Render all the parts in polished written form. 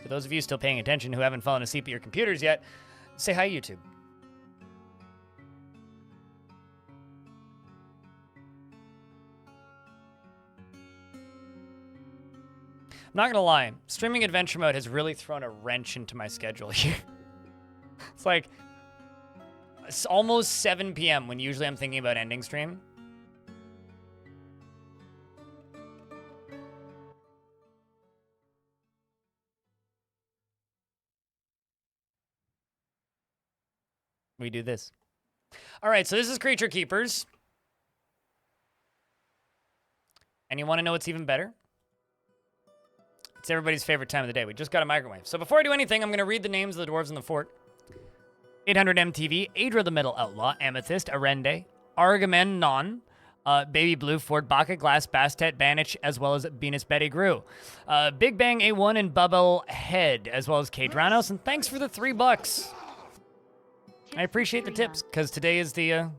For those of you still paying attention who haven't fallen asleep at your computers yet, say hi, YouTube. I'm not gonna lie, streaming adventure mode has really thrown a wrench into my schedule here. It's like, it's almost 7 p.m. when usually I'm thinking about ending stream. We do this. All right, so this is Creaturekeepers. And you want to know what's even better? It's everybody's favorite time of the day. We just got a microwave. So before I do anything, I'm going to read the names of the dwarves in the fort. 800 MTV, Adra the Metal Outlaw, Amethyst, Arende, Argamemnon, Baby Blue, Fort Baka, Glass, Bastet, Banich, as well as Venus Betty Grew. Big Bang A1 and Bubble Head, as well as K Dranos, and thanks for the $3. I appreciate the tips, because today is the,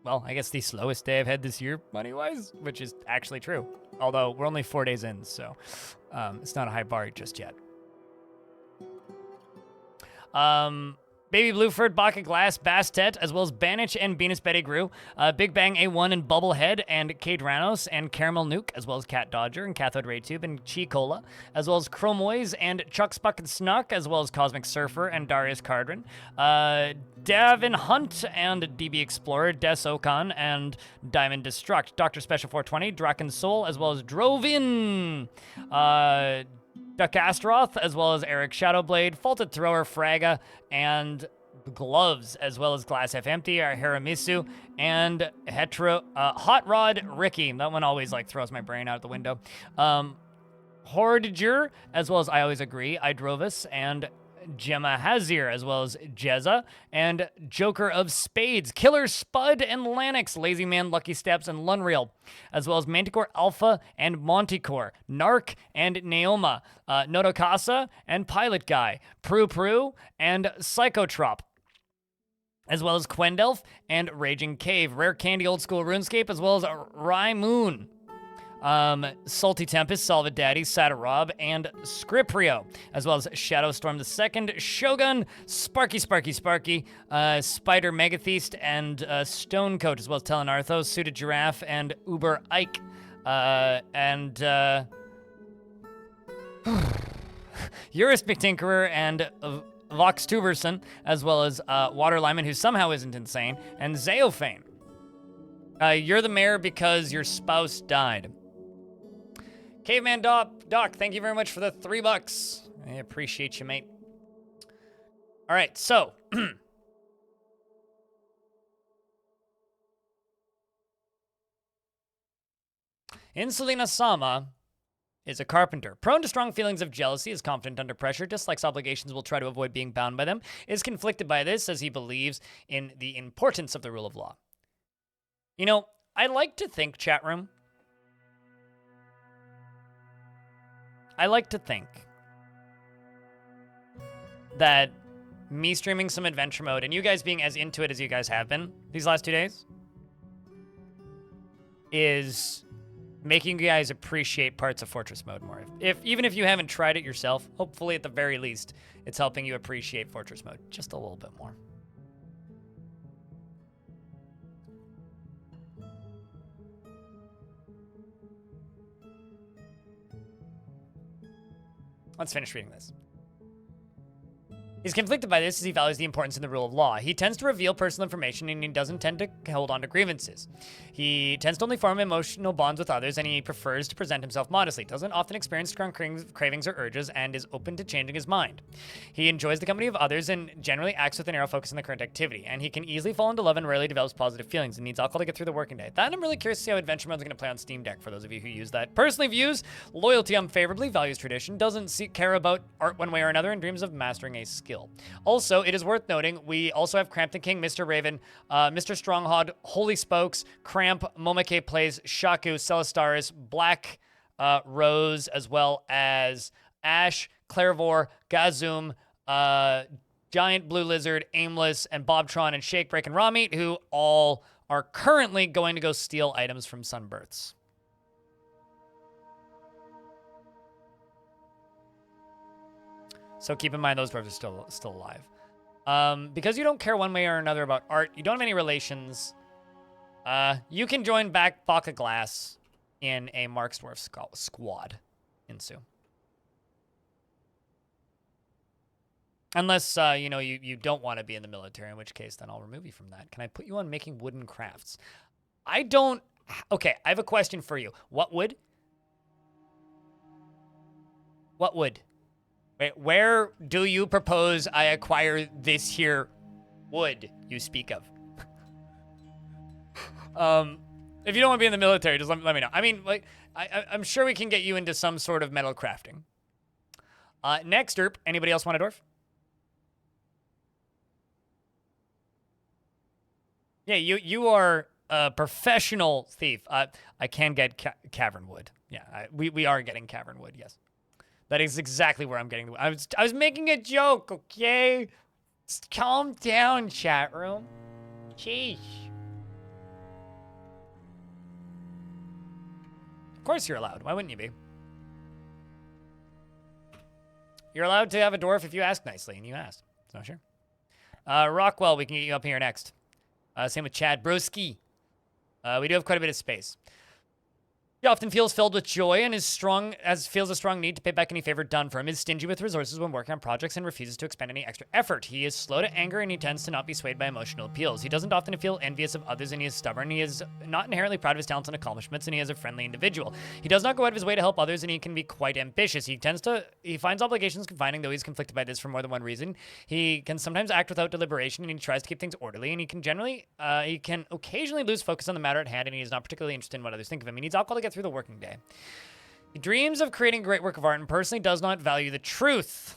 well, I guess the slowest day I've had this year, money-wise, which is actually true. Although, we're only 4 days in, so it's not a high bar just yet. Baby Blueford, Baka Glass, Bastet, as well as Banich and Venus Betty Grew, Big Bang A1 and Bubblehead, and K Dranos, and Caramel Nuke, as well as Cat Dodger, and Cathode Ray Tube, and Chi Cola, as well as Chromoise, and Chuck Spuck and Snuck, as well as Cosmic Surfer, and Darius Cardrin, Davin Hunt, and DB Explorer, Des Okan, and Diamond Destruct, Dr. Special 420, Draken Soul, as well as Drovin, Duck Astroth, as well as Eric Shadowblade, Faulted Thrower, Fraga, and Gloves, as well as Glass Half Empty, Haramisu, and Hot Rod Ricky. That one always like throws my brain out the window. Hordiger, as well as I Always Agree, Idrovis, and Gemma Hazir, as well as Jezza, and Joker of Spades, Killer Spud and Lanix, Lazy Man, Lucky Steps, and Lunreal, as well as Manticore Alpha and Monticore, Narc and Naoma, Notokasa and Pilot Guy, Prue and Psychotrop, as well as Quendelf and Raging Cave, Rare Candy Old School RuneScape, as well as Rye Moon. Salty Tempest, Solid Daddy, Satarob, and Scriprio, as well as Shadowstorm II, Shogun, Sparky, Spider Megatheist, and Stonecoat, as well as Telenarthos, Suited Giraffe, and Uber Ike, and Eurus McTinkerer, and Vox Tuberson, as well as Water Lyman, who somehow isn't insane, and Zeophane. You're the mayor because your spouse died. Caveman Doc, thank you very much for the $3. I appreciate you, mate. All right, so. Insulina Sama is a carpenter. Prone to strong feelings of jealousy, is confident under pressure, dislikes obligations, will try to avoid being bound by them, is conflicted by this as he believes in the importance of the rule of law. You know, I like to think, chat room, that me streaming some adventure mode and you guys being as into it as you guys have been these last 2 days is making you guys appreciate parts of Fortress mode more. Even if you haven't tried it yourself, hopefully at the very least, it's helping you appreciate Fortress mode just a little bit more. Let's finish reading this. He's conflicted by this as he values the importance in the rule of law. He tends to reveal personal information and he doesn't tend to hold on to grievances. He tends to only form emotional bonds with others and he prefers to present himself modestly, doesn't often experience strong cravings or urges, and is open to changing his mind. He enjoys the company of others and generally acts with a narrow focus on the current activity, and he can easily fall into love and rarely develops positive feelings and needs alcohol to get through the working day. That I'm really curious to see how Adventure Mode is going to play on Steam Deck for those of you who use that. Personally views loyalty unfavorably, values tradition, doesn't care about art one way or another, and dreams of mastering a skill. Also, it is worth noting, we also have Crampton King, Mr. Raven, Mr. Stronghod, Holy Spokes, Cramp, Momake Plays, Shaku, Celastaris, Black Rose, as well as Ash, Clairvor, Gazoom, Giant Blue Lizard, Aimless, and Bobtron, and Shakebreak, and Raw Meat, who all are currently going to go steal items from Sunbirths. So keep in mind those dwarves are still alive. Because you don't care one way or another about art, you don't have any relations. You can join back Pocket Glass in a Mark's Dwarf squad in Sioux. Unless, you know, you don't want to be in the military, in which case then I'll remove you from that. Can I put you on making wooden crafts? I don't... Okay, I have a question for you. What wood? What wood? Wait, where do you propose I acquire this here wood you speak of? If you don't want to be in the military, just let me know. I mean, like, I'm sure we can get you into some sort of metal crafting. Next, Derp, anybody else want a dwarf? Yeah, you are a professional thief. I can get cavern wood. Yeah, we are getting cavern wood, yes. That is exactly where I'm getting the wood. I was making a joke, okay? Just calm down, chat room. Jeez. Of course you're allowed. Why wouldn't you be? You're allowed to have a dwarf if you ask nicely, and you asked. So sure. Rockwell, we can get you up here next. Same with Chad Broski. We do have quite a bit of space. He often feels filled with joy and feels a strong need to pay back any favor done for him. Is stingy with resources when working on projects and refuses to expend any extra effort. He is slow to anger and he tends to not be swayed by emotional appeals. He doesn't often feel envious of others and he is stubborn. He is not inherently proud of his talents and accomplishments and he is a friendly individual. He does not go out of his way to help others and he can be quite ambitious. He finds obligations confining, though he's conflicted by this for more than one reason. He can sometimes act without deliberation and he tries to keep things orderly and he can occasionally lose focus on the matter at hand and he is not particularly interested in what others think of him. He needs alcohol to get through the working day. He dreams of creating a great work of art and personally does not value the truth.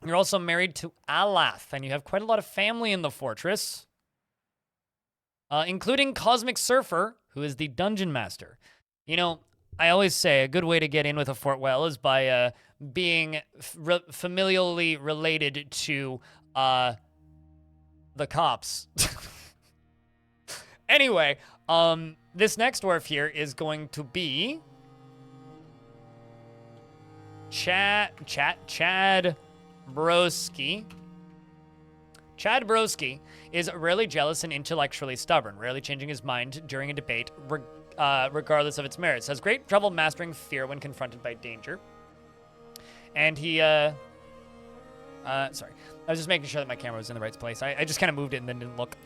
You're also married to Alath, and you have quite a lot of family in the fortress, including Cosmic Surfer, who is the dungeon master. You know, I always say a good way to get in with a fort well is by being familially related to the cops. Anyway, this next dwarf here is going to be Chad Broski. Chad Broski is rarely jealous and intellectually stubborn, rarely changing his mind during a debate, regardless of its merits. Has great trouble mastering fear when confronted by danger. And he, sorry. I was just making sure that my camera was in the right place. I just kind of moved it and then didn't look.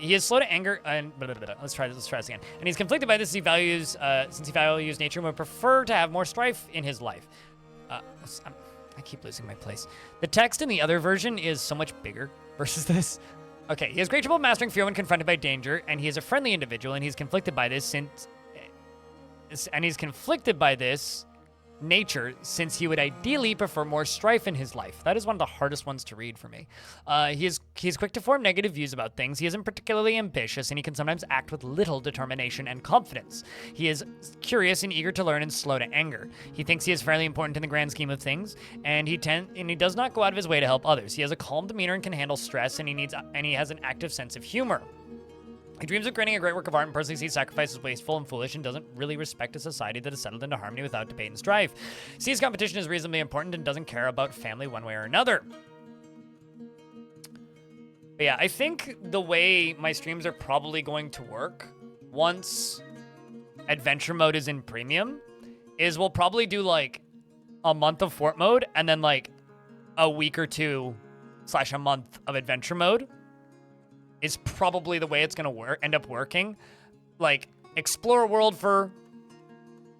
He is slow to anger and let's try this again. And he's conflicted by this since he values nature and would prefer to have more strife in his life. I keep losing my place. The text in the other version is so much bigger versus this. Okay, he has great trouble mastering fear when confronted by danger, and he is a friendly individual, and he's conflicted by this nature since he would ideally prefer more strife in his life. That is one of the hardest ones to read for me. He is quick to form negative views about things. He isn't particularly ambitious and he can sometimes act with little determination and confidence. He is curious and eager to learn and slow to anger. He thinks he is fairly important in the grand scheme of things and he does not go out of his way to help others. He has a calm demeanor and can handle stress and he has an active sense of humor. He dreams of creating a great work of art and personally sees sacrifice as wasteful and foolish and doesn't really respect a society that is settled into harmony without debate and strife. Sees competition as reasonably important and doesn't care about family one way or another. But yeah, I think the way my streams are probably going to work once adventure mode is in premium is we'll probably do like a month of fort mode and then like a week or two / a month of adventure mode. Is probably the way it's gonna end up working. Like, explore a world for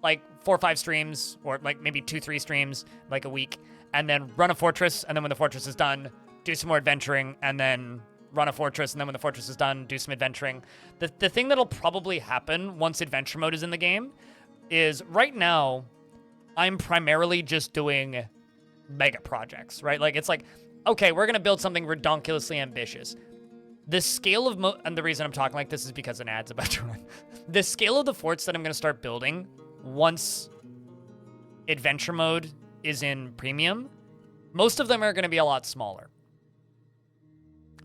like 4 or 5 streams, or like maybe 2-3 streams, like a week, and then run a fortress, and then when the fortress is done, do some more adventuring, and then run a fortress, and then when the fortress is done, do some adventuring. The thing that'll probably happen once adventure mode is in the game is right now, I'm primarily just doing mega projects, right? Like, it's like, okay, we're gonna build something redonkulously ambitious. The scale of and the reason I'm talking like this is because an ad's about to run. The scale of the forts that I'm going to start building once adventure mode is in premium, most of them are going to be a lot smaller.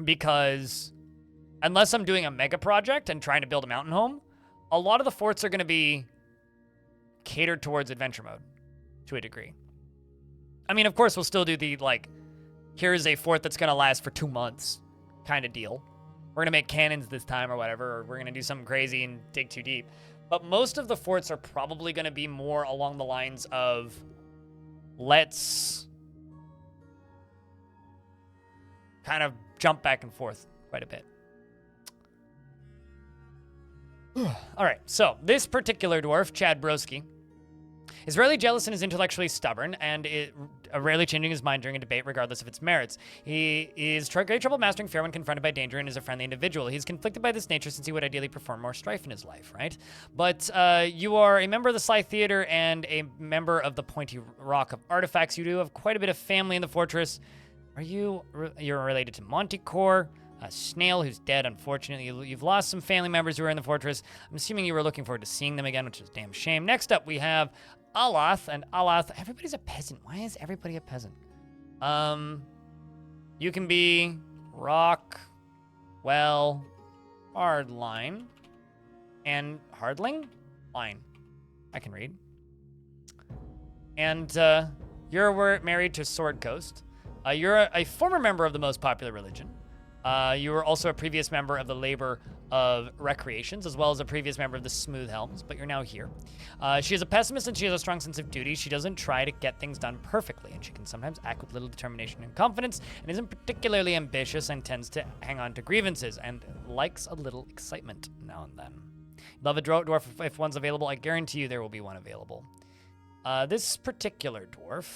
Because unless I'm doing a mega project and trying to build a mountain home, a lot of the forts are going to be catered towards adventure mode to a degree. I mean, of course, we'll still do the, like, here's a fort that's going to last for 2 months kind of deal. We're going to make cannons this time or whatever, or we're going to do something crazy and dig too deep. But most of the forts are probably going to be more along the lines of, let's kind of jump back and forth quite a bit. All right, so this particular dwarf, Chad Broski, is rarely jealous and is intellectually stubborn, and rarely changing his mind during a debate, regardless of its merits. He is great trouble mastering fear when confronted by danger and is a friendly individual. He's conflicted by this nature since he would ideally prefer more strife in his life, right? But you are a member of the Sly Theater and a member of the Pointy Rock of Artifacts. You do have quite a bit of family in the fortress. You're related to Montecore, Snail, who's dead, unfortunately. You've lost some family members who are in the fortress. I'm assuming you were looking forward to seeing them again, which is a damn shame. Next up, we have Alath, and Alath, everybody's a peasant. Why is everybody a peasant? You can be Rock, Well, Hardline, and Hardling? Line. I can read. And you're married to Sword Coast. You're a former member of the most popular religion. You were also a previous member of the Labor of Recreations, as well as a previous member of the Smooth Helms, but you're now here. She is a pessimist and she has a strong sense of duty. She doesn't try to get things done perfectly, and she can sometimes act with little determination and confidence, and isn't particularly ambitious and tends to hang on to grievances, and likes a little excitement now and then. Love a dwarf if one's available. I guarantee you there will be one available. This particular dwarf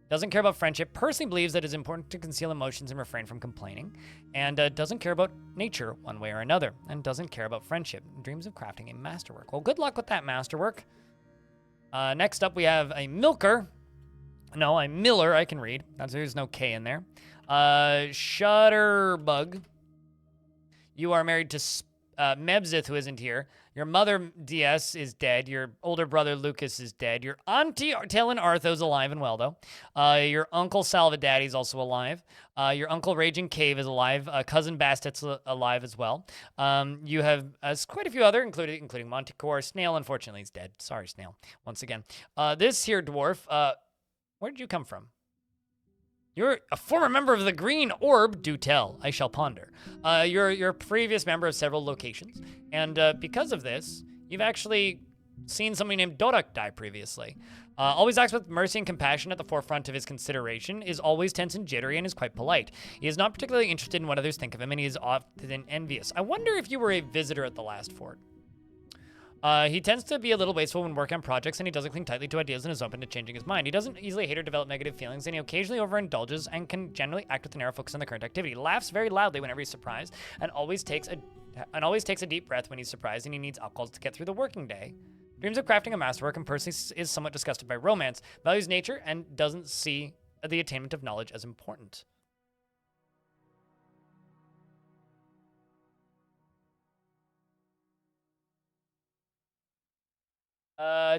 doesn't care about friendship, personally believes that it's important to conceal emotions and refrain from complaining, and doesn't care about nature one way or another, and doesn't care about friendship. Dreams of crafting a masterwork. Well, good luck with that masterwork. Next up, we have a milker. No, a miller, I can read. There's no K in there. Shutterbug. You are married to Mebzith, who isn't here. Your mother, DS, is dead. Your older brother, Lucas, is dead. Your auntie, Talon Artho's alive and well, though. Your uncle, Salvadaddy's also alive. Your uncle, Raging Cave, is alive. Cousin Bastet's alive as well. You have quite a few other, including Montecore. Snail, unfortunately, is dead. Sorry, Snail, once again. This here dwarf, where did you come from? You're a former member of the Green Orb. Do tell. I shall ponder. You're a previous member of several locations, and because of this, you've actually seen somebody named Dorak die previously. Always acts with mercy and compassion at the forefront of his consideration, is always tense and jittery, and is quite polite. He is not particularly interested in what others think of him, and he is often envious. I wonder if you were a visitor at the last fort. He tends to be a little wasteful when working on projects, and he doesn't cling tightly to ideas and is open to changing his mind. He doesn't easily hate or develop negative feelings, and he occasionally overindulges and can generally act with a narrow focus on the current activity. He laughs very loudly whenever he's surprised, and always takes a deep breath when he's surprised, and he needs alcohol to get through the working day. Dreams of crafting a masterwork, and personally is somewhat disgusted by romance, values nature, and doesn't see the attainment of knowledge as important.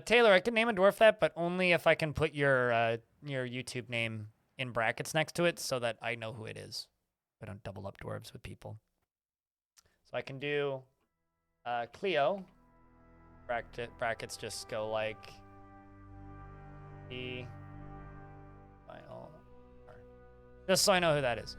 Taylor, I can name a dwarf that, but only if I can put your YouTube name in brackets next to it so that I know who it is. I don't double up dwarves with people. So I can do Cleo. Brackets just go like just so I know who that is.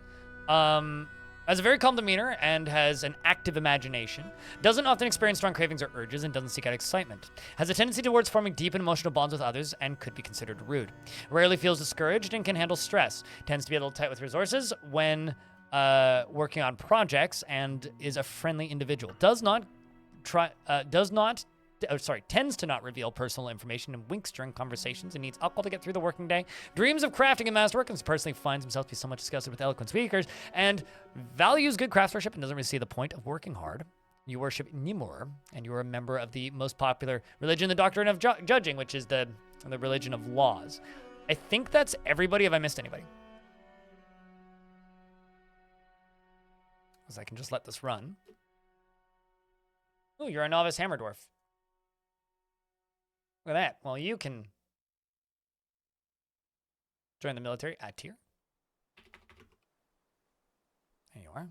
Has a very calm demeanor and has an active imagination. Doesn't often experience strong cravings or urges and doesn't seek out excitement. Has a tendency towards forming deep and emotional bonds with others and could be considered rude. Rarely feels discouraged and can handle stress. Tends to be a little tight with resources when working on projects and is a friendly individual. Tends to not reveal personal information and winks during conversations and needs alcohol to get through the working day. Dreams of crafting and masterwork and personally finds himself to be somewhat disgusted with eloquent speakers and values good craftsmanship and doesn't really see the point of working hard. You worship Nimur, and you are a member of the most popular religion, the Doctrine of Judging, which is the religion of laws. I think that's everybody. Have I missed anybody? Because I can just let this run. Oh, you're a novice hammer dwarf. Look at that. Well, you can join the military at tier. There you are.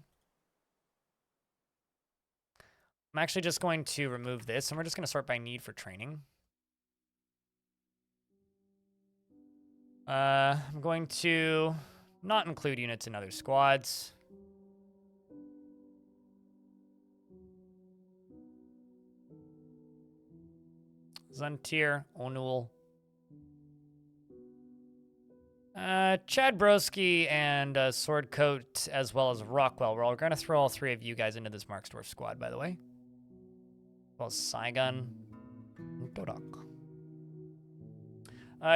I'm actually just going to remove this, and we're just going to sort by need for training. I'm going to not include units in other squads. Zuntir, Onul. Chad Broski and Swordcoat, as well as Rockwell. We're going to throw all three of you guys into this Marksdorf squad, by the way. As well as Saigon and Dodok.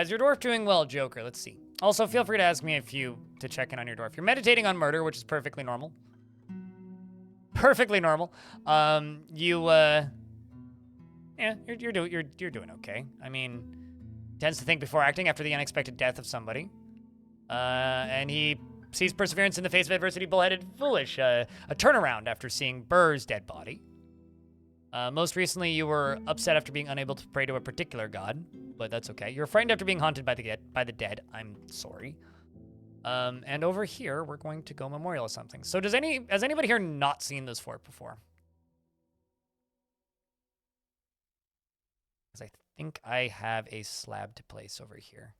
Is your dwarf doing well, Joker? Let's see. Also, feel free to ask me to check in on your dwarf. You're meditating on murder, which is perfectly normal. Perfectly normal. Yeah, you're doing okay. I mean, tends to think before acting after the unexpected death of somebody. And he sees perseverance in the face of adversity, bullheaded, foolish. A turnaround after seeing Burr's dead body. Most recently, you were upset after being unable to pray to a particular god, but that's okay. You're frightened after being haunted by the dead. I'm sorry. And over here, we're going to go memorial something. So has anybody here not seen this fort before? Because I think I have a slab to place over here.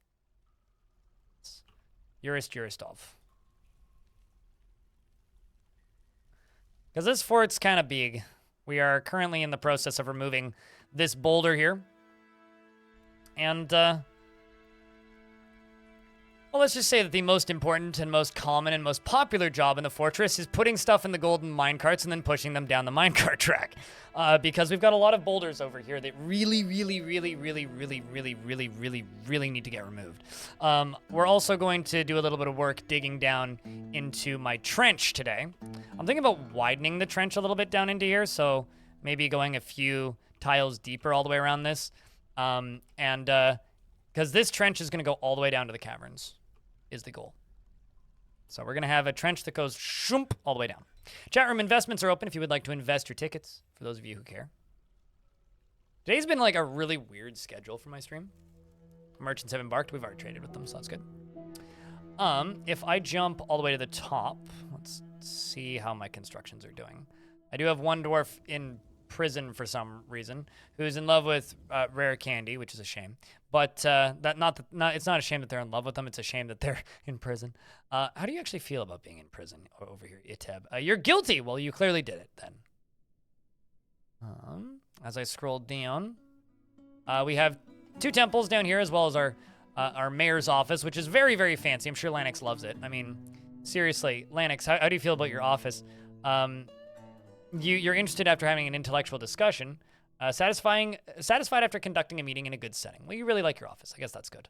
Yuristov. Because this fort's kind of big. We are currently in the process of removing this boulder here. And, well, let's just say that the most important and most common and most popular job in the fortress is putting stuff in the golden minecarts and then pushing them down the minecart track. Because we've got a lot of boulders over here that really need to get removed. We're also going to do a little bit of work digging down into my trench today. I'm thinking about widening the trench a little bit down into here, so maybe going a few tiles deeper all the way around this. Because this trench is going to go all the way down to the caverns, is the goal. So we're going to have a trench that goes shoomp all the way down. Chat room investments are open if you would like to invest your tickets, for those of you who care. Today's been like a really weird schedule for my stream. Merchants have embarked. We've already traded with them, so that's good. If I jump all the way to the top, let's see how my constructions are doing. I do have one dwarf in prison for some reason who's in love with rare candy, which is a shame. But it's not a shame that they're in love with them. It's a shame that they're in prison. How do you actually feel about being in prison over here, Iteb? You're guilty. Well, you clearly did it then. As I scroll down, we have two temples down here as well as our mayor's office, which is very, very fancy. I'm sure Lanix loves it. I mean, seriously, Lanix, how do you feel about your office? You're interested after having an intellectual discussion. Satisfied after conducting a meeting in a good setting. Well, you really like your office. I guess that's good.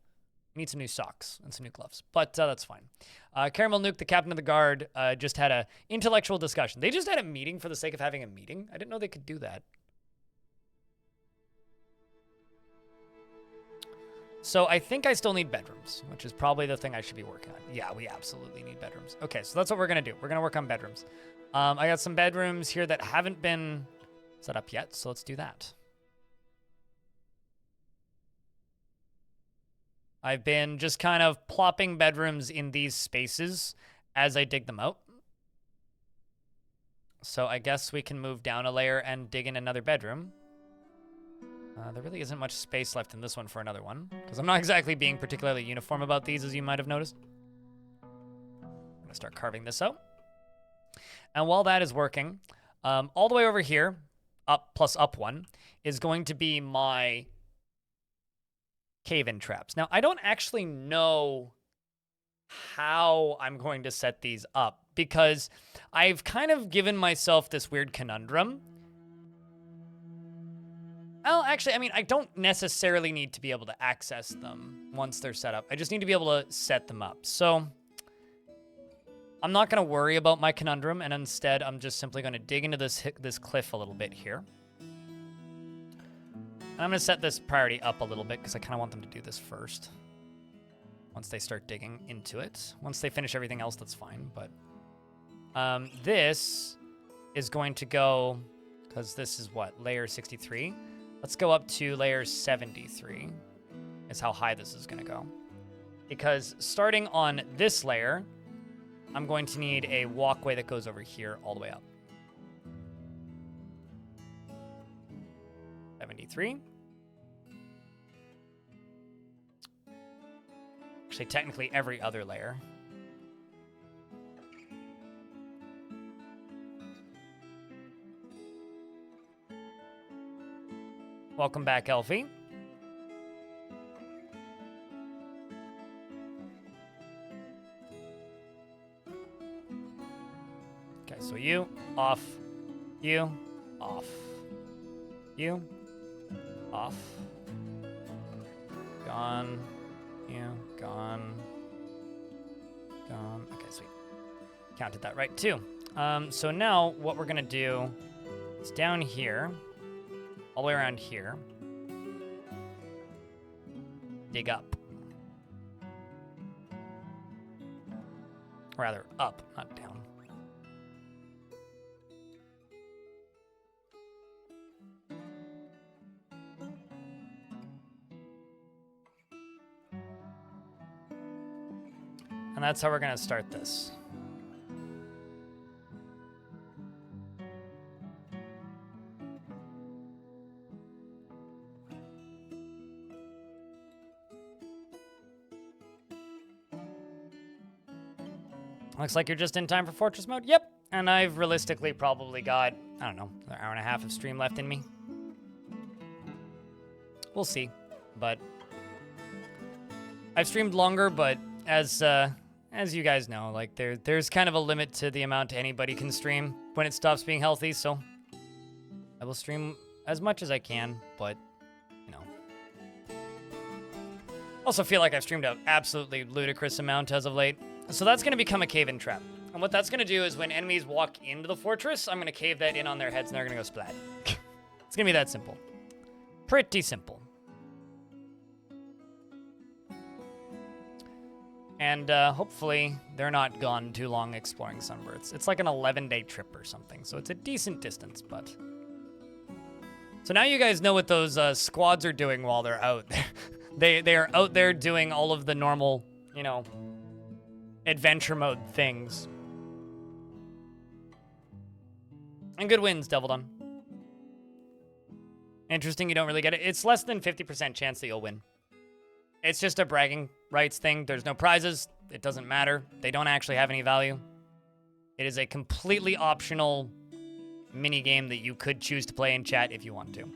You need some new socks and some new gloves, but that's fine. Caramel Nuke, the captain of the guard, just had a intellectual discussion. They just had a meeting for the sake of having a meeting. I didn't know they could do that. So I think I still need bedrooms, which is probably the thing I should be working on. Yeah, we absolutely need bedrooms. Okay, so that's what we're going to do. We're going to work on bedrooms. I got some bedrooms here that haven't been set up yet, so let's do that. I've been just kind of plopping bedrooms in these spaces as I dig them out. So I guess we can move down a layer and dig in another bedroom. There really isn't much space left in this one for another one, because I'm not exactly being particularly uniform about these, as you might have noticed. I'm going to start carving this out. And while that is working, all the way over here, up plus up one, is going to be my cave-in traps. Now, I don't actually know how I'm going to set these up, because I've kind of given myself this weird conundrum. Well, actually, I mean, I don't necessarily need to be able to access them once they're set up. I just need to be able to set them up. So I'm not going to worry about my conundrum, and instead I'm just simply going to dig into this cliff a little bit here. And I'm going to set this priority up a little bit because I kind of want them to do this first. Once they start digging into it. Once they finish everything else, that's fine. But this is going to go, because this is what, layer 63? Let's go up to layer 73 is how high this is going to go. Because starting on this layer, I'm going to need a walkway that goes over here all the way up. 73. Actually, Actually, technically every other layer. Welcome back, Elfie. Okay, so you, off. You, off. You, off. Gone. You, gone. Gone. Okay, sweet. Counted that right, too. So now what we're going to do is down here, all the way around here, dig up. Rather, up, not down. And that's how we're going to start this. Looks like you're just in time for Fortress mode. Yep. And I've realistically probably got, I don't know, an hour and a half of stream left in me. We'll see. But I've streamed longer, but as you guys know, like there's kind of a limit to the amount anybody can stream when it stops being healthy, so I will stream as much as I can, but you know. Also feel like I've streamed an absolutely ludicrous amount as of late. So that's going to become a cave-in trap. And what that's going to do is when enemies walk into the fortress, I'm going to cave that in on their heads and they're going to go splat. It's going to be that simple. Pretty simple. And hopefully they're not gone too long exploring Sunbirds. It's like an 11-day trip or something, so it's a decent distance, but... So now you guys know what those squads are doing while they're out there. They are out there doing all of the normal, you know, adventure mode things. And good wins, Devil Done. Interesting, you don't really get it. It's less than 50% chance that you'll win. It's just a bragging rights thing. There's no prizes. It doesn't matter. They don't actually have any value. It is a completely optional mini game that you could choose to play in chat if you want to.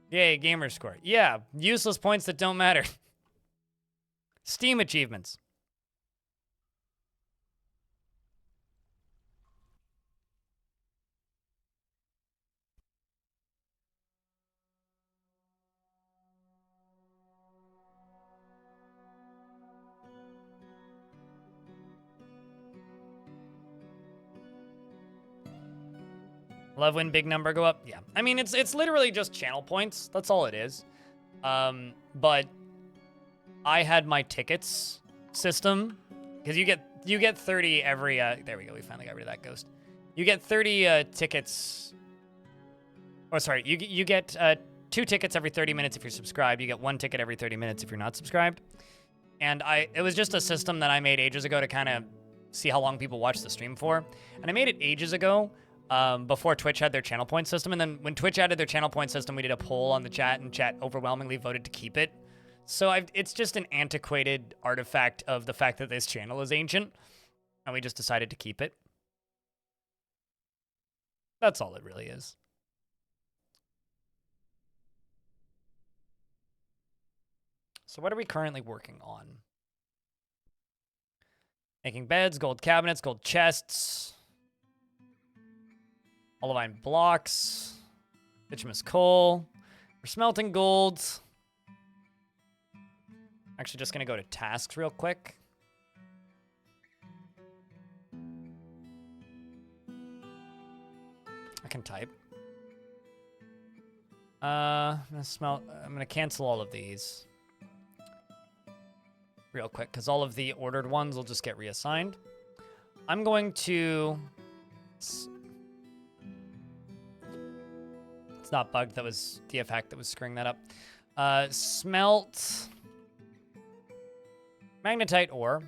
Yay, gamer score. Yeah, useless points that don't matter. Steam achievements. Love when big number go up. Yeah, I mean it's literally just channel points. That's all it is. But I had my tickets system because you get 30 every. There we go. We finally got rid of that ghost. You get 30 tickets. Oh, sorry. You get 2 tickets every 30 minutes if you're subscribed. You get 1 ticket every 30 minutes if you're not subscribed. And it was just a system that I made ages ago to kind of see how long people watch the stream for. And I made it ages ago. Before Twitch had their channel point system, and then when Twitch added their channel point system, we did a poll on the chat, and chat overwhelmingly voted to keep it. So it's just an antiquated artifact of the fact that this channel is ancient, and we just decided to keep it. That's all it really is. So what are we currently working on? Making beds, gold cabinets, gold chests. Olivine blocks, bituminous coal. We're smelting gold. Actually, just gonna go to tasks real quick. I can type. I'm gonna cancel all of these real quick because all of the ordered ones will just get reassigned. I'm going to. It's not bugged, that was the effect that was screwing that up. Smelt magnetite ore.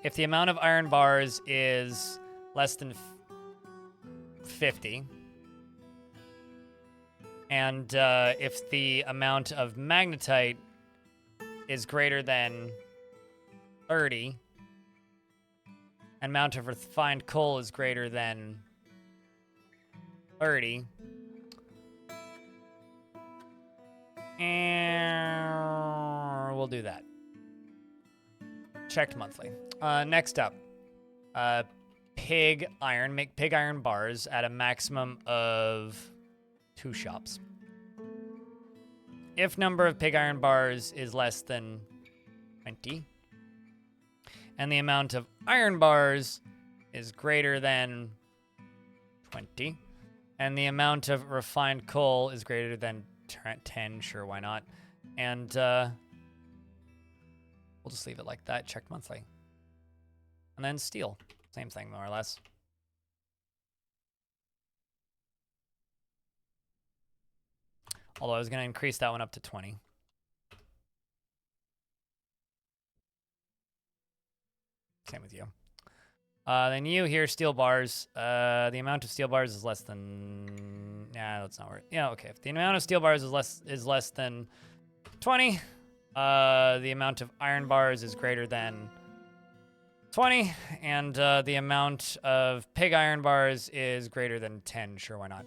If the amount of iron bars is less than 50, And if the amount of magnetite is greater than 30, and amount of refined coal is greater than 30, and we'll do that. Checked monthly. Next up, pig iron. Make pig iron bars at a maximum of 2 shops. If number of pig iron bars is less than 20, and the amount of iron bars is greater than 20, and the amount of refined coal is greater than 10, sure, why not? And we'll just leave it like that, checked monthly. And then steel, same thing more or less. Although I was going to increase that one up to 20. Same with you. Then you here, steel bars. The amount of steel bars is less than... Nah, that's not right. Yeah, okay. If the amount of steel bars is less than 20, the amount of iron bars is greater than 20, and the amount of pig iron bars is greater than 10. Sure, why not?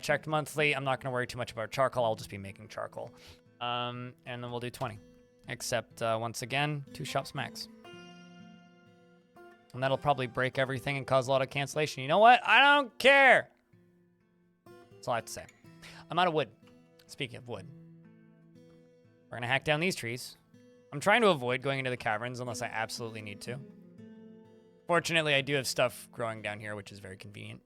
Checked monthly. I'm not going to worry too much about charcoal. I'll just be making charcoal. And then we'll do 20. Except, once again, 2 shops max. And that'll probably break everything and cause a lot of cancellation. You know what? I don't care. That's all I have to say. I'm out of wood. Speaking of wood. We're going to hack down these trees. I'm trying to avoid going into the caverns unless I absolutely need to. Fortunately, I do have stuff growing down here, which is very convenient.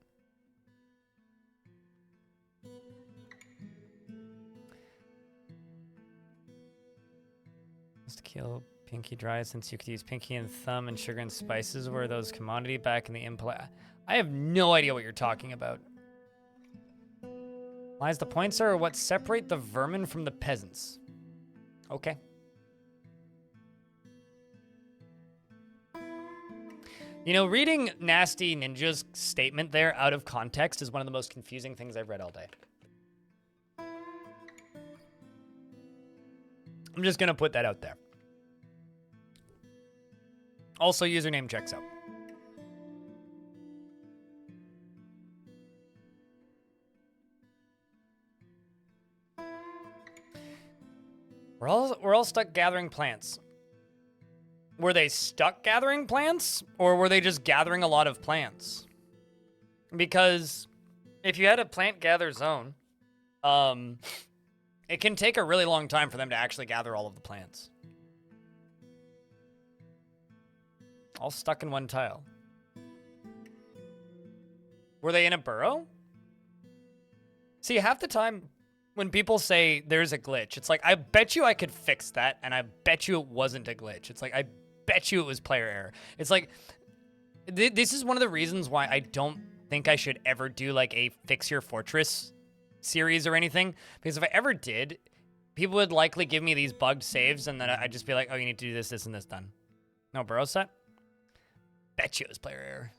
Just to kill Pinky Dry, since you could use Pinky and Thumb and sugar and spices were those commodity back in the implant. I have no idea what you're talking about. Lies the points are what separate the vermin from the peasants. Okay. You know, reading Nasty Ninja's statement there out of context is one of the most confusing things I've read all day. I'm just going to put that out there. Also, username checks out. We're all stuck gathering plants. Were they stuck gathering plants, or were they just gathering a lot of plants? Because if you had a plant gather zone, it can take a really long time for them to actually gather all of the plants. All stuck in one tile. Were they in a burrow? See, half the time when people say there's a glitch, it's like, I bet you I could fix that, and I bet you it wasn't a glitch. It's like, I bet you it was player error. It's like, this is one of the reasons why I don't think I should ever do like a Fix Your Fortress series or anything. Because if I ever did, people would likely give me these bugged saves, and then I'd just be like, oh, you need to do this, this, and this done. No burrow set? Bet you it was player error.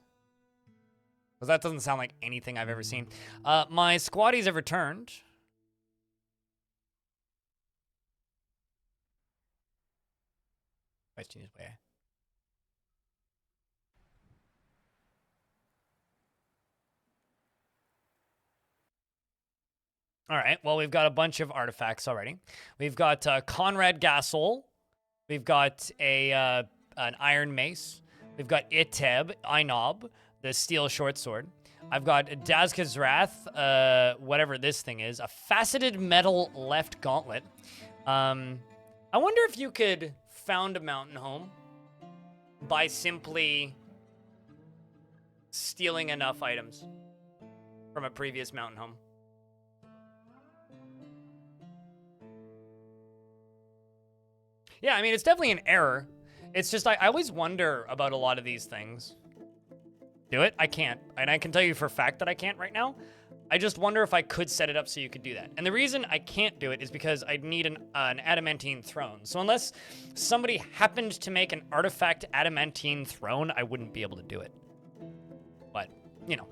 Because that doesn't sound like anything I've ever seen. My squatties have returned. Question is where? All right, well, we've got a bunch of artifacts already. We've got Conrad Gassol. We've got an iron mace. We've got Iteb, Inob, the steel short sword. I've got Dazka's Wrath, whatever this thing is, a faceted metal left gauntlet. I wonder if you could found a mountain home by simply stealing enough items from a previous mountain home. Yeah, I mean, it's definitely an error. It's just, I always wonder about a lot of these things. Do it? I can't. And I can tell you for a fact that I can't right now. I just wonder if I could set it up so you could do that. And the reason I can't do it is because I'd need an adamantine throne. So unless somebody happened to make an artifact adamantine throne, I wouldn't be able to do it. But, you know,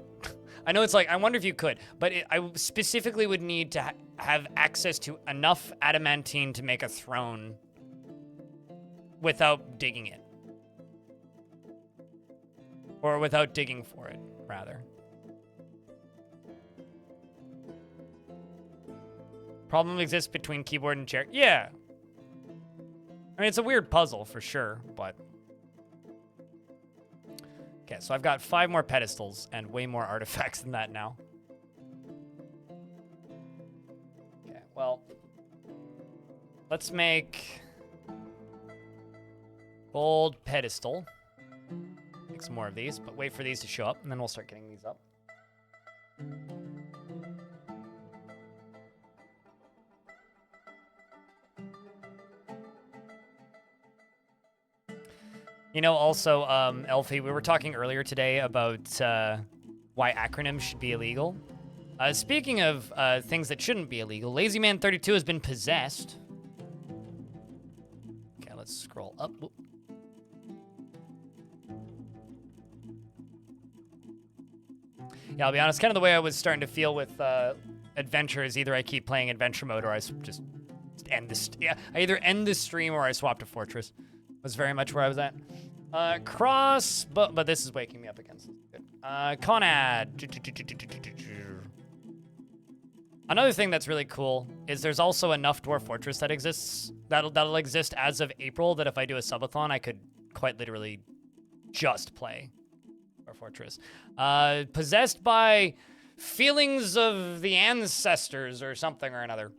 I know it's like, I wonder if you could, but I specifically would need to have access to enough adamantine to make a throne without digging it. Or without digging for it, rather. Problem exists between keyboard and chair. Yeah. I mean, it's a weird puzzle for sure, but... Okay, so I've got 5 more pedestals and way more artifacts than that now. Okay, well... Let's make... gold pedestal. Make some more of these, but wait for these to show up, and then we'll start getting these up. You know, also, Elfie, we were talking earlier today about why acronyms should be illegal. Speaking of things that shouldn't be illegal, LazyMan32 has been possessed. Okay, let's scroll up. Whoop. Yeah, I'll be honest, kind of the way I was starting to feel with Adventure is either I keep playing Adventure mode or I just end this. Yeah, I either end this stream or I swap to Fortress. Was very much where I was at. Cross, but this is waking me up again. So good. Conad. Another thing that's really cool is there's also enough Dwarf Fortress that exists, that'll exist as of April, that if I do a subathon, I could quite literally just play Dwarf Fortress. Possessed by feelings of the ancestors or something or another.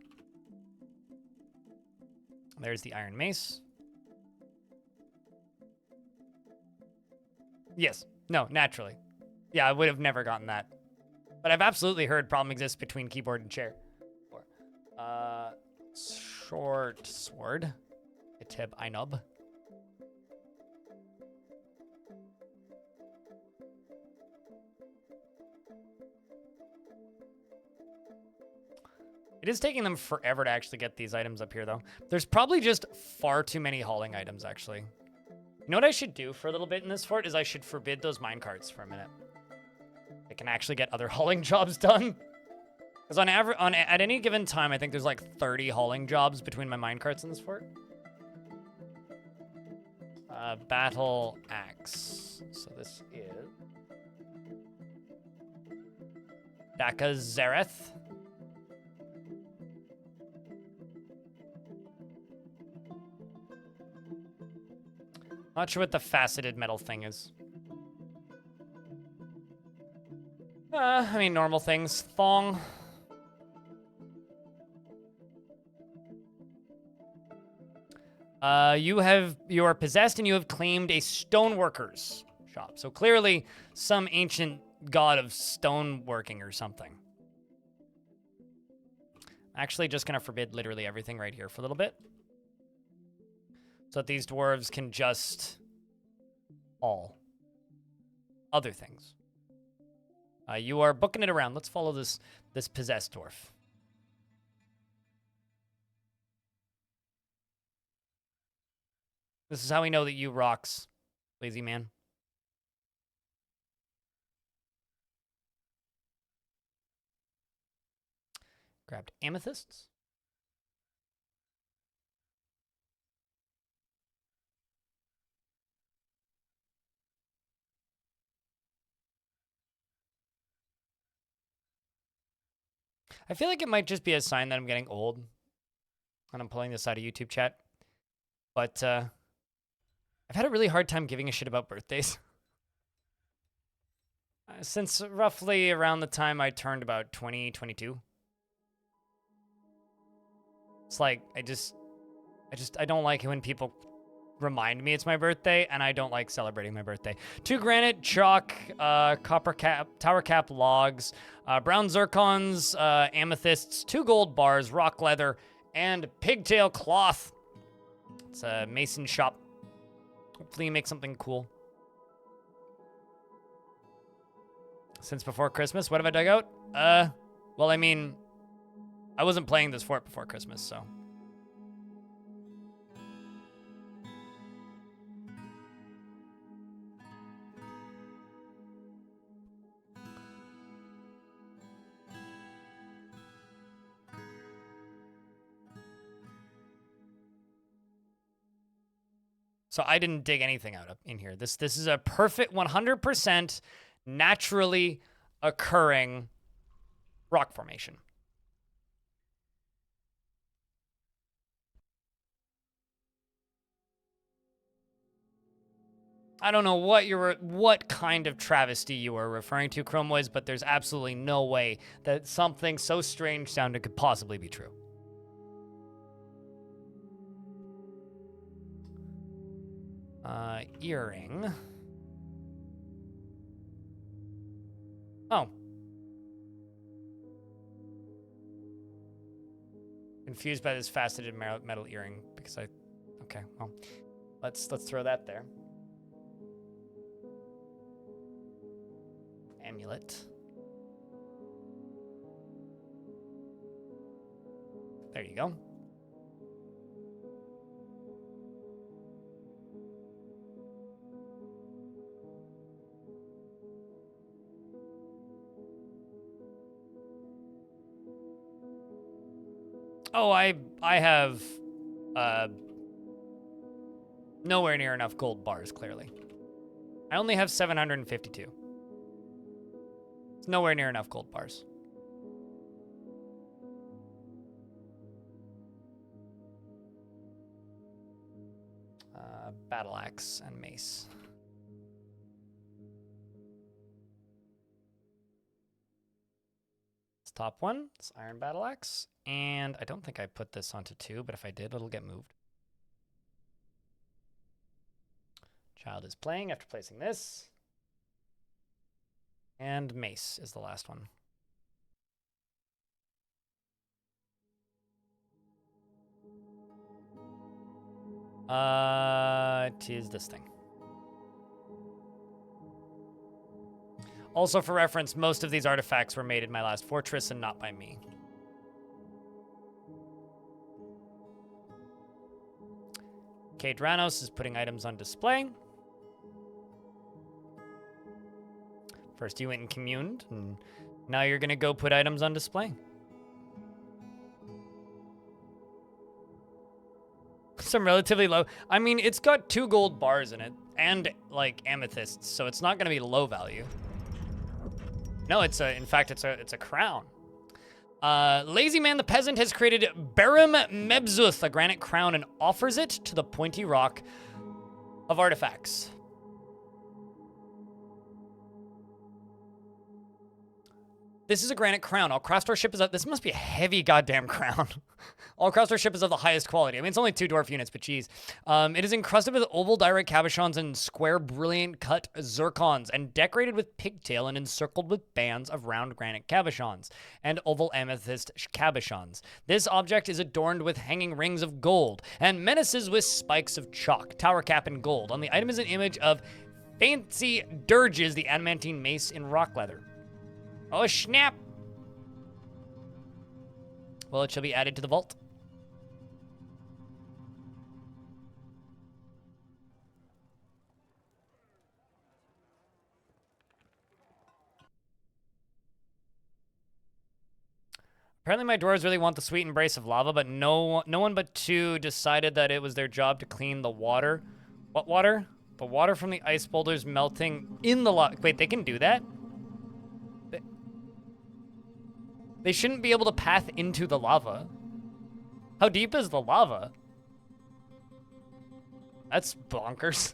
There's the Iron Mace. Yes. No, naturally. Yeah, I would have never gotten that. But I've absolutely heard problem exists between keyboard and chair. Short sword. Itib Einub. It is taking them forever to actually get these items up here, though. There's probably just far too many hauling items, actually. You know what I should do for a little bit in this fort is I should forbid those minecarts for a minute. They can actually get other hauling jobs done. Because at any given time, I think there's like 30 hauling jobs between my minecarts in this fort. Battle axe. So this is Daka Zareth. Not sure what the faceted metal thing is. I mean, normal things. Thong. You are possessed and you have claimed a stoneworker's shop. So clearly some ancient god of stoneworking or something. Actually, just gonna forbid literally everything right here for a little bit. So that these dwarves can just haul other things. You are booking it around. Let's follow this possessed dwarf. This is how we know that you rocks, lazy man. Grabbed amethysts. I feel like it might just be a sign that I'm getting old. And I'm pulling this out of YouTube chat. But I've had a really hard time giving a shit about birthdays. Since roughly around the time I turned about 22. It's like, I don't like it when people remind me it's my birthday, and I don't like celebrating my birthday. 2 granite, chalk, copper cap, tower cap logs, brown zircons, amethysts, 2 gold bars, rock leather, and pigtail cloth. It's a mason shop. Hopefully you make something cool. Since before Christmas, what have I dug out? Well, I mean, I wasn't playing this fort before Christmas, so. So I didn't dig anything out up in here. This is a perfect 100% naturally occurring rock formation. I don't know what kind of travesty you were referring to, Chromoids, but there's absolutely no way that something so strange sounding could possibly be true. Earring. Oh. Confused by this faceted metal earring because okay, well, let's throw that there. Amulet. There you go. Oh, I have nowhere near enough gold bars, clearly. I only have 752. It's nowhere near enough gold bars. Battle axe and mace. This top one, this iron battle axe. And I don't think I put this onto 2, but if I did, it'll get moved. Child is playing after placing this. And mace is the last one. It is this thing. Also, for reference, most of these artifacts were made in my last fortress and not by me. Kate Ranos is putting items on display. First you went and communed, and now you're gonna go put items on display. Some relatively low. I mean, it's got 2 gold bars in it, and like amethysts, so it's not gonna be low value. No, in fact, it's a crown. Lazy Man the Peasant has created Barum Mebzuth, a granite crown, and offers it to the pointy rock of artifacts. This is a granite crown. All craft store ship is this must be a heavy goddamn crown. All craft store ship is of the highest quality. I mean, it's only 2 dwarf units, but geez. It is encrusted with oval direct cabochons and square brilliant cut zircons, and decorated with pigtail and encircled with bands of round granite cabochons and oval amethyst cabochons. This object is adorned with hanging rings of gold and menaces with spikes of chalk, tower cap in gold. On the item is an image of Fancy Dirges, the adamantine mace in rock leather. Oh, snap! Well, it shall be added to the vault. Apparently my dwarves really want the sweet embrace of lava, but no one but 2 decided that it was their job to clean the water. What water? The water from the ice boulders melting in the lava. Wait, they can do that? They shouldn't be able to path into the lava. How deep is the lava? That's bonkers.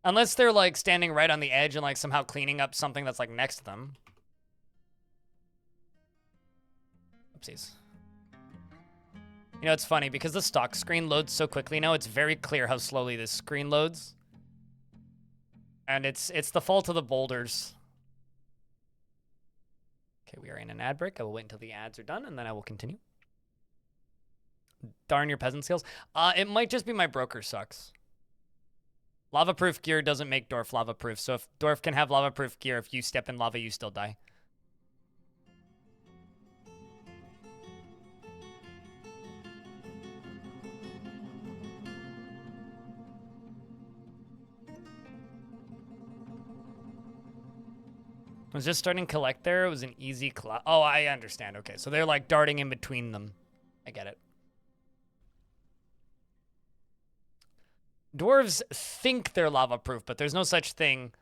Unless they're like standing right on the edge and like somehow cleaning up something that's like next to them. Oopsies. You know, it's funny because the stock screen loads so quickly now, it's very clear how slowly this screen loads. And it's the fault of the boulders. Okay, we are in an ad break. I will wait until the ads are done, and then I will continue. Darn your peasant skills. It might just be my broker sucks. Lava-proof gear doesn't make Dwarf lava-proof, so if Dwarf can have lava-proof gear, if you step in lava, you still die. I was just starting to collect there. It was an easy collect. Oh, I understand. Okay, so they're like darting in between them. I get it. Dwarves think they're lava-proof, but there's no such thing.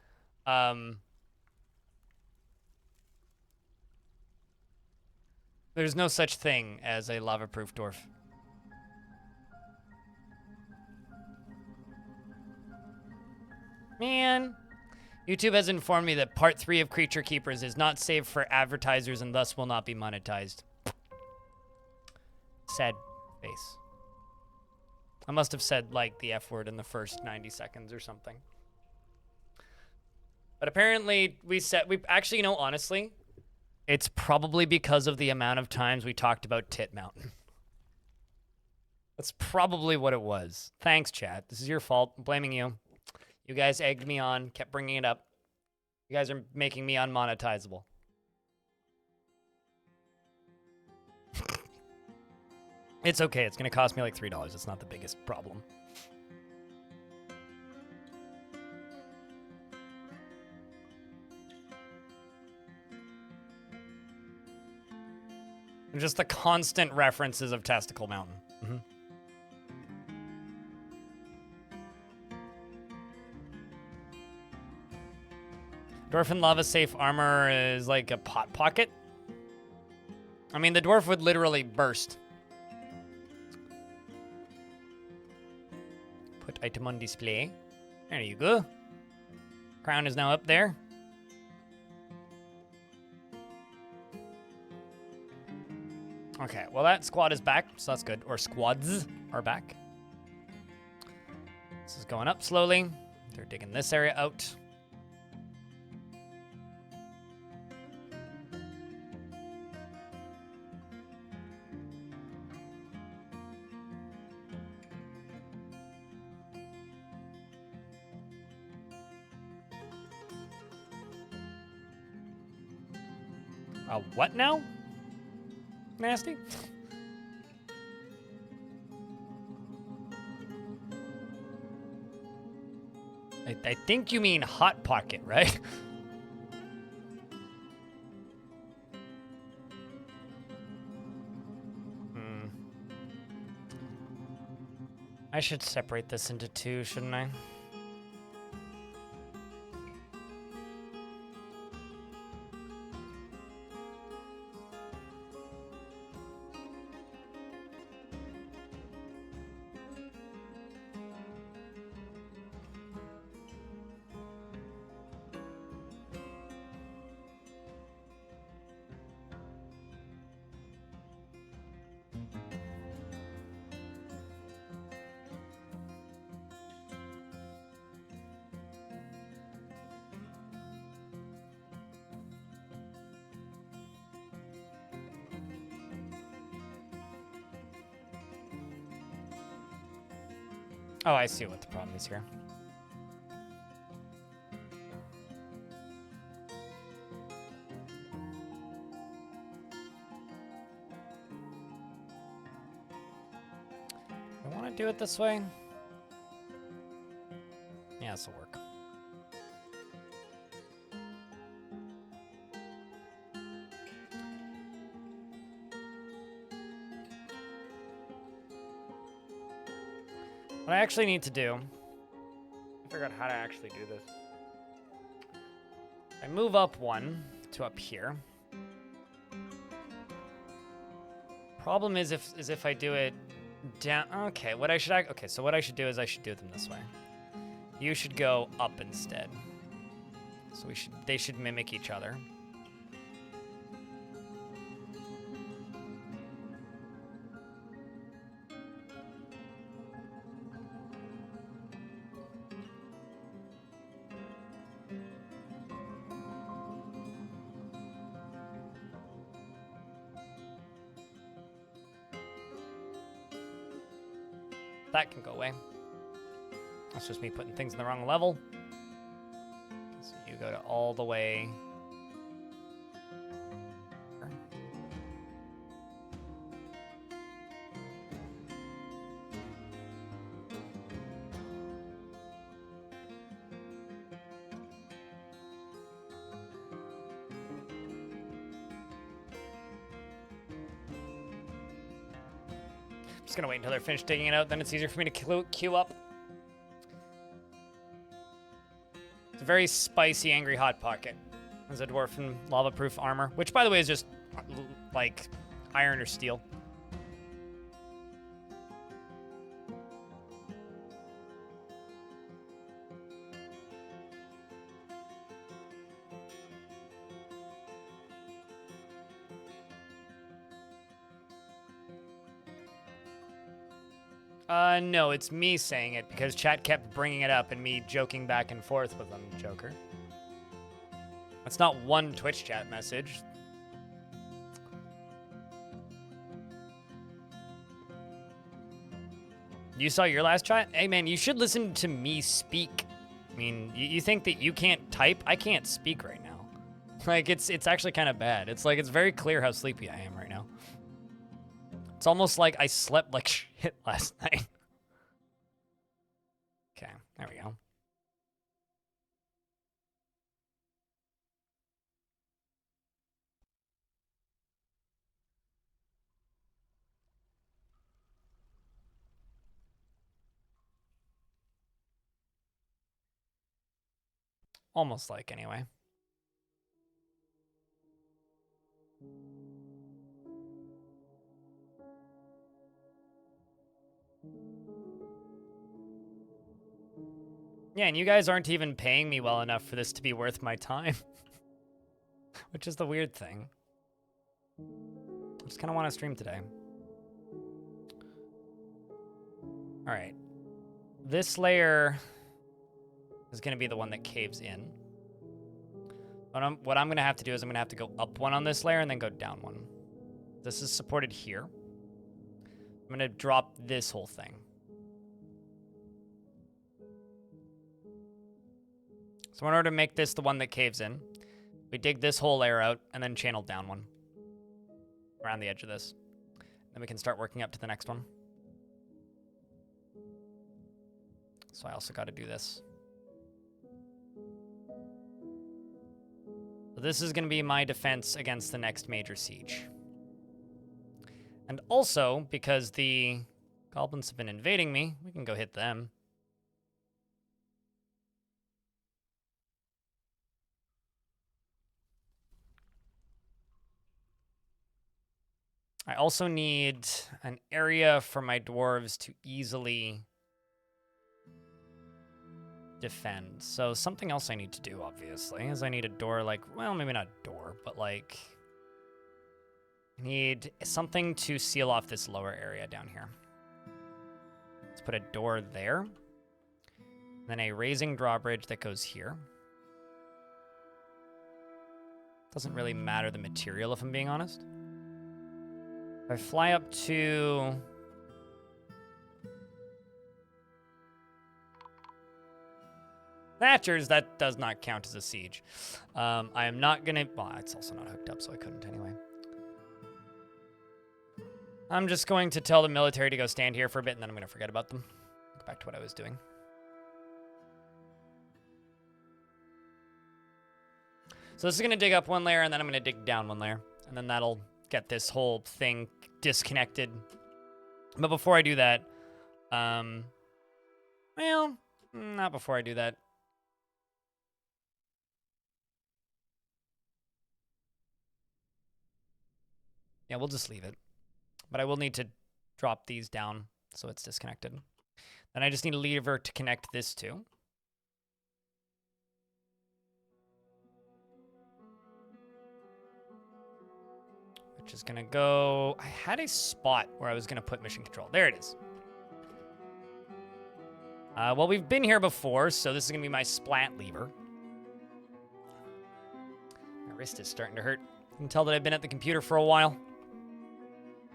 There's no such thing as a lava-proof dwarf. Man. YouTube has informed me that part 3 of Creaturekeepers is not saved for advertisers and thus will not be monetized. Sad face. I must have said, like, the F word in the first 90 seconds or something. But apparently, actually, you know, honestly, it's probably because of the amount of times we talked about Tit Mountain. That's probably what it was. Thanks, chat. This is your fault. I'm blaming you. You guys egged me on, kept bringing it up. You guys are making me unmonetizable. It's okay. It's going to cost me like $3. It's not the biggest problem. Just the constant references of Testicle Mountain. Mm-hmm. Dwarf and lava safe armor is like a pot pocket. I mean, the dwarf would literally burst. Put item on display. There you go. Crown is now up there. Okay, well that squad is back, so that's good. Or squads are back. This is going up slowly. They're digging this area out. What now? Nasty? I think you mean Hot Pocket, right? I should separate this into two, shouldn't I? Oh, I see what the problem is here. I want to do it this way. Yeah, this will work. What I actually need to do, figure out how to actually do this. I move up one to up here. Problem is if I do it down. Okay, so what I should do is I should do them this way. You should go up instead. So they should mimic each other. That can go away. That's just me putting things in the wrong level. So you go to all the way. Just gonna wait until they're finished digging it out, then it's easier for me to queue up. It's a very spicy, angry hot pocket. There's a dwarf in lava-proof armor, which, by the way, is just like iron or steel. No, it's me saying it because chat kept bringing it up and me joking back and forth with them, Joker. That's not one Twitch chat message. You saw your last chat? Hey, man, you should listen to me speak. I mean, you think that you can't type? I can't speak right now. Like, it's actually kind of bad. It's like, it's very clear how sleepy I am right now. It's almost like I slept like shit last night. Okay, there we go. Almost like, anyway. Yeah, and you guys aren't even paying me well enough for this to be worth my time. Which is the weird thing. I just kind of want to stream today. All right. This layer is going to be the one that caves in. What I'm going to have to do is I'm going to have to go up one on this layer and then go down one. This is supported here. I'm going to drop this whole thing. So in order to make this the one that caves in, we dig this whole layer out and then channel down one around the edge of this. Then we can start working up to the next one. So I also got to do this. So this is going to be my defense against the next major siege. And also, because the goblins have been invading me, we can go hit them. I also need an area for my dwarves to easily defend. So something else I need to do, obviously, is I need a door like, well, maybe not a door, but like, I need something to seal off this lower area down here. Let's put a door there. Then a raising drawbridge that goes here. Doesn't really matter the material, if I'm being honest. If I fly up to... Thatchers, that does not count as a siege. I am not gonna... Well, it's also not hooked up, so I couldn't anyway. I'm just going to tell the military to go stand here for a bit, and then I'm going to forget about them. Go back to what I was doing. So this is going to dig up one layer, and then I'm going to dig down one layer. And then that'll get this whole thing disconnected. But before I do that... well, not before I do that. Yeah, we'll just leave it. But I will need to drop these down so it's disconnected. Then I just need a lever to connect this to. Which is going to go... I had a spot where I was going to put mission control. There it is. Well, we've been here before, so this is going to be my splat lever. My wrist is starting to hurt. You can tell that I've been at the computer for a while.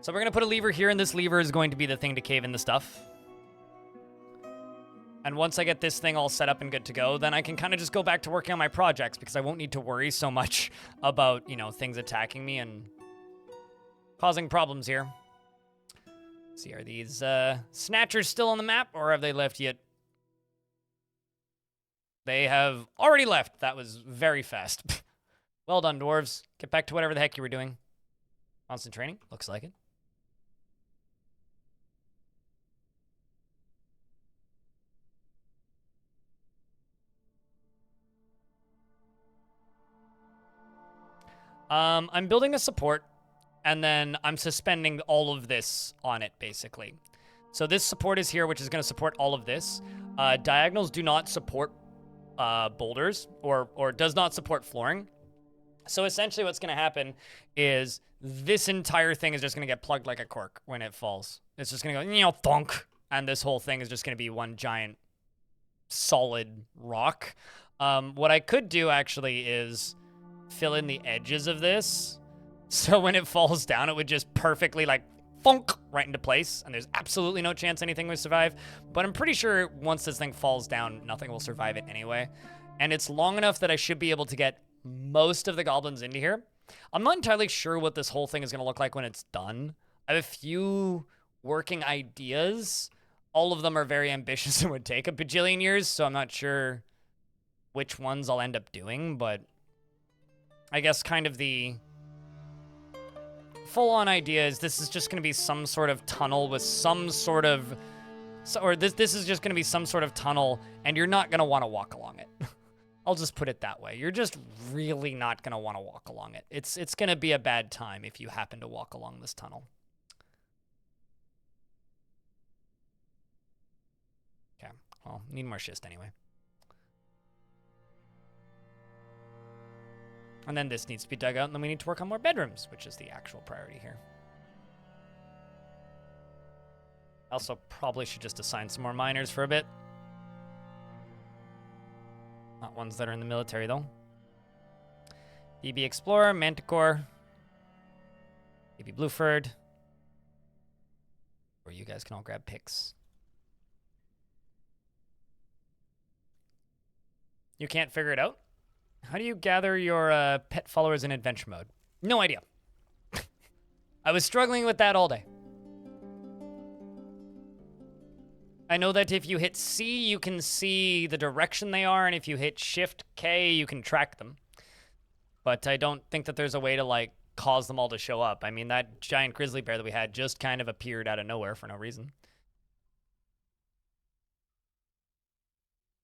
So we're going to put a lever here, and this lever is going to be the thing to cave in the stuff. And once I get this thing all set up and good to go, then I can kind of just go back to working on my projects, because I won't need to worry so much about, you know, things attacking me and causing problems here. Let's see, are these snatchers still on the map, or have they left yet? They have already left. That was very fast. Well done, dwarves. Get back to whatever the heck you were doing. Constant training? Looks like it. I'm building a support, and then I'm suspending all of this on it, basically. So this support is here, which is going to support all of this. Diagonals do not support boulders, or does not support flooring. So essentially what's going to happen is this entire thing is just going to get plugged like a cork when it falls. It's just going to go, thunk, and this whole thing is just going to be one giant solid rock. What I could do, actually, is fill in the edges of this, so when it falls down, it would just perfectly, like, funk right into place, and there's absolutely no chance anything would survive. But I'm pretty sure once this thing falls down, nothing will survive it anyway. And it's long enough that I should be able to get most of the goblins into here. I'm not entirely sure what this whole thing is going to look like when it's done. I have a few working ideas. All of them are very ambitious and would take a bajillion years, so I'm not sure which ones I'll end up doing, but I guess kind of the full-on idea is this is just going to be some sort of tunnel with some sort of... or this is just going to be some sort of tunnel, and you're not going to want to walk along it. I'll just put it that way. You're just really not going to want to walk along it. It's going to be a bad time if you happen to walk along this tunnel. Okay, well, need more schist anyway. And then this needs to be dug out, and then we need to work on more bedrooms, which is the actual priority here. Also, probably should just assign some more miners for a bit. Not ones that are in the military, though. BB Explorer, Manticore, BB Blueford. Or you guys can all grab picks. You can't figure it out? How do you gather your pet followers in adventure mode? No idea. I was struggling with that all day. I know that if you hit C, you can see the direction they are, and if you hit Shift K, you can track them. But I don't think that there's a way to, like, cause them all to show up. I mean, that giant grizzly bear that we had just kind of appeared out of nowhere for no reason.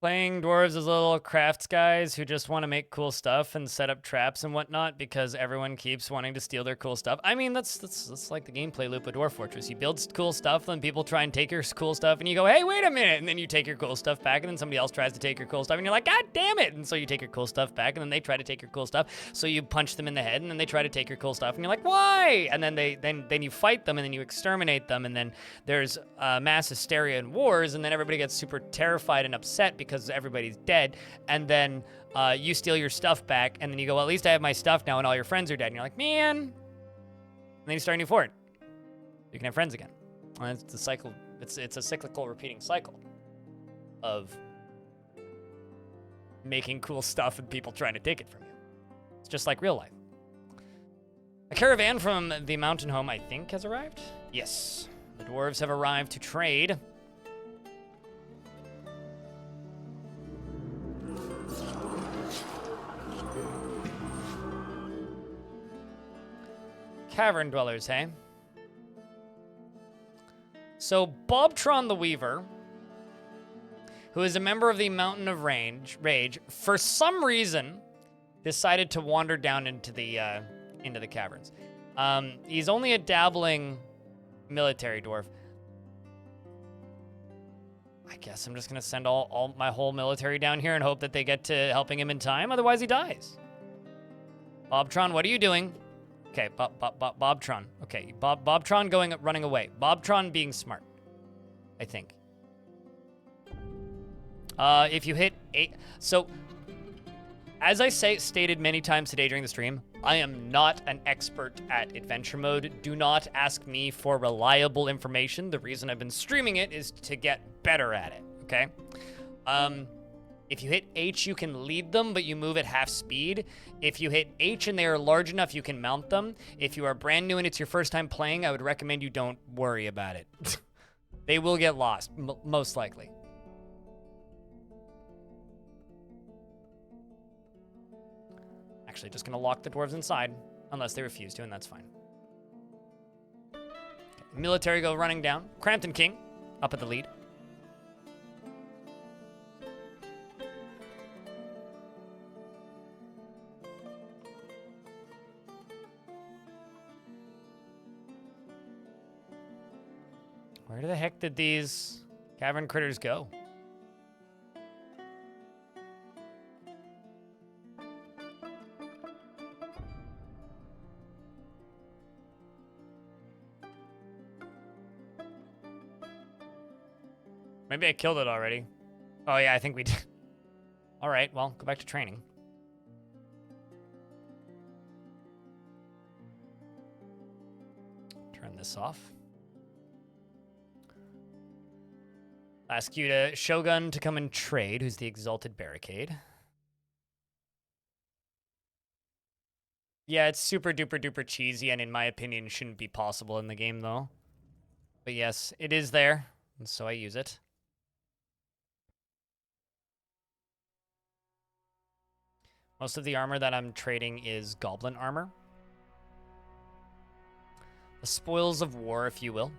Playing dwarves as little crafts guys who just want to make cool stuff and set up traps and whatnot because everyone keeps wanting to steal their cool stuff. I mean, that's like the gameplay loop of Dwarf Fortress. You build cool stuff, then people try and take your cool stuff, and you go, hey, wait a minute, and then you take your cool stuff back, and then somebody else tries to take your cool stuff, and you're like, God damn it! And so you take your cool stuff back, and then they try to take your cool stuff, so you punch them in the head, and then they try to take your cool stuff, and you're like, why? And then then you fight them, and then you exterminate them, and then there's mass hysteria and wars, and then everybody gets super terrified and upset because everybody's dead, and then you steal your stuff back, and then you go, well, at least I have my stuff now, and all your friends are dead, and you're like, man. And then you start a new fort. You can have friends again. And it's the cycle. It's a cyclical repeating cycle of making cool stuff and people trying to take it from you. It's just like real life. A caravan from the mountain home, I think, has arrived. Yes, the dwarves have arrived to trade. Cavern dwellers, hey? So Bobtron the Weaver, who is a member of the Mountain of Rage, for some reason decided to wander down into the caverns. He's only a dabbling military dwarf. I guess I'm just gonna send all my whole military down here and hope that they get to helping him in time, otherwise he dies. Bobtron, what are you doing? Okay, Bobtron. Okay, Bobtron running away. Bobtron being smart, I think. If you hit 8, so as I stated many times today during the stream, I am not an expert at adventure mode. Do not ask me for reliable information. The reason I've been streaming it is to get better at it. Okay. If you hit H, you can lead them, but you move at half speed. If you hit H and they are large enough, you can mount them. If you are brand new and it's your first time playing, I would recommend you don't worry about it. They will get lost, most likely. Actually, just gonna lock the dwarves inside, unless they refuse to, and that's fine. Okay. Military go running down. Crampton King, up at the lead. Where the heck did these cavern critters go? Maybe I killed it already. Oh yeah, I think we did. All right, well, go back to training. Turn this off. Ask you to Shogun to come and trade, who's the Exalted Barricade. Yeah, it's super duper duper cheesy, and in my opinion, shouldn't be possible in the game, though. But yes, it is there, and so I use it. Most of the armor that I'm trading is goblin armor. The spoils of war, if you will.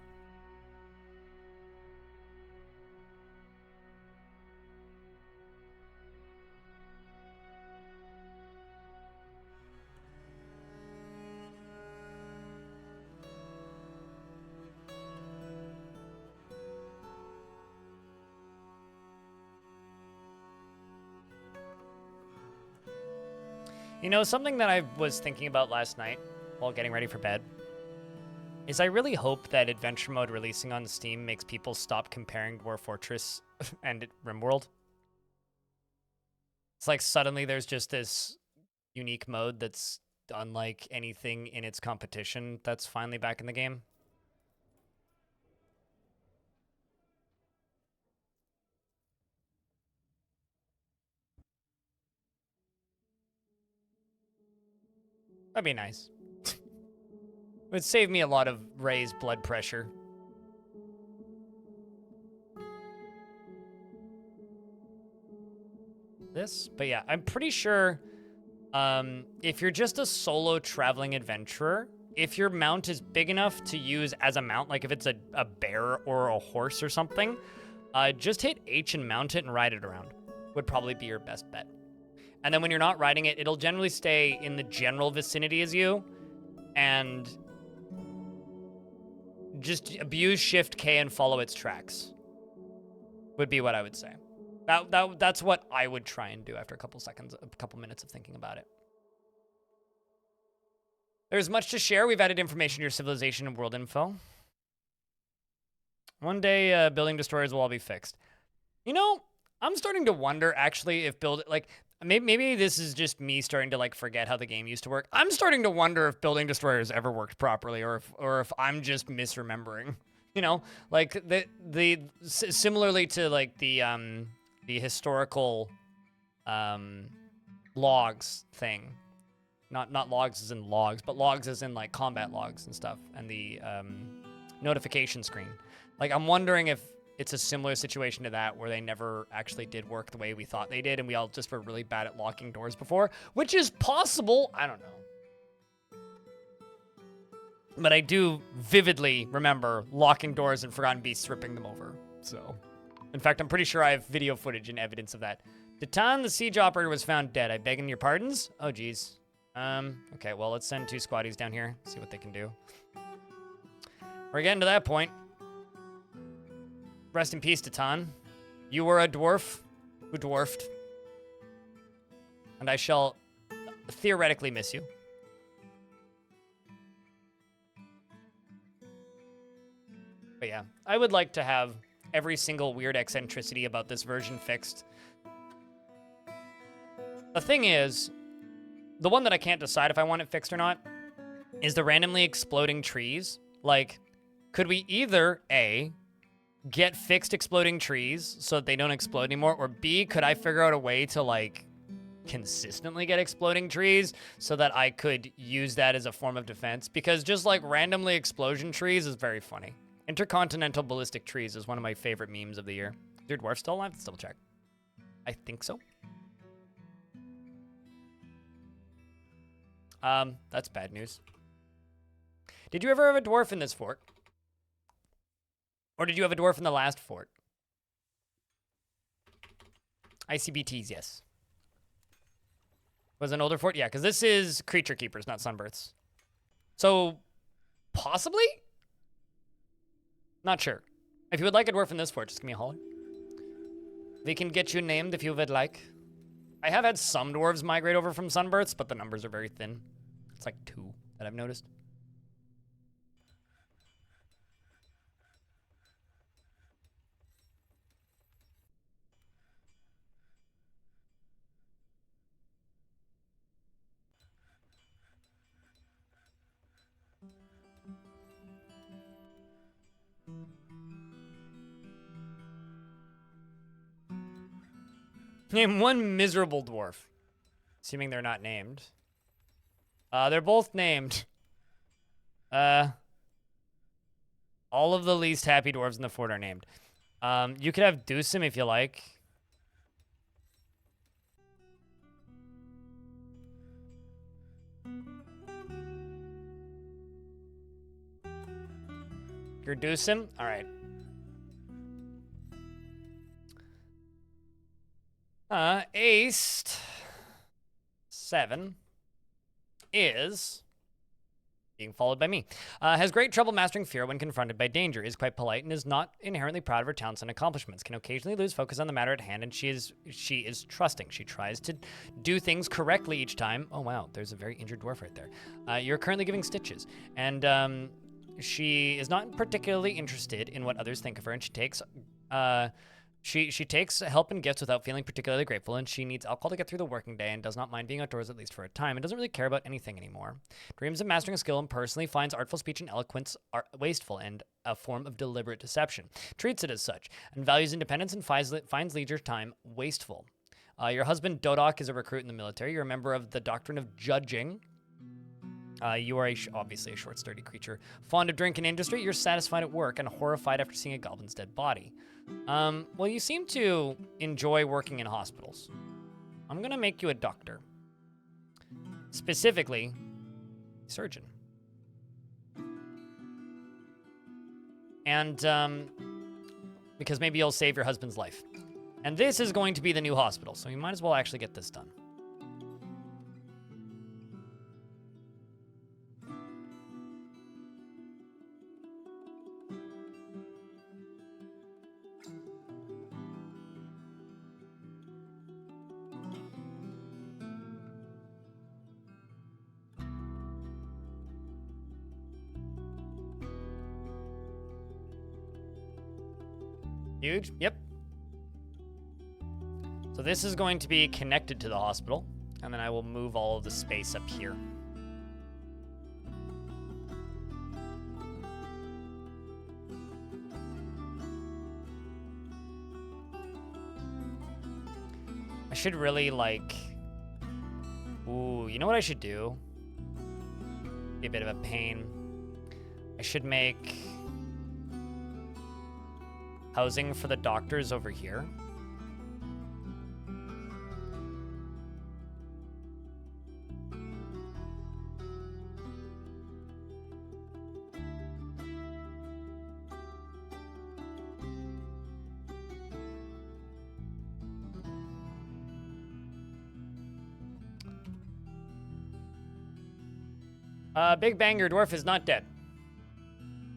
You know, something that I was thinking about last night while getting ready for bed is I really hope that Adventure Mode releasing on Steam makes people stop comparing Dwarf Fortress and RimWorld. It's like suddenly there's just this unique mode that's unlike anything in its competition that's finally back in the game. That'd be nice. It would save me a lot of raised blood pressure. This, but yeah, I'm pretty sure if you're just a solo traveling adventurer, if your mount is big enough to use as a mount, like if it's a bear or a horse or something, just hit H and mount it and ride it around. Would probably be your best bet. And then when you're not riding it, it'll generally stay in the general vicinity as you, and just abuse Shift K and follow its tracks. Would be what I would say. That's what I would try and do after a couple minutes of thinking about it. There's much to share. We've added information to your civilization and world info. One day, building destroyers will all be fixed. You know, I'm starting to wonder, actually, if maybe this is just me starting to, like, forget how the game used to work. I'm starting to wonder if building destroyers ever worked properly, or if I'm just misremembering. You know, like, similarly to, like, the historical logs thing. Not logs as in logs, but logs as in, like, combat logs and stuff, and the notification screen. Like, I'm wondering if it's a similar situation to that, where they never actually did work the way we thought they did, and we all just were really bad at locking doors before, which is possible. I don't know. But I do vividly remember locking doors and Forgotten Beasts ripping them over. So, in fact, I'm pretty sure I have video footage and evidence of that. Titan, the siege operator, was found dead. I beg your pardons? Oh, geez. Okay, well, let's send 2 squaddies down here, see what they can do. We're getting to that point. Rest in peace, Titan. You were a dwarf who dwarfed. And I shall theoretically miss you. But yeah, I would like to have every single weird eccentricity about this version fixed. The thing is, the one that I can't decide if I want it fixed or not is the randomly exploding trees. Like, could we either, A, get fixed exploding trees so that they don't explode anymore, or B, could I figure out a way to, like, consistently get exploding trees so that I could use that as a form of defense? Because just, like, randomly explosion trees is very funny. Intercontinental ballistic trees is one of my favorite memes of the year. Is your dwarf still alive? Let's double check. I think so. That's bad news. Did you ever have a dwarf in this fort? Or did you have a dwarf in the last fort? ICBTs, yes. Was an older fort? Yeah, because this is Creaturekeepers, not Sunbirths. So, possibly? Not sure. If you would like a dwarf in this fort, just give me a holler. We can get you named if you would like. I have had some dwarves migrate over from Sunbirths, but the numbers are very thin. It's like 2 that I've noticed. Name one miserable dwarf. Assuming they're not named. They're both named. All of the least happy dwarves in the fort are named. You could have Deucem if you like. You're Deucem? All right. Aced 7 is being followed by me. Has great trouble mastering fear when confronted by danger. Is quite polite and is not inherently proud of her talents and accomplishments. Can occasionally lose focus on the matter at hand, and she is trusting. She tries to do things correctly each time. Oh wow, there's a very injured dwarf right there. You're currently giving stitches, and she is not particularly interested in what others think of her, and she takes She takes help and gifts without feeling particularly grateful, and she needs alcohol to get through the working day and does not mind being outdoors at least for a time, and doesn't really care about anything anymore. Dreams of mastering a skill and personally finds artful speech and eloquence wasteful and a form of deliberate deception. Treats it as such, and values independence and finds leisure time wasteful. Your husband, Dodok, is a recruit in the military. You're a member of the Doctrine of Judging. You are obviously a short, sturdy creature. Fond of drink and industry, you're satisfied at work and horrified after seeing a goblin's dead body. Well, you seem to enjoy working in hospitals. I'm gonna make you a doctor. Specifically, surgeon. And, because maybe you'll save your husband's life. And this is going to be the new hospital, so you might as well actually get this done. Huge, yep. So this is going to be connected to the hospital, and then I will move all of the space up here. I should really, like... Ooh, you know what I should do? Be a bit of a pain. I should make housing for the doctors over here. Big Bang, your dwarf is not dead.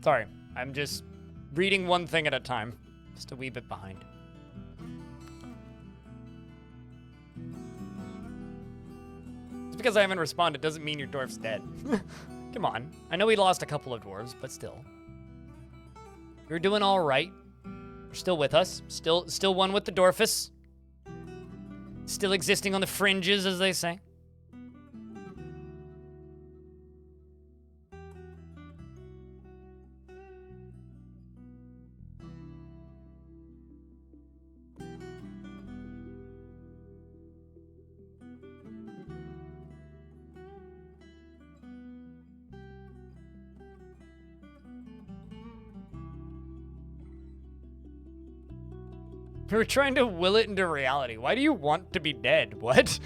Sorry, I'm just reading one thing at a time. Just a wee bit behind. Just because I haven't responded doesn't mean your dwarf's dead. Come on. I know we lost a couple of dwarves, but still. You're doing all right. You're still with us. Still one with the dwarfus. Still existing on the fringes, as they say. We're trying to will it into reality. Why do you want to be dead? What?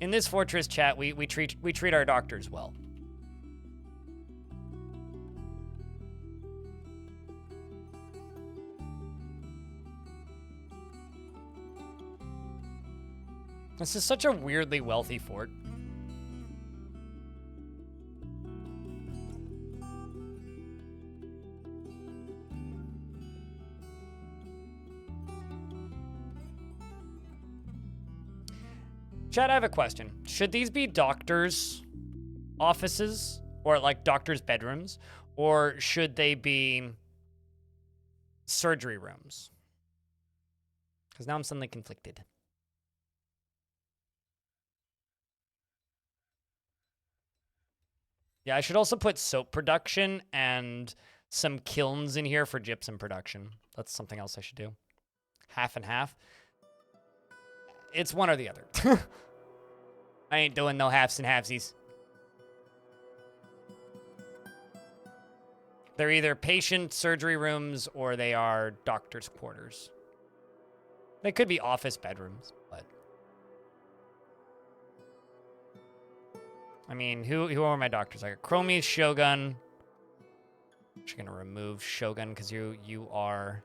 In this fortress chat, we treat our doctors well. This is such a weirdly wealthy fort. Chad, I have a question. Should these be doctors' offices or like doctors' bedrooms, or should they be surgery rooms? Because now I'm suddenly conflicted. Yeah, I should also put soap production and some kilns in here for gypsum production. That's something else I should do. Half and half. It's one or the other. I ain't doing no halves and halvesies. They're either patient surgery rooms or they are doctor's quarters. They could be office bedrooms, but... I mean, who are my doctors? I got Chromie, Shogun. I'm just gonna remove Shogun because you are...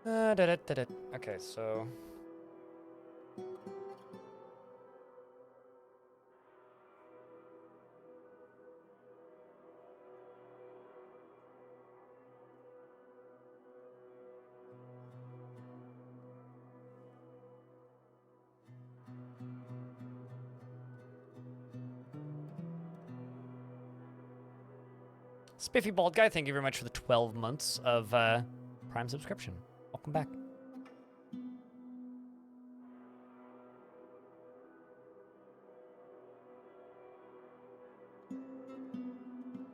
Okay, so... Spiffy Bald Guy, thank you very much for the 12 months of Prime subscription. Welcome back.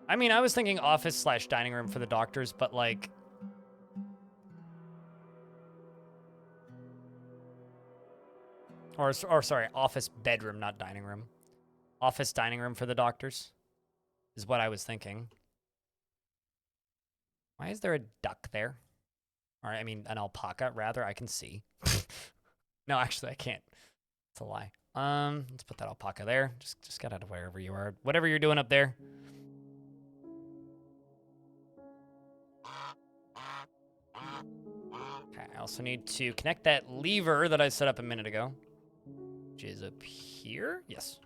I mean, I was thinking office / dining room for the doctors, but like... Or sorry, office bedroom, not dining room. Office dining room for the doctors is what I was thinking. Why is there a duck there? Or, I mean, an alpaca, rather. I can see. No, actually, I can't. It's a lie. Let's put that alpaca there. Just get out of wherever you are. Whatever you're doing up there. Okay, I also need to connect that lever that I set up a minute ago. Which is up here? Yes.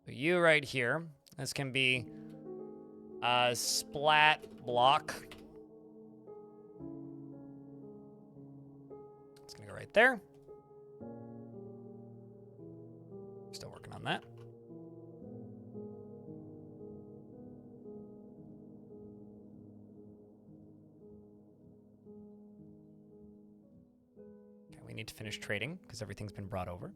So you right here. This can be a splat block. It's gonna go right there. Still working on that. Okay, we need to finish trading because everything's been brought over.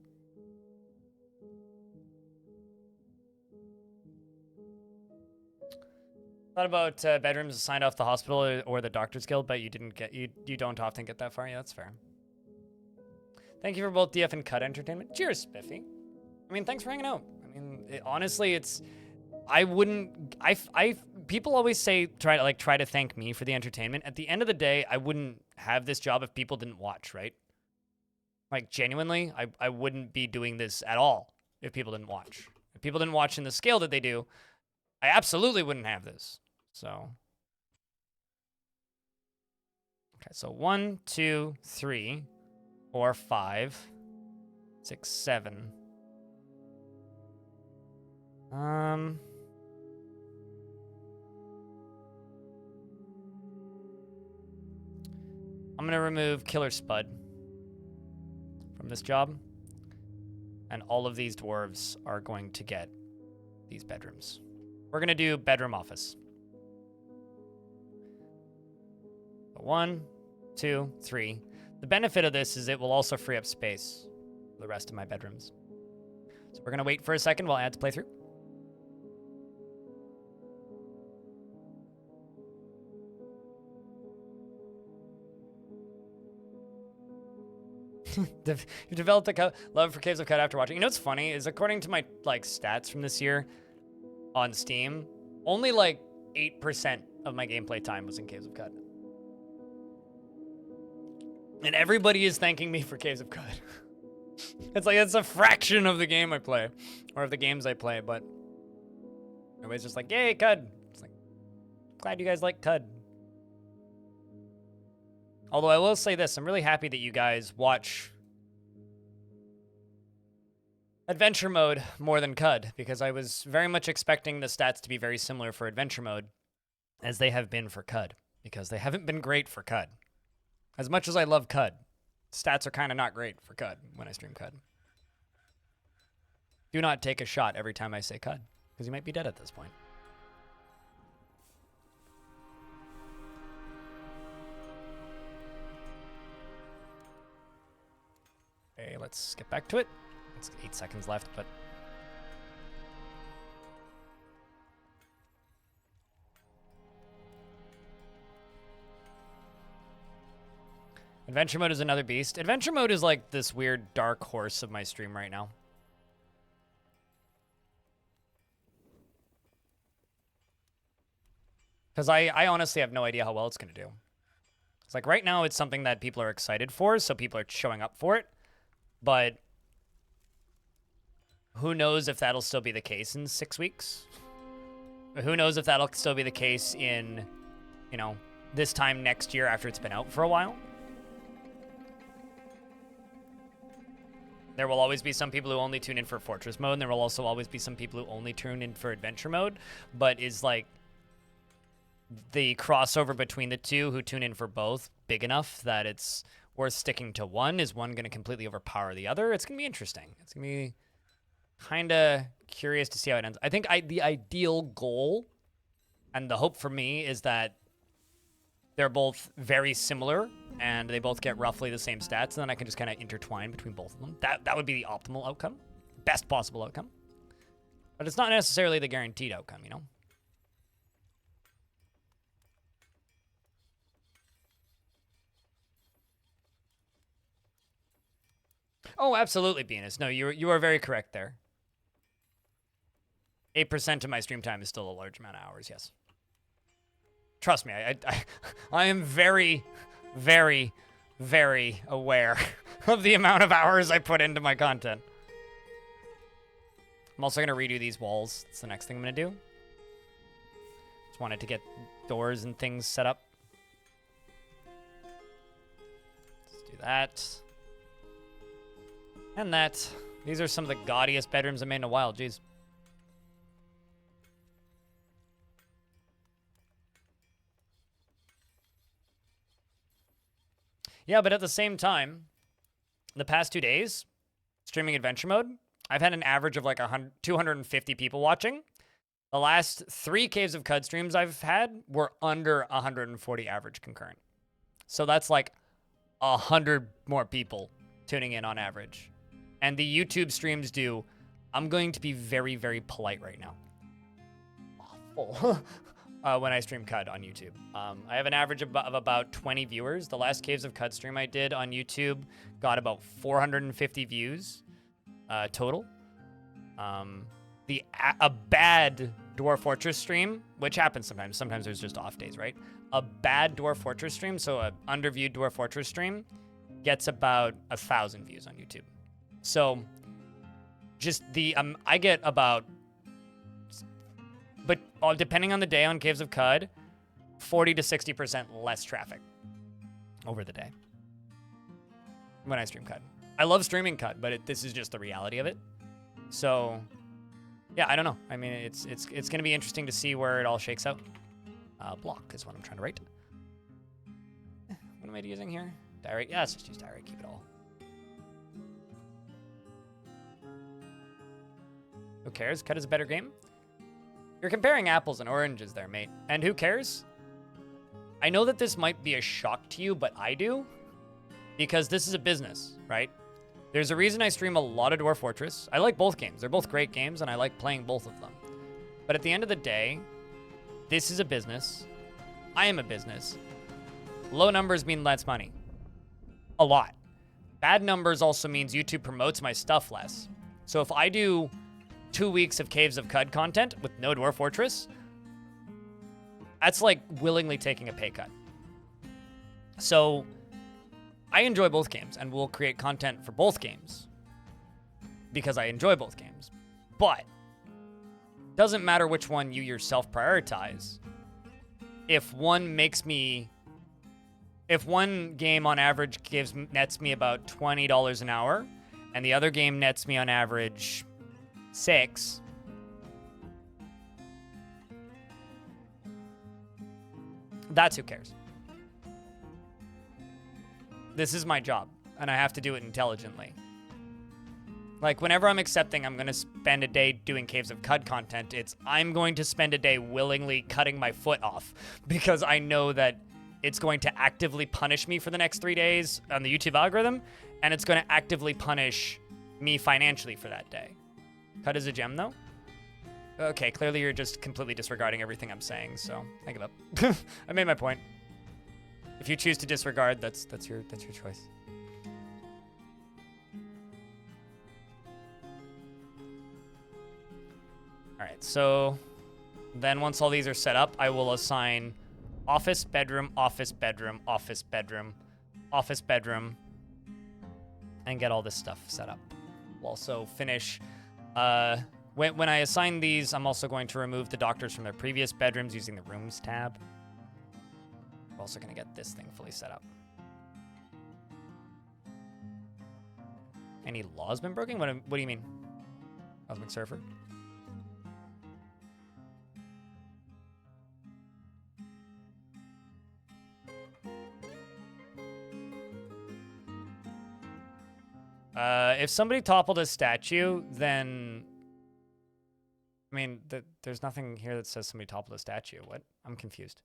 Thought about bedrooms assigned off the hospital or the doctor's guild, but you don't often get that far. Yeah, that's fair. Thank you for both DF and Cut Entertainment. Cheers, Spiffy. I mean, thanks for hanging out. I mean, honestly, people always say try to thank me for the entertainment. At the end of the day, I wouldn't have this job if people didn't watch, right? Like, genuinely, I wouldn't be doing this at all if people didn't watch. If people didn't watch in the scale that they do, I absolutely wouldn't have this. So, okay, so 1, 2, 3, 4, 5, 6, 7. I'm gonna remove Killer Spud from this job, and all of these dwarves are going to get these bedrooms. We're gonna do bedroom office. 1, 2, 3. The benefit of this is it will also free up space for the rest of my bedrooms. So we're gonna wait for a second while ads play through. You've developed a love for Caves of Cut after watching. You know what's funny is according to my stats from this year on Steam, only 8% of my gameplay time was in Caves of Cut. And everybody is thanking me for Caves of Cut. It's a fraction of the game I play, or of the games I play, but everybody's just like, yay, Cud. It's like, glad you guys like Cud. Although I will say this, I'm really happy that you guys watch Adventure Mode more than Cud, because I was very much expecting the stats to be very similar for Adventure Mode as they have been for Cud, because they haven't been great for Cud. As much as I love Cud, Stats are kind of not great for Cud when I stream Cud. Do not take a shot every time I say Cud, because you might be dead at this point. Okay, let's get back to it. It's 8 seconds left, but... Adventure mode is another beast. Adventure mode is like this weird dark horse of my stream right now. Because I honestly have no idea how well it's going to do. It's like right now it's something that people are excited for, so people are showing up for it. But who knows if that'll still be the case in 6 weeks? Who knows if that'll still be the case in, you know, this time next year after it's been out for a while? There will always be some people who only tune in for Fortress mode, and there will also always be some people who only tune in for Adventure mode, but is like the crossover between the two who tune in for both big enough that it's worth sticking to one? Is one going to completely overpower the other? It's going to be interesting. It's going to be kind of curious to see how it ends. I think the ideal goal and the hope for me is that they're both very similar and they both get roughly the same stats, and then I can just kind of intertwine between both of them. That would be the optimal outcome. Best possible outcome. But it's not necessarily the guaranteed outcome, you know? Oh, absolutely, Venus. No, you are very correct there. 8% of my stream time is still a large amount of hours, yes. Trust me, I am very, very, very aware of the amount of hours I put into my content. I'm also going to redo these walls. That's the next thing I'm going to do. Just wanted to get doors and things set up. Let's do that. And that. These are some of the gaudiest bedrooms I made in a while. Jeez. Yeah, but at the same time, the past 2 days, streaming Adventure mode, I've had an average of like 250 people watching. The last 3 Caves of Cud streams I've had were under 140 average concurrent. So that's like 100 more people tuning in on average. And the YouTube streams do, I'm going to be very, very polite right now. Awful. When I stream Cud on YouTube. I have an average of about 20 viewers. The last Caves of Cud stream I did on YouTube got about 450 views total. A bad Dwarf Fortress stream, which happens sometimes. Sometimes there's just off days, right? A bad Dwarf Fortress stream, so an underviewed Dwarf Fortress stream, gets about 1,000 views on YouTube. So just I get about, but depending on the day on Caves of Cud, 40 to 60% less traffic over the day when I stream Cud. I love streaming Cud, but this is just the reality of it. So, yeah, I don't know. I mean, it's going to be interesting to see where it all shakes out. Block is what I'm trying to write. What am I using here? Diorite? Yeah, let's just use Diorite. Keep it all. Who cares? Cud is a better game. You're comparing apples and oranges there, mate. And who cares? I know that this might be a shock to you, but I do. Because this is a business, right? There's a reason I stream a lot of Dwarf Fortress. I like both games. They're both great games, and I like playing both of them. But at the end of the day, this is a business. I am a business. Low numbers mean less money. A lot. Bad numbers also means YouTube promotes my stuff less. So if I do 2 weeks of Caves of Cud content with no Dwarf Fortress, that's like willingly taking a pay cut. So I enjoy both games and will create content for both games because I enjoy both games. But doesn't matter which one you yourself prioritize. If one game on average nets me about $20 an hour and the other game nets me on average 6, that's who cares. This is my job. and I have to do it intelligently. Like, whenever I'm accepting I'm going to spend a day doing Caves of Cud content, it's I'm going to spend a day willingly cutting my foot off because I know that it's going to actively punish me for the next 3 days on the YouTube algorithm, and it's going to actively punish me financially for that day. Cud is a gem, though? Okay, clearly you're just completely disregarding everything I'm saying, so I give up. I made my point. If you choose to disregard, that's your choice. All right, so then once all these are set up, I will assign office, bedroom, office, bedroom, office, bedroom, office, bedroom, and get all this stuff set up. We'll also finish, when I assign these, I'm also going to remove the doctors from their previous bedrooms using the rooms tab. We're also gonna get this thing fully set up. Any laws been broken? What do you mean? Cosmic Surfer? If somebody toppled a statue, then... I mean, there's nothing here that says somebody toppled a statue. What? I'm confused.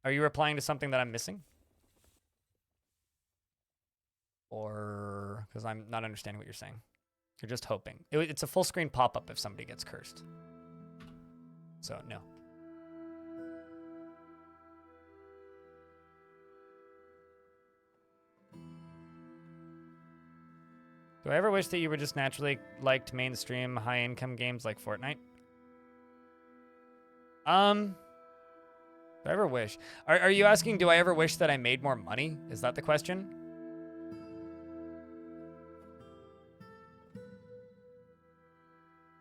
Are you replying to something that I'm missing? Or... Because I'm not understanding what you're saying. You're just hoping. It's a full screen pop-up if somebody gets cursed. So, no. Do I ever wish that you were just naturally liked mainstream high-income games like Fortnite? Do I ever wish? Are you asking, do I ever wish that I made more money? Is that the question?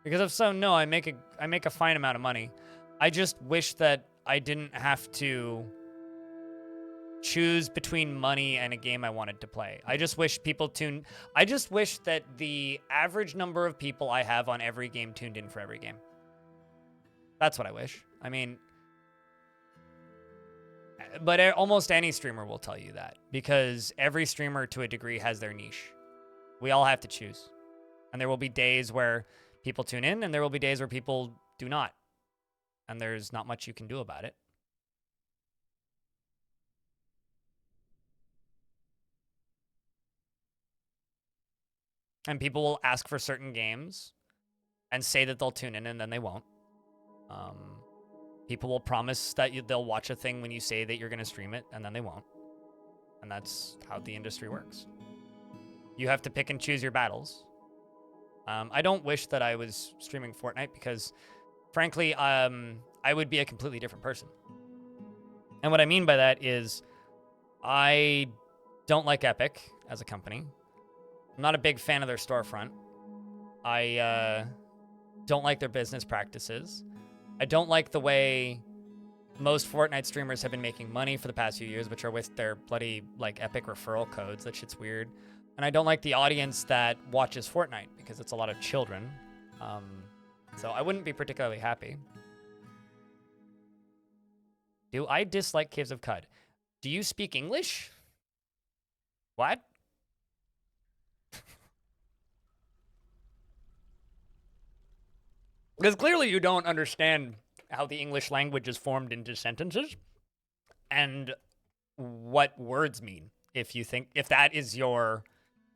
Because if so, no, I make a fine amount of money. I just wish that I didn't have to choose between money and a game I wanted to play. I just wish I just wish that the average number of people I have on every game tuned in for every game. That's what I wish. I mean, but almost any streamer will tell you that, because every streamer to a degree has their niche. We all have to choose. And there will be days where people tune in, and there will be days where people do not. And there's not much you can do about it. And people will ask for certain games and say that they'll tune in, and then they won't. People will promise that they'll watch a thing when you say that you're going to stream it, and then they won't. And that's how the industry works. You have to pick and choose your battles. I don't wish that I was streaming Fortnite because, frankly, I would be a completely different person. And what I mean by that is I don't like Epic as a company. I'm not a big fan of their storefront. I don't like their business practices. I don't like the way most Fortnite streamers have been making money for the past few years, which are with their bloody, like, Epic referral codes. That shit's weird. And I don't like the audience that watches Fortnite because it's a lot of children. So I wouldn't be particularly happy. Do I dislike Caves of Cud? Do you speak English? What? Because clearly you don't understand how the English language is formed into sentences and what words mean, if that is your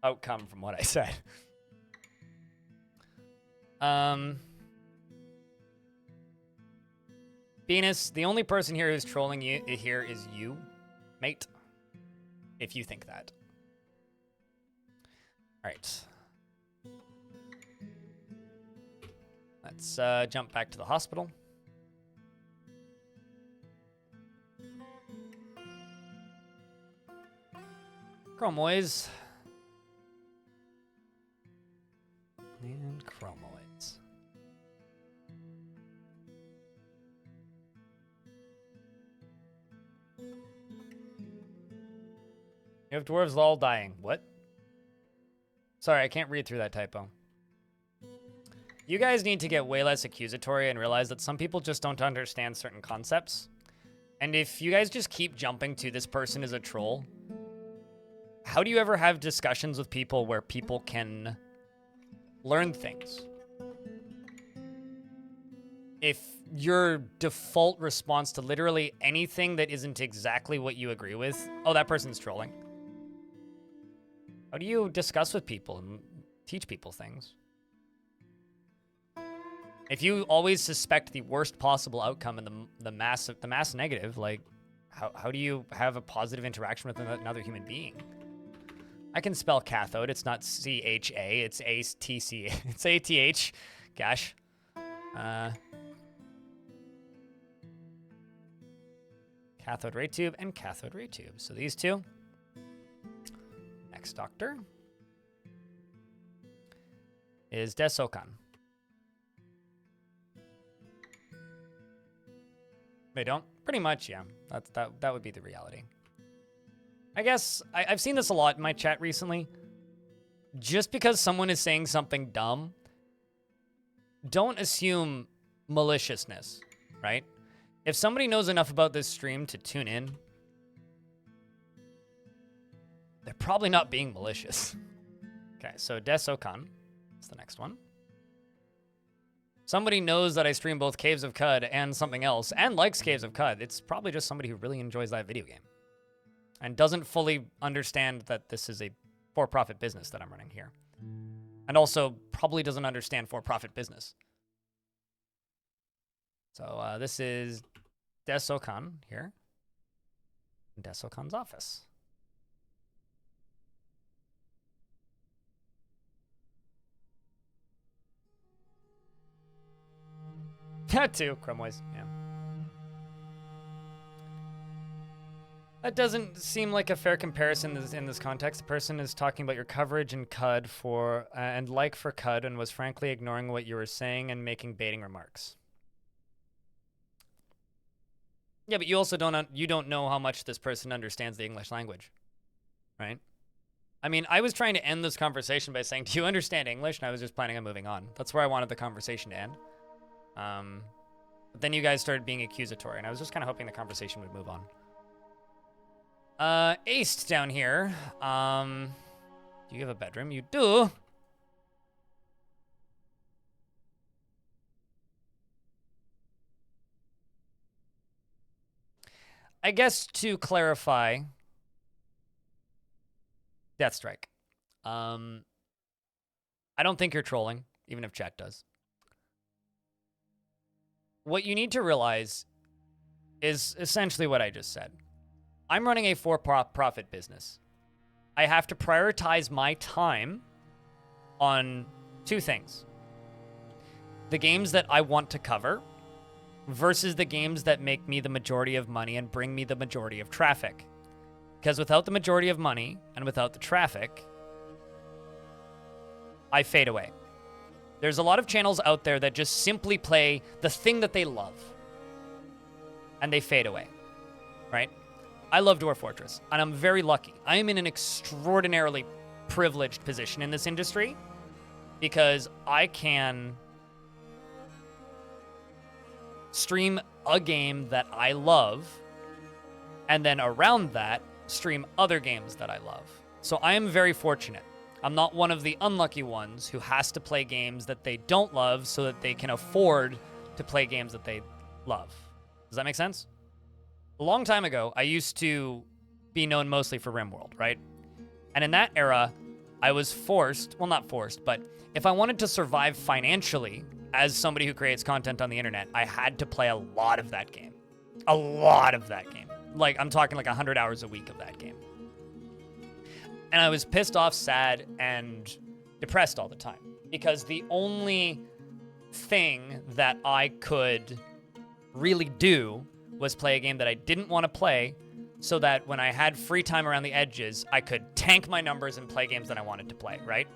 outcome from what I said. Venus, the only person here who's trolling you here is you, mate, if you think that. All right. Let's jump back to the hospital. Chromoids. And chromoids. You have dwarves all dying. What? Sorry, I can't read through that typo. You guys need to get way less accusatory and realize that some people just don't understand certain concepts. And if you guys just keep jumping to this person is a troll, how do you ever have discussions with people where people can learn things? If your default response to literally anything that isn't exactly what you agree with, oh, that person's trolling. How do you discuss with people and teach people things? If you always suspect the worst possible outcome and the mass negative, like, how do you have a positive interaction with another human being? I can spell cathode. It's not C-H-A. It's A-T-C. It's A-T-H. Gosh. Cathode ray tube and cathode ray tube. So these two. Next doctor is Desokan. They don't? Pretty much, yeah. That would be the reality. I guess I've seen this a lot in my chat recently. Just because someone is saying something dumb, don't assume maliciousness, right? If somebody knows enough about this stream to tune in, they're probably not being malicious. Okay, so Desokan is the next one. Somebody knows that I stream both Caves of Cud and something else, and likes Caves of Cud. It's probably just somebody who really enjoys that video game and doesn't fully understand that this is a for-profit business that I'm running here. And also probably doesn't understand for-profit business. So this is Desokan here. Desokan's office. That too, Crumways, yeah. That doesn't seem like a fair comparison in this context. The person is talking about your coverage in CUD for and like for CUD and was frankly ignoring what you were saying and making baiting remarks. Yeah, but you also don't know how much this person understands the English language, right? I mean, I was trying to end this conversation by saying, "Do you understand English?" And I was just planning on moving on. That's where I wanted the conversation to end. But then you guys started being accusatory, and I was just kind of hoping the conversation would move on. Aced down here. Do you have a bedroom? You do. I guess to clarify, Deathstrike. I don't think you're trolling, even if chat does. What you need to realize is essentially what I just said. I'm running a for-profit business. I have to prioritize my time on two things. The games that I want to cover versus the games that make me the majority of money and bring me the majority of traffic. Because without the majority of money and without the traffic, I fade away. There's a lot of channels out there that just simply play the thing that they love. And they fade away, right? I love Dwarf Fortress, and I'm very lucky. I am in an extraordinarily privileged position in this industry because I can stream a game that I love, and then around that, stream other games that I love. So I am very fortunate. I'm not one of the unlucky ones who has to play games that they don't love so that they can afford to play games that they love. Does that make sense? A long time ago, I used to be known mostly for RimWorld, right? And in that era, I was forced, well, not forced, but if I wanted to survive financially as somebody who creates content on the internet, I had to play a lot of that game. A lot of that game. Like, I'm talking like 100 hours a week of that game. And I was pissed off, sad, and depressed all the time. Because the only thing that I could really do was play a game that I didn't want to play so that when I had free time around the edges, I could tank my numbers and play games that I wanted to play, right?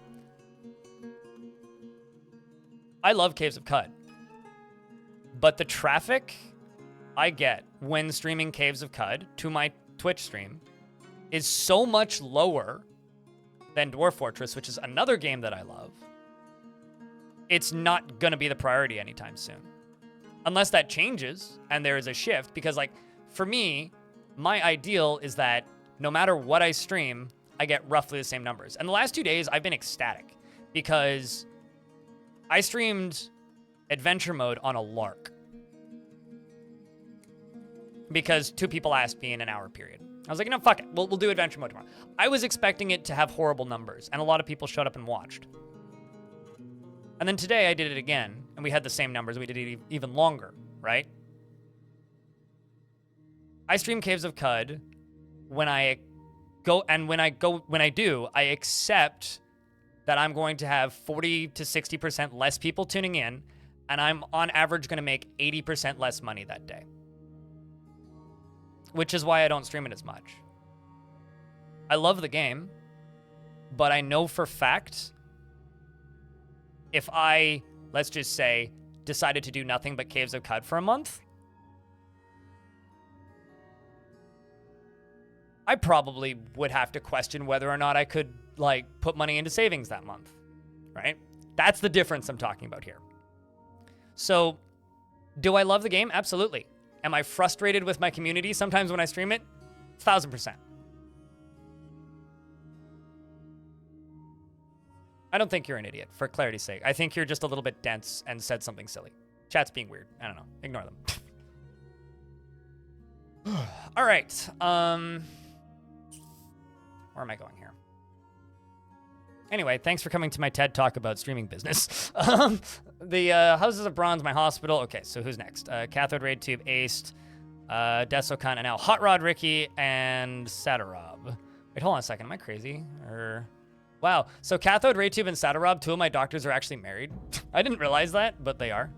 I love Caves of Cud. But the traffic I get when streaming Caves of Cud to my Twitch stream is so much lower than Dwarf Fortress, which is another game that I love. It's not going to be the priority anytime soon. Unless that changes and there is a shift. Because, like, for me, my ideal is that no matter what I stream, I get roughly the same numbers. And the last 2 days, I've been ecstatic because I streamed adventure mode on a lark because 2 people asked me in an hour period. I was like, no, fuck it. We'll do adventure mode tomorrow. I was expecting it to have horrible numbers, and a lot of people showed up and watched. And then today I did it again, and we had the same numbers. We did it even longer, right? I stream Caves of Cud when I go, and when I do, I accept that I'm going to have 40 to 60% less people tuning in, and I'm on average going to make 80% less money that day. Which is why I don't stream it as much. I love the game, but I know for fact if I, let's just say, decided to do nothing but Caves of Cud for a month, I probably would have to question whether or not I could, like, put money into savings that month, right? That's the difference I'm talking about here. So, do I love the game? Absolutely. Am I frustrated with my community sometimes when I stream it? 1000%. I don't think you're an idiot, for clarity's sake. I think you're just a little bit dense and said something silly. Chat's being weird. I don't know. Ignore them. All right. Where am I going here? Anyway, thanks for coming to my TED Talk about streaming business. The Houses of Bronze, my hospital. Okay, so who's next? Cathode Raid Tube, Aced, Desokan, and now Hot Rod Ricky and Satarob. Wait, hold on a second. Am I crazy? Wow. So Cathode Ray Tube and Satarob, 2 of my doctors are actually married. I didn't realize that, but they are.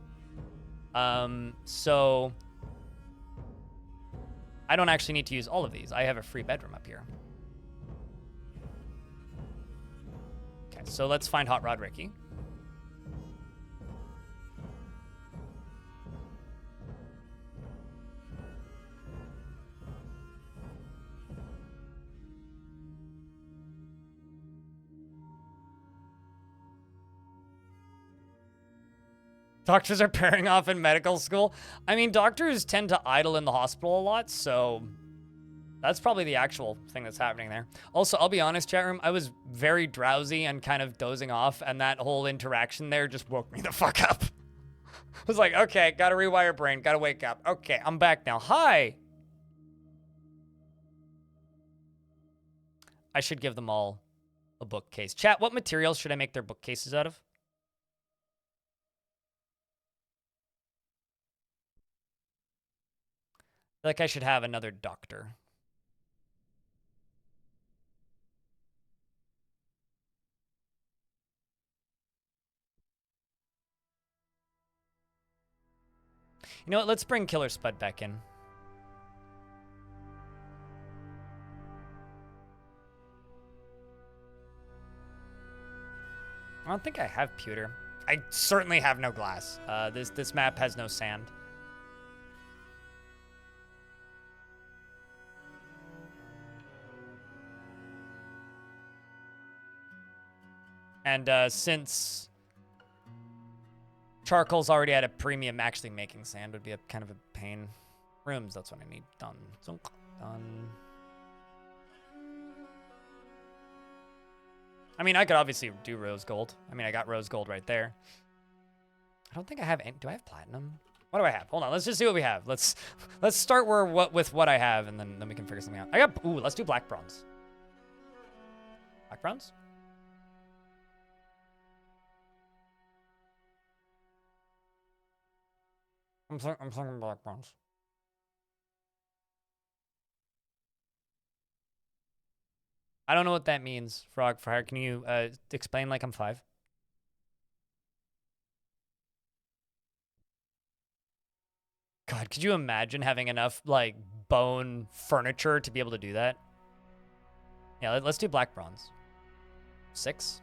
So I don't actually need to use all of these. I have a free bedroom up here. Okay, so let's find Hot Rod Ricky. Doctors are pairing off in medical school. I mean, doctors tend to idle in the hospital a lot, so that's probably the actual thing that's happening there. Also, I'll be honest, chat room, I was very drowsy and kind of dozing off, and that whole interaction there just woke me the fuck up. I was like, okay, gotta rewire brain, gotta wake up. Okay, I'm back now. Hi! I should give them all a bookcase. Chat, what materials should I make their bookcases out of? Like I should have another doctor. You know what? Let's bring Killer Spud back in. I don't think I have pewter. I certainly have no glass. This map has no sand. And since charcoal's already at a premium, actually making sand would be a kind of a pain. Rooms, that's what I need. Done. Done. I mean, I could obviously do rose gold. I mean, I got rose gold right there. I don't think I have any. Do I have platinum? What do I have? Hold on. Let's just see what we have. Let's start with what I have, and then we can figure something out. I got. Ooh, let's do black bronze. Black bronze? I'm thinking black bronze. I don't know what that means, Frog Fire. Can you explain like I'm 5? God, could you imagine having enough, like, bone furniture to be able to do that? Yeah, let's do black bronze. 6?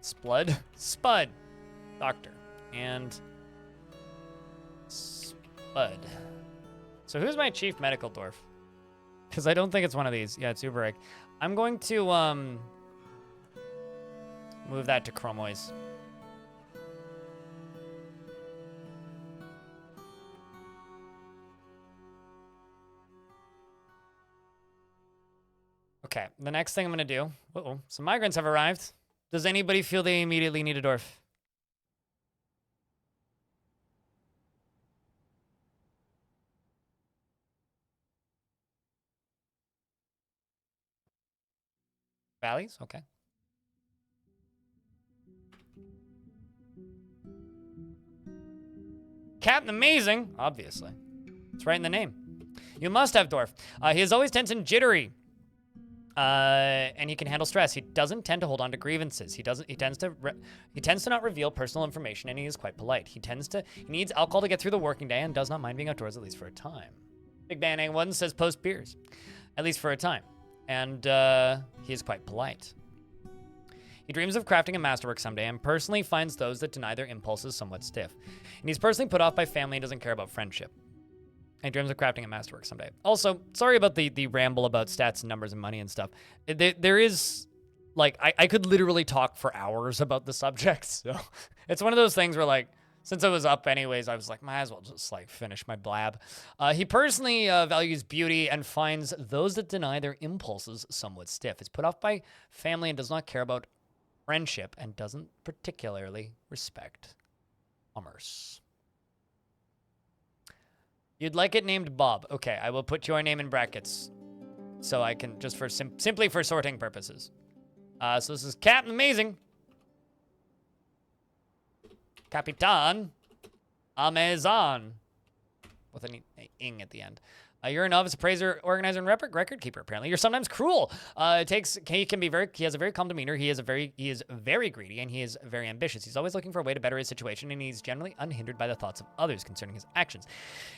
Spud. Doctor. And Spud. So who's my chief medical dwarf? Because I don't think it's one of these. Yeah, it's Uberik. I'm going to move that to Chromoise. Okay, the next thing I'm gonna do. Uh-oh, some migrants have arrived. Does anybody feel they immediately need a dwarf? Valleys? Okay. Captain Amazing, obviously. It's right in the name. You must have Dwarf. He is always tense and jittery. And he can handle stress. He doesn't tend to hold on to grievances. He tends to not reveal personal information, and he is quite polite. He needs alcohol to get through the working day and does not mind being outdoors, at least for a time. Big Bang A1 says post beers, at least for a time. And he is quite polite. He dreams of crafting a masterwork someday and personally finds those that deny their impulses somewhat stiff. And he's personally put off by family and doesn't care about friendship. And he dreams of crafting a masterwork someday. Also, sorry about the ramble about stats and numbers and money and stuff. There is, like, I could literally talk for hours about the subject. So it's one of those things where, like, since I was up anyways, I was like, might as well just, like, finish my blab. He personally values beauty and finds those that deny their impulses somewhat stiff. Is put off by family and does not care about friendship and doesn't particularly respect commerce. You'd like it named Bob. Okay, I will put your name in brackets so I can, just for simply for sorting purposes. So this is Captain Amazing. Capitan Amazon. With an ing at the end. You're a novice appraiser, organizer, and record keeper. Apparently, you're sometimes cruel. He has a very calm demeanor. He is very greedy, and he is very ambitious. He's always looking for a way to better his situation, and he's generally unhindered by the thoughts of others concerning his actions.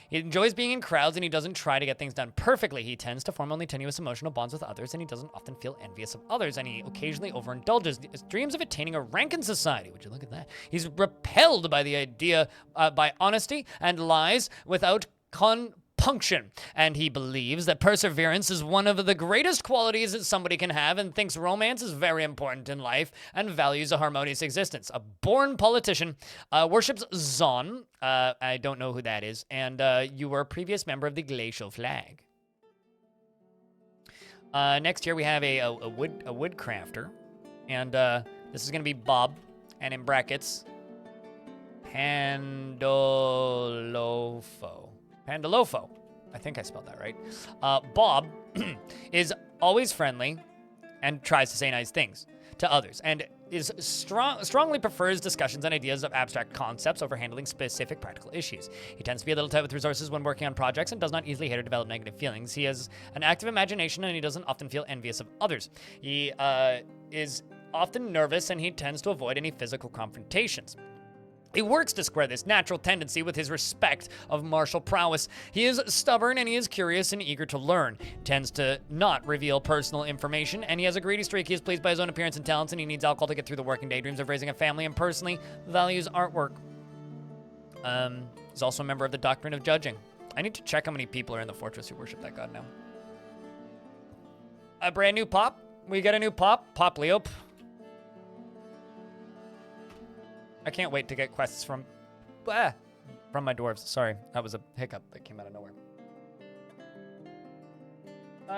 He enjoys being in crowds, and he doesn't try to get things done perfectly. He tends to form only tenuous emotional bonds with others, and he doesn't often feel envious of others, and he occasionally overindulges. He dreams of attaining a rank in society. Would you look at that? He's repelled by the idea, by honesty and lies without compunction, and he believes that perseverance is one of the greatest qualities that somebody can have, and thinks romance is very important in life and values a harmonious existence. A born politician, worships Zon. I don't know who that is, and you were a previous member of the Glacial Flag. Next here we have a wood crafter, and this is gonna be Bob, and in brackets, Pandolofo. I think I spelled that right. Bob is always friendly and tries to say nice things to others, and is strongly prefers discussions and ideas of abstract concepts over handling specific practical issues. He tends to be a little tight with resources when working on projects and does not easily hate or develop negative feelings. He has an active imagination, and he doesn't often feel envious of others. He is often nervous, and he tends to avoid any physical confrontations. He works to square this natural tendency with his respect of martial prowess. He is stubborn, and he is curious and eager to learn. Tends to not reveal personal information, and he has a greedy streak. He is pleased by his own appearance and talents, and he needs alcohol to get through the working day. Dreams of raising a family, and personally values artwork. He's also a member of the Doctrine of Judging. I need to check how many people are in the fortress who worship that god now. A brand new pop. We got a new pop. Pop Leop. I can't wait to get quests from my dwarves. Sorry, that was a hiccup that came out of nowhere.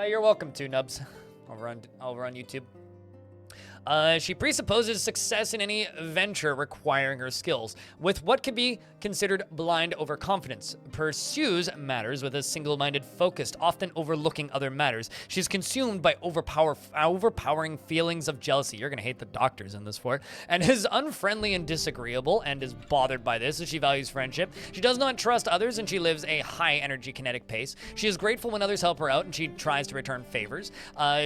You're welcome to Nubs over on YouTube. She presupposes success in any venture requiring her skills, with what could be considered blind overconfidence. Pursues matters with a single-minded focus, often overlooking other matters. She's consumed by overpowering feelings of jealousy. You're gonna hate the doctors in this for. And is unfriendly and disagreeable, and is bothered by this as she values friendship. She does not trust others, and she lives a high-energy kinetic pace. She is grateful when others help her out, and she tries to return favors.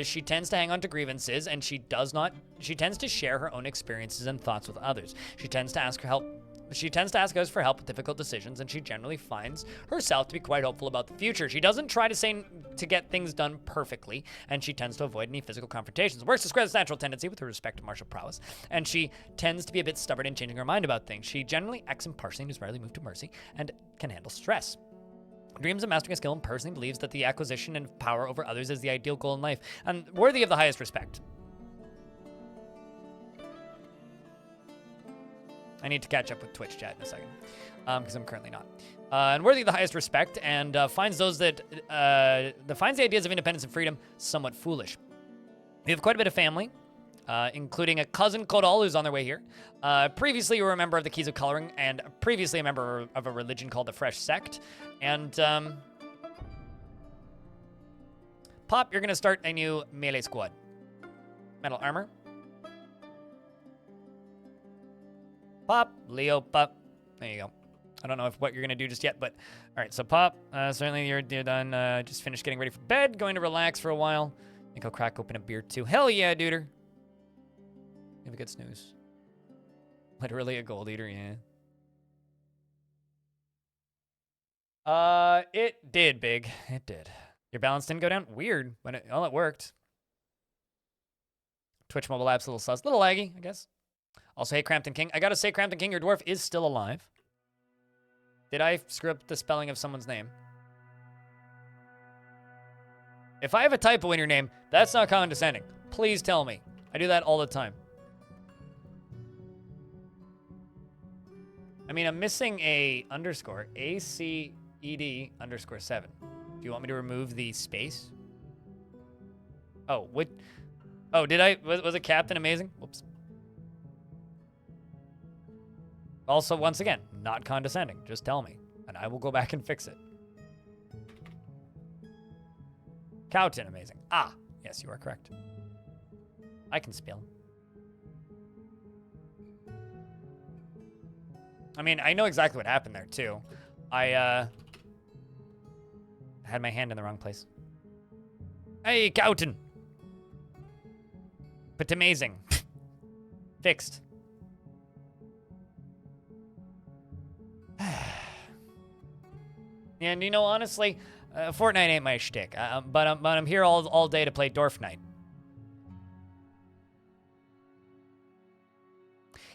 She tends to hang on to grievances, and she tends to share her own experiences and thoughts with others. She tends to ask others for help with difficult decisions, and she generally finds herself to be quite hopeful about the future. She doesn't try to get things done perfectly, and she tends to avoid any physical confrontations. Works to square this natural tendency with her respect to martial prowess, and she tends to be a bit stubborn in changing her mind about things. She generally acts impartially and is rarely moved to mercy, and can handle stress. Dreams of mastering a skill, and personally believes that the acquisition of power over others is the ideal goal in life, and worthy of the highest respect. I need to catch up with Twitch chat in a second, because I'm currently not. And worthy of the highest respect, and finds the ideas of independence and freedom somewhat foolish. We have quite a bit of family, including a cousin Kodal who's on their way here. Previously, you were a member of the Keys of Coloring, and previously a member of a religion called the Fresh Sect. And Pop, you're going to start a new melee squad. Metal armor. Pop, Leo, Pop. There you go. I don't know what you're going to do just yet, but... All right, so Pop, certainly you're done. Just finished getting ready for bed, going to relax for a while. I think I'll crack open a beer, too. Hell yeah, duder. Have a good snooze. Literally a gold eater, yeah. It did, Big. It did. Your balance didn't go down? Weird. When it worked. Twitch mobile app's a little sus. A little laggy, I guess. Also, hey, Crampton King. I gotta say, Crampton King, your dwarf is still alive. Did I screw up the spelling of someone's name? If I have a typo in your name, that's not condescending. Please tell me. I do that all the time. I mean, I'm missing a underscore. ACED_7. Do you want me to remove the space? Oh, what? Oh, did I? Was it Captain Amazing? Whoops. Also, once again, not condescending. Just tell me, and I will go back and fix it. Cowton Amazing. Ah, yes, you are correct. I can spell. I mean, I know exactly what happened there, too. I had my hand in the wrong place. Hey, Cowton. But amazing. Fixed. And, you know, honestly, Fortnite ain't my shtick. But I'm here all day to play Dwarf Night.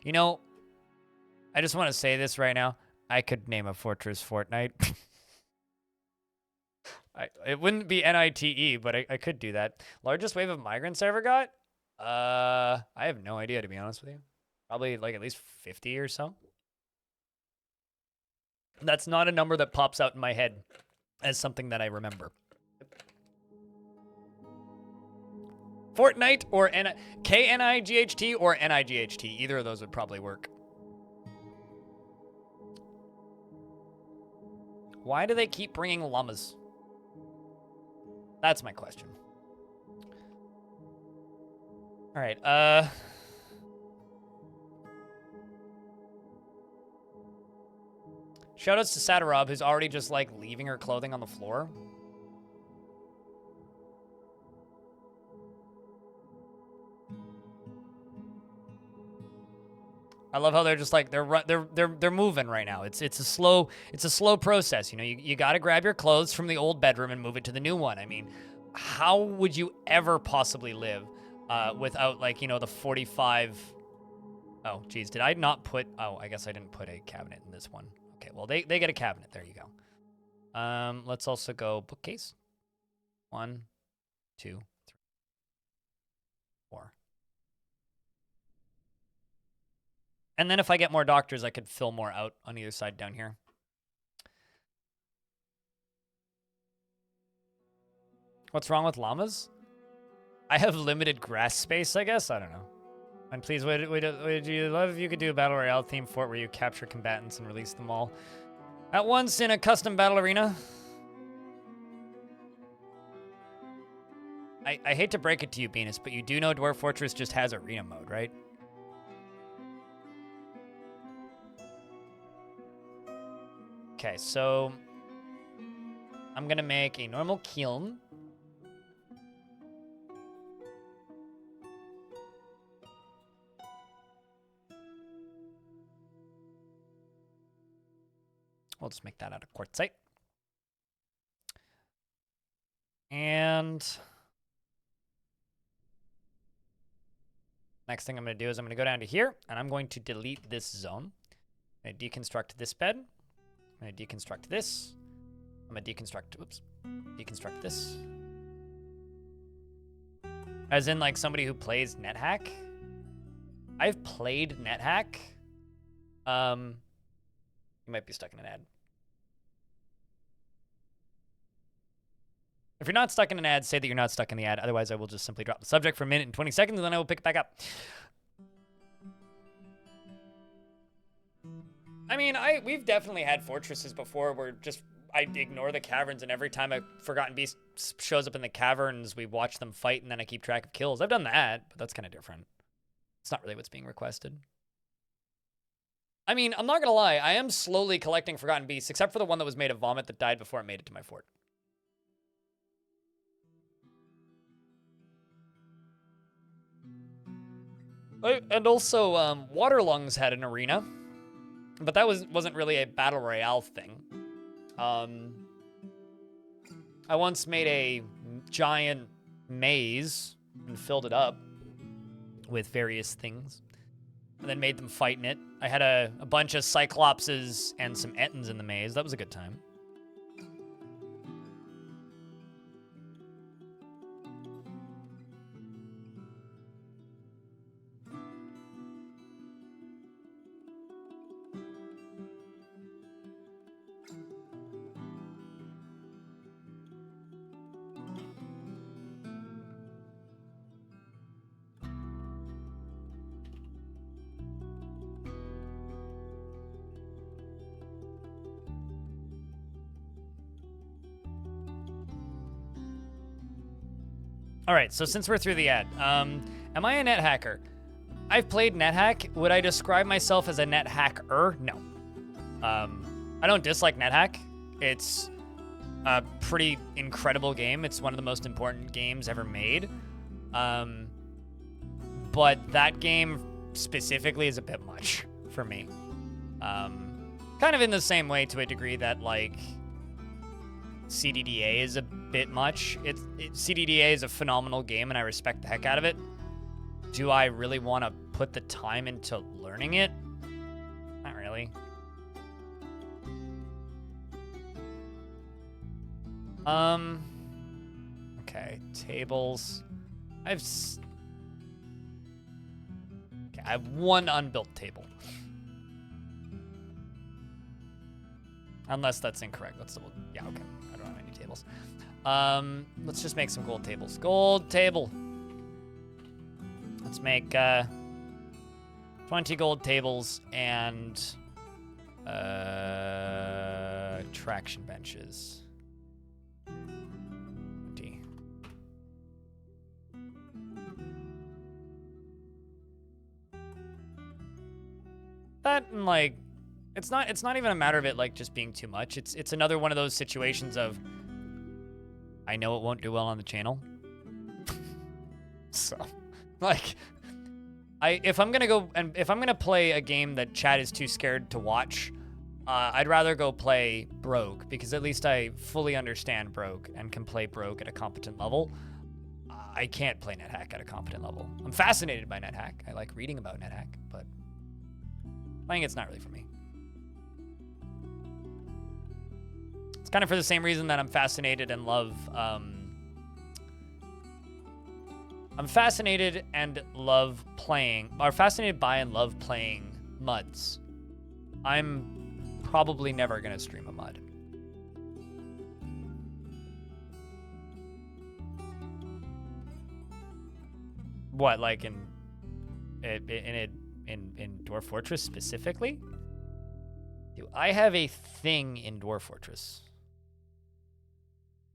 You know, I just want to say this right now. I could name a fortress Fortnite. It wouldn't be NITE, but I could do that. Largest wave of migrants I ever got? I have no idea, to be honest with you. Probably like at least 50 or so. That's not a number that pops out in my head as something that I remember. Fortnite or KNIGHT or NIGHT. Either of those would probably work. Why do they keep bringing llamas? That's my question. All right, Shoutouts to Satarob, who's already just, like, leaving her clothing on the floor. I love how they're just like they're moving right now. It's a slow process. You know, you got to grab your clothes from the old bedroom and move it to the new one. I mean, how would you ever possibly live without, like, you know, the 45? Oh, geez, did I not put? Oh, I guess I didn't put a cabinet in this one. Okay, well they get a cabinet. There you go. Let's also go bookcase. 1, 2, 3, 4. And then if I get more doctors, I could fill more out on either side down here. What's wrong with llamas? I have limited grass space, I guess? I don't know. And please, would you love if you could do a Battle Royale theme fort where you capture combatants and release them all at once in a custom battle arena? I hate to break it to you, Venus, but you do know Dwarf Fortress just has arena mode, right? Okay, so I'm gonna make a normal kiln. We'll just make that out of quartzite. And next thing I'm going to do is I'm going to go down to here, and I'm going to delete this zone. I'm going to deconstruct this bed. I'm going to deconstruct this. I'm going to deconstruct this. As in, like, somebody who plays NetHack. I've played NetHack. You might be stuck in an ad. If you're not stuck in an ad, say that you're not stuck in the ad. Otherwise, I will just simply drop the subject for a minute and 20 seconds, and then I will pick it back up. I mean, we've definitely had fortresses before where I ignore the caverns, and every time a Forgotten Beast shows up in the caverns, we watch them fight, and then I keep track of kills. I've done that, but that's kind of different. It's not really what's being requested. I mean, I'm not gonna lie, I am slowly collecting Forgotten Beasts, except for the one that was made of vomit that died before it made it to my fort. And also, Waterlungs had an arena, but that wasn't really a battle royale thing. I once made a giant maze and filled it up with various things, and then made them fight in it. I had a bunch of Cyclopses and some Ettins in the maze. That was a good time. All right, so since we're through the ad, am I a net hacker? I've played NetHack. Would I describe myself as a net hacker? No. I don't dislike NetHack. It's a pretty incredible game. It's one of the most important games ever made. But that game specifically is a bit much for me. Kind of in the same way to a degree that, like, CDDA is a bit much. CDDA is a phenomenal game, and I respect the heck out of it. Do I really want to put the time into learning it? Not really. Okay, tables. I have one unbuilt table. Unless that's incorrect. Yeah, okay. I don't have any tables. Let's just make some gold tables. Gold table. Let's make 20 gold tables and traction benches. 20. That and like it's not even a matter of it like just being too much. It's another one of those situations of I know it won't do well on the channel. So, like if I'm going to play a game that chat is too scared to watch, I'd rather go play Brogue, because at least I fully understand Brogue and can play Brogue at a competent level. I can't play NetHack at a competent level. I'm fascinated by NetHack. I like reading about NetHack, but playing it's not really for me. It's kind of for the same reason that I'm fascinated and love, I'm fascinated and love playing, or fascinated by and love playing MUDs. I'm probably never going to stream a MUD. What, like in Dwarf Fortress specifically? Do I have a thing in Dwarf Fortress?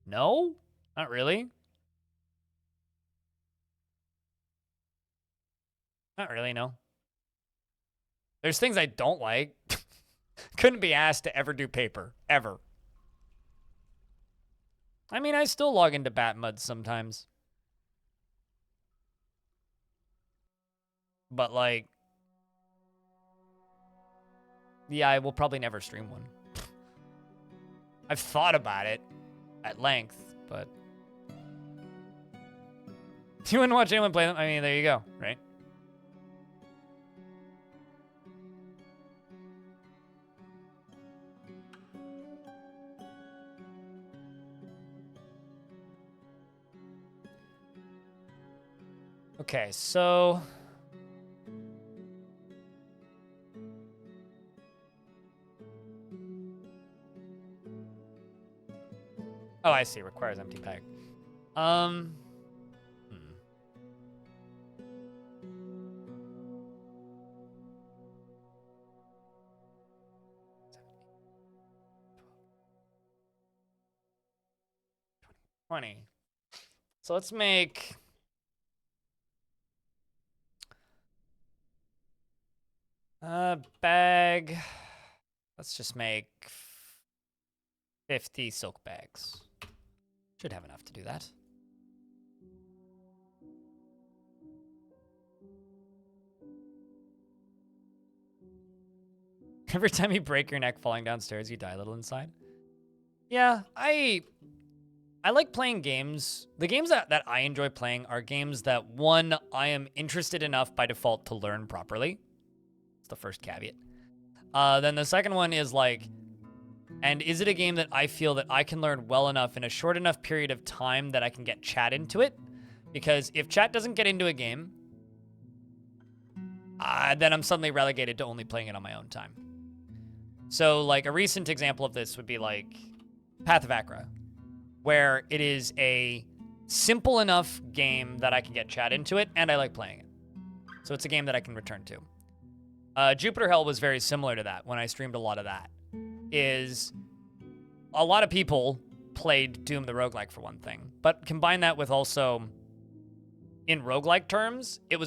No? Not really. Not really, no. There's things I don't like. Couldn't be asked to ever do paper. Ever. I mean, I still log into Batmud sometimes. But, like... yeah, I will probably never stream one. I've thought about it at length, but... you wouldn't watch anyone play them? I mean, there you go, right? Okay, so... oh, I see. Requires empty bag. Hmm. $20. So let's make a bag. Let's just make 50 silk bags. Should have enough to do that. Every time you break your neck falling downstairs, you die a little inside. Yeah, I like playing games. The games that I enjoy playing are games that, one, I am interested enough by default to learn properly. It's the first caveat. Then the second one is like, and is it a game that I feel that I can learn well enough in a short enough period of time that I can get chat into it? Because if chat doesn't get into a game, then I'm suddenly relegated to only playing it on my own time. So, like, a recent example of this would be, like, Path of Acra, where it is a simple enough game that I can get chat into it, and I like playing it. So it's a game that I can return to. Jupiter Hell was very similar to that when I streamed a lot of that. Is a lot of people played Doom the roguelike for one thing, but combine that with also, in roguelike terms, it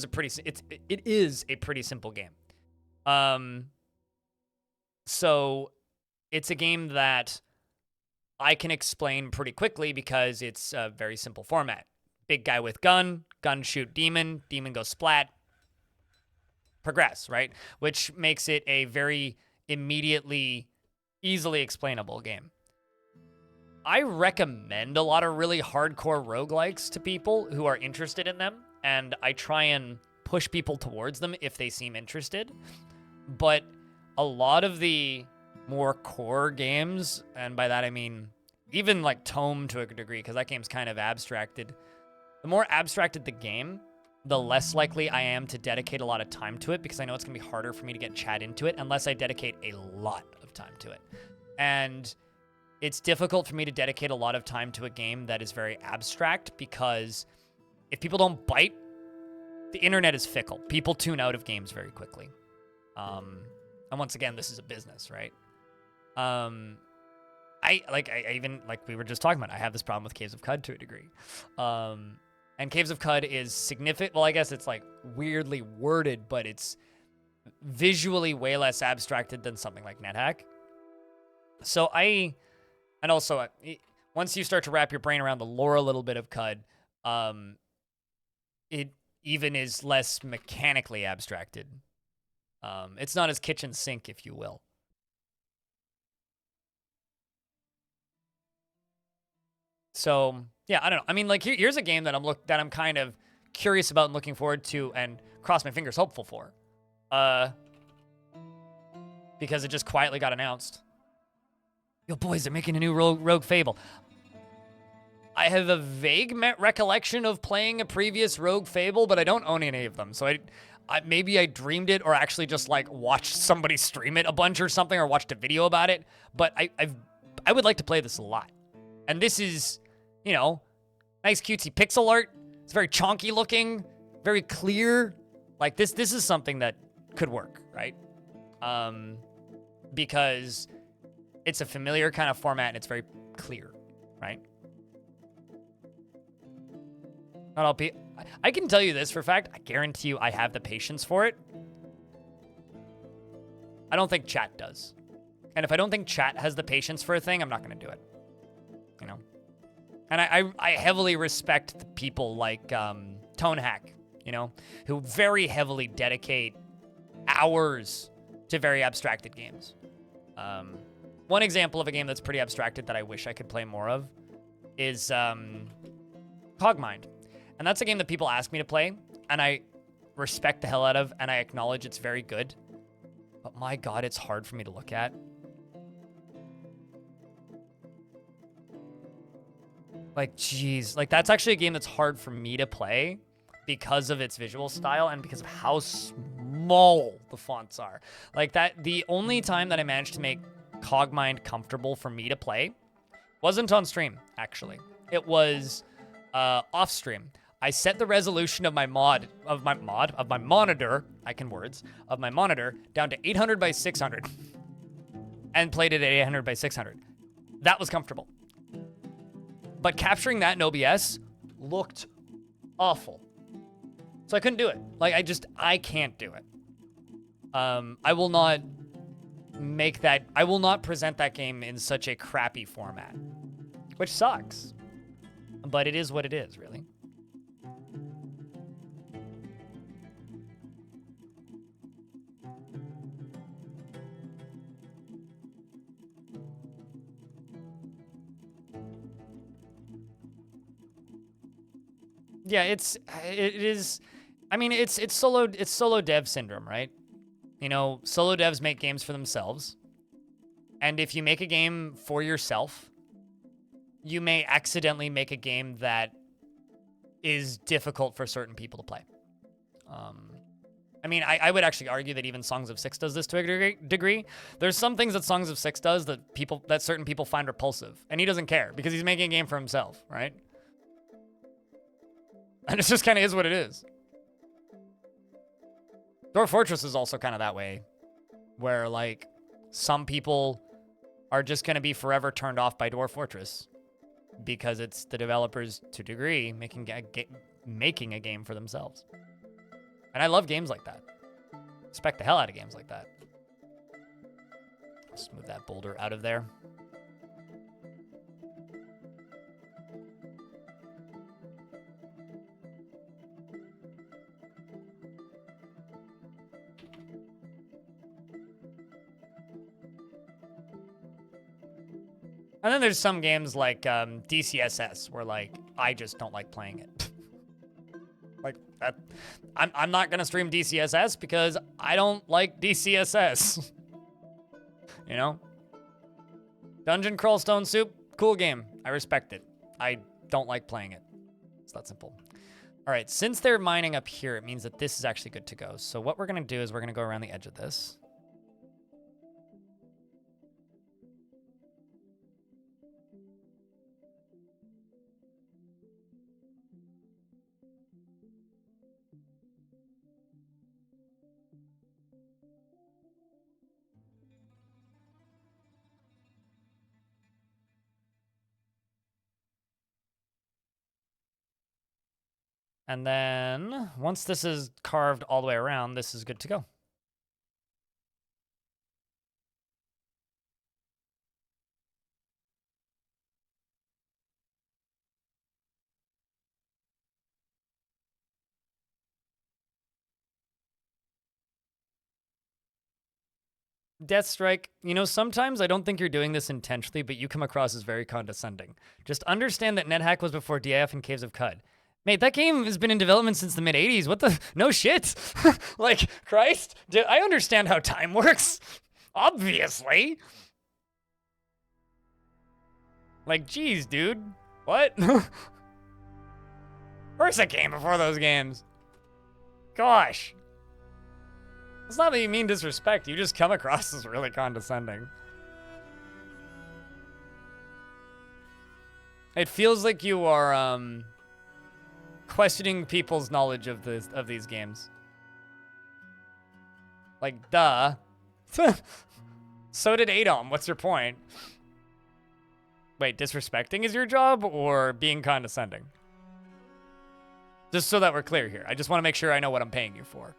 is a pretty simple game. So it's a game that I can explain pretty quickly because it's a very simple format. Big guy with gun shoot demon go splat, progress, right? Which makes it a very immediately, easily explainable game. I recommend a lot of really hardcore roguelikes to people who are interested in them, and I try and push people towards them if they seem interested. But a lot of the more core games, and by that I mean even like Tome to a degree, because that game's kind of abstracted. The more abstracted the game, the less likely I am to dedicate a lot of time to it, because I know it's going to be harder for me to get chat into it unless I dedicate a lot of time to it. And it's difficult for me to dedicate a lot of time to a game that is very abstract, because if people don't bite, the internet is fickle. People tune out of games very quickly. And once again, this is a business, right? I even, like we were just talking about, I have this problem with Caves of Cud to a degree. And Caves of Cud is significant. Well, I guess it's like weirdly worded, but it's visually way less abstracted than something like NetHack. So and also, once you start to wrap your brain around the lore a little bit of Cud, it even is less mechanically abstracted. It's not as kitchen sink, if you will. So yeah, I don't know. I mean, like here's a game that I'm kind of curious about and looking forward to, and cross my fingers, hopeful for, because it just quietly got announced. Yo, boys, they're making a new Rogue Fable. I have a vague recollection of playing a previous Rogue Fable, but I don't own any of them. So maybe I dreamed it, or actually just like watched somebody stream it a bunch or something, or watched a video about it. But I would like to play this a lot. And this is, you know, nice cutesy pixel art. It's very chonky looking, very clear. Like this is something that could work, right? Because it's a familiar kind of format and it's very clear, right? Not all I can tell you this for a fact. I guarantee you I have the patience for it. I don't think chat does. And if I don't think chat has the patience for a thing, I'm not going to do it. You know? And I heavily respect the people like Tonehack, you know, who very heavily dedicate hours to very abstracted games. One example of a game that's pretty abstracted that I wish I could play more of is Cogmind. And that's a game that people ask me to play, and I respect the hell out of, and I acknowledge it's very good. But my God, it's hard for me to look at. Like, geez. Like, that's actually a game that's hard for me to play because of its visual style and because of how small the fonts are. Like, the only time that I managed to make Cogmind comfortable for me to play wasn't on stream, actually. It was off stream. I set the resolution of my monitor, I can words, of my monitor down to 800 by 600 and played it at 800 by 600. That was comfortable. But capturing that in OBS looked awful. So I couldn't do it. Like, I can't do it. I will not present that game in such a crappy format, which sucks. But it is what it is, really. Yeah, it is. I mean, it's solo dev syndrome, right? You know, solo devs make games for themselves. And if you make a game for yourself, you may accidentally make a game that is difficult for certain people to play. I mean, I would actually argue that even Songs of Six does this to a degree. There's some things that Songs of Six does that certain people find repulsive, and he doesn't care because he's making a game for himself, right? And it just kind of is what it is. Dwarf Fortress is also kind of that way, where, like, some people are just going to be forever turned off by Dwarf Fortress because it's the developers, to a degree, making a game for themselves. And I love games like that. Respect the hell out of games like that. Let's move that boulder out of there. And then there's some games like DCSS where, like, I just don't like playing it. Like, I'm not going to stream DCSS because I don't like DCSS. You know? Dungeon Crawl Stone Soup, cool game. I respect it. I don't like playing it. It's that simple. All right, since they're mining up here, it means that this is actually good to go. So what we're going to do is we're going to go around the edge of this. And then once this is carved all the way around, this is good to go. Deathstrike, you know, sometimes I don't think you're doing this intentionally, but you come across as very condescending. Just understand that NetHack was before DIF and Caves of Cud. Mate, that game has been in development since the mid-'80s. What the? No shit. Like, Christ. Dude, I understand how time works. Obviously. Like, geez, dude. What? Where's that game before those games? Gosh. It's not that you mean disrespect. You just come across as really condescending. It feels like you are, questioning people's knowledge of these games. Like, duh. So did Adom. What's your point? Wait, disrespecting is your job or being condescending? Just so that we're clear here. I just want to make sure I know what I'm paying you for.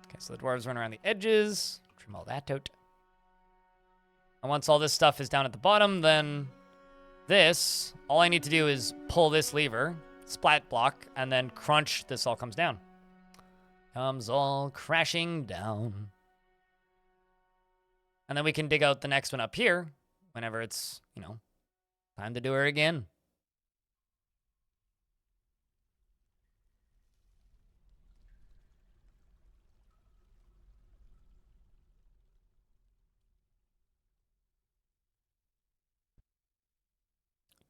Okay, so the dwarves run around the edges. Trim all that out. And once all this stuff is down at the bottom, then this, all I need to do is pull this lever, splat block, and then crunch, this all comes down. Comes all crashing down. And then we can dig out the next one up here whenever it's, you know, time to do her again.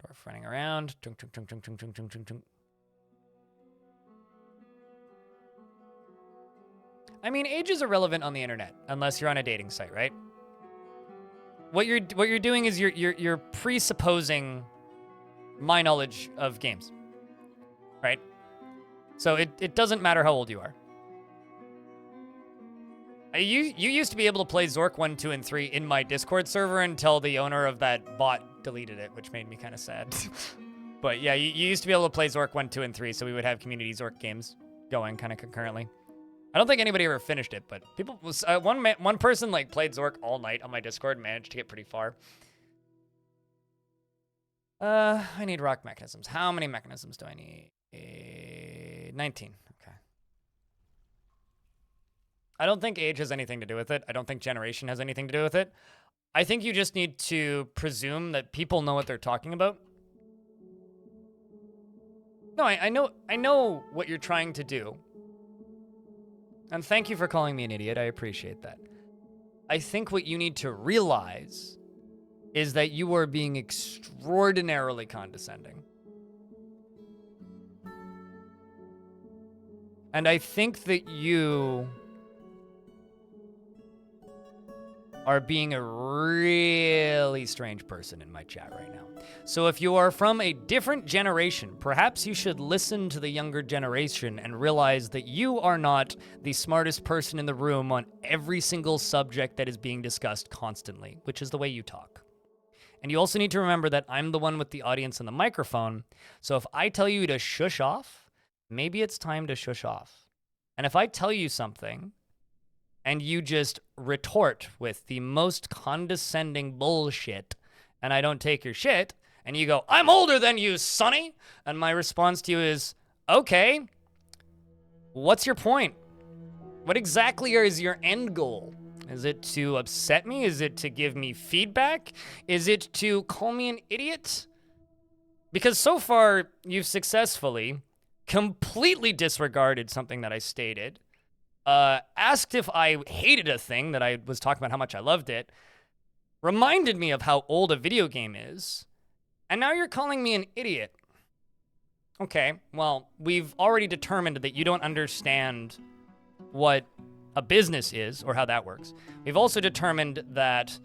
Dwarf running around. Chung, chung, chung, chung, chung, chung, chung, chung, chung. I mean, age is irrelevant on the internet unless you're on a dating site, right? What you're doing is you're presupposing my knowledge of games, right? So it doesn't matter how old you are. You used to be able to play Zork 1, 2, and 3 in my Discord server until the owner of that bot deleted it, which made me kind of sad. But yeah, you used to be able to play Zork 1, 2, and 3, so we would have community Zork games going kind of concurrently. I don't think anybody ever finished it, but people was one person like played Zork all night on my Discord and managed to get pretty far. I need rock mechanisms. How many mechanisms do I need? 19. Okay. I don't think age has anything to do with it. I don't think generation has anything to do with it. I think you just need to presume that people know what they're talking about. No, I know what you're trying to do. And thank you for calling me an idiot. I appreciate that. I think what you need to realize is that you are being extraordinarily condescending. And I think that you are being a really strange person in my chat right now. So if you are from a different generation, perhaps you should listen to the younger generation and realize that you are not the smartest person in the room on every single subject that is being discussed constantly, which is the way you talk. And you also need to remember that I'm the one with the audience and the microphone. So if I tell you to shush off, maybe it's time to shush off. And if I tell you something and you just retort with the most condescending bullshit and I don't take your shit and you go, I'm older than you, Sonny. And my response to you is, okay, what's your point? What exactly is your end goal? Is it to upset me? Is it to give me feedback? Is it to call me an idiot? Because so far, you've successfully completely disregarded something that I stated, asked if I hated a thing that I was talking about how much I loved it, reminded me of how old a video game is, and now you're calling me an idiot. Okay, well, we've already determined that you don't understand what a business is or how that works. We've also determined that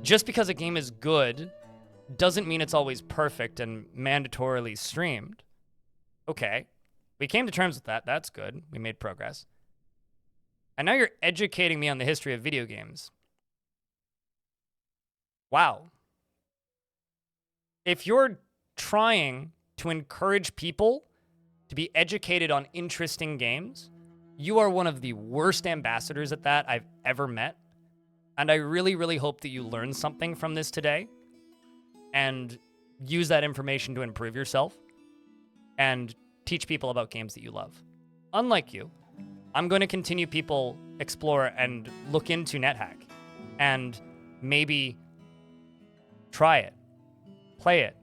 just because a game is good doesn't mean it's always perfect and mandatorily streamed. Okay, we came to terms with that. That's good. We made progress. And now you're educating me on the history of video games. Wow. If you're trying to encourage people to be educated on interesting games, you are one of the worst ambassadors at that I've ever met. And I really, really hope that you learn something from this today and use that information to improve yourself and teach people about games that you love. Unlike you, I'm going to continue people explore and look into NetHack and maybe try it, play it.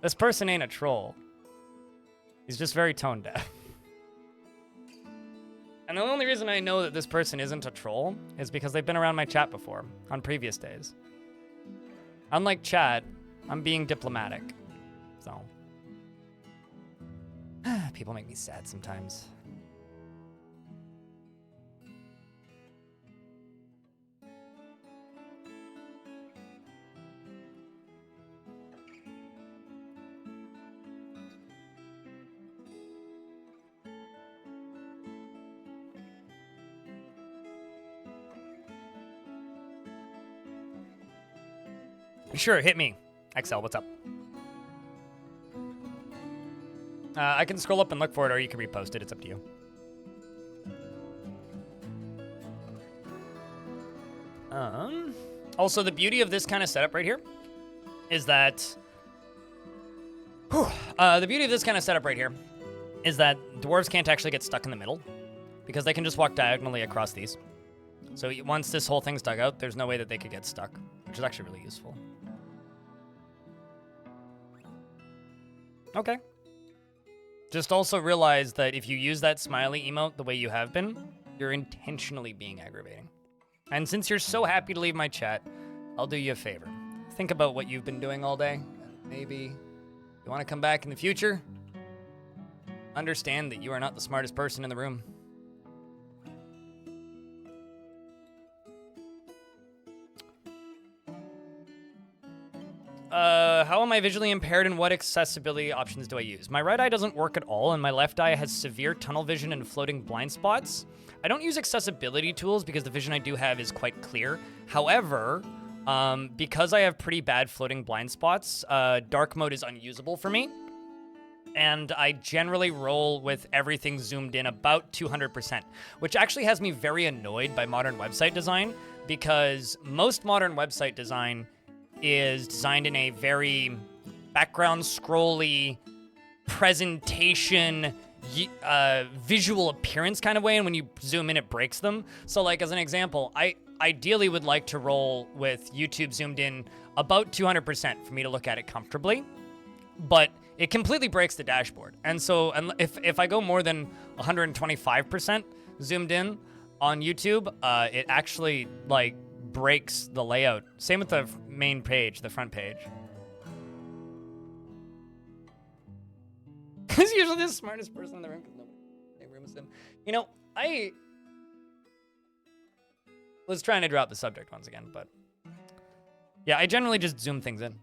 This person ain't a troll. He's just very tone deaf. And the only reason I know that this person isn't a troll is because they've been around my chat before on previous days. Unlike chat, I'm being diplomatic. So, people make me sad sometimes. Sure, hit me. XL, what's up? I can scroll up and look for it, or you can repost it. It's up to you. Also, the beauty of this kind of setup right here is that... the beauty of this kind of setup right here is that dwarves can't actually get stuck in the middle because they can just walk diagonally across these. So once this whole thing's dug out, there's no way that they could get stuck, which is actually really useful. Okay. Just also realize that if you use that smiley emote the way you have been, you're intentionally being aggravating. And since you're so happy to leave my chat, I'll do you a favor. Think about what you've been doing all day. Maybe you want to come back in the future. Understand that you are not the smartest person in the room. how am I visually impaired and what accessibility options do I use? My right eye doesn't work at all, and my left eye has severe tunnel vision and floating blind spots. I don't use accessibility tools because the vision I do have is quite clear. However, because I have pretty bad floating blind spots, dark mode is unusable for me. And I generally roll with everything zoomed in about 200%, which actually has me very annoyed by modern website design, because most modern website design is designed in a very background scrolly presentation, visual appearance kind of way, and when you zoom in, it breaks them. So like, as an example, I ideally would like to roll with YouTube zoomed in about 200% for me to look at it comfortably, but it completely breaks the dashboard. And so if I go more than 125% zoomed in on YouTube, it actually like breaks the layout. Same with the main page, the front page. Because usually the smartest person in the room, because nobody room is him. You know, I was trying to drop the subject once again, but yeah, I generally just zoom things in.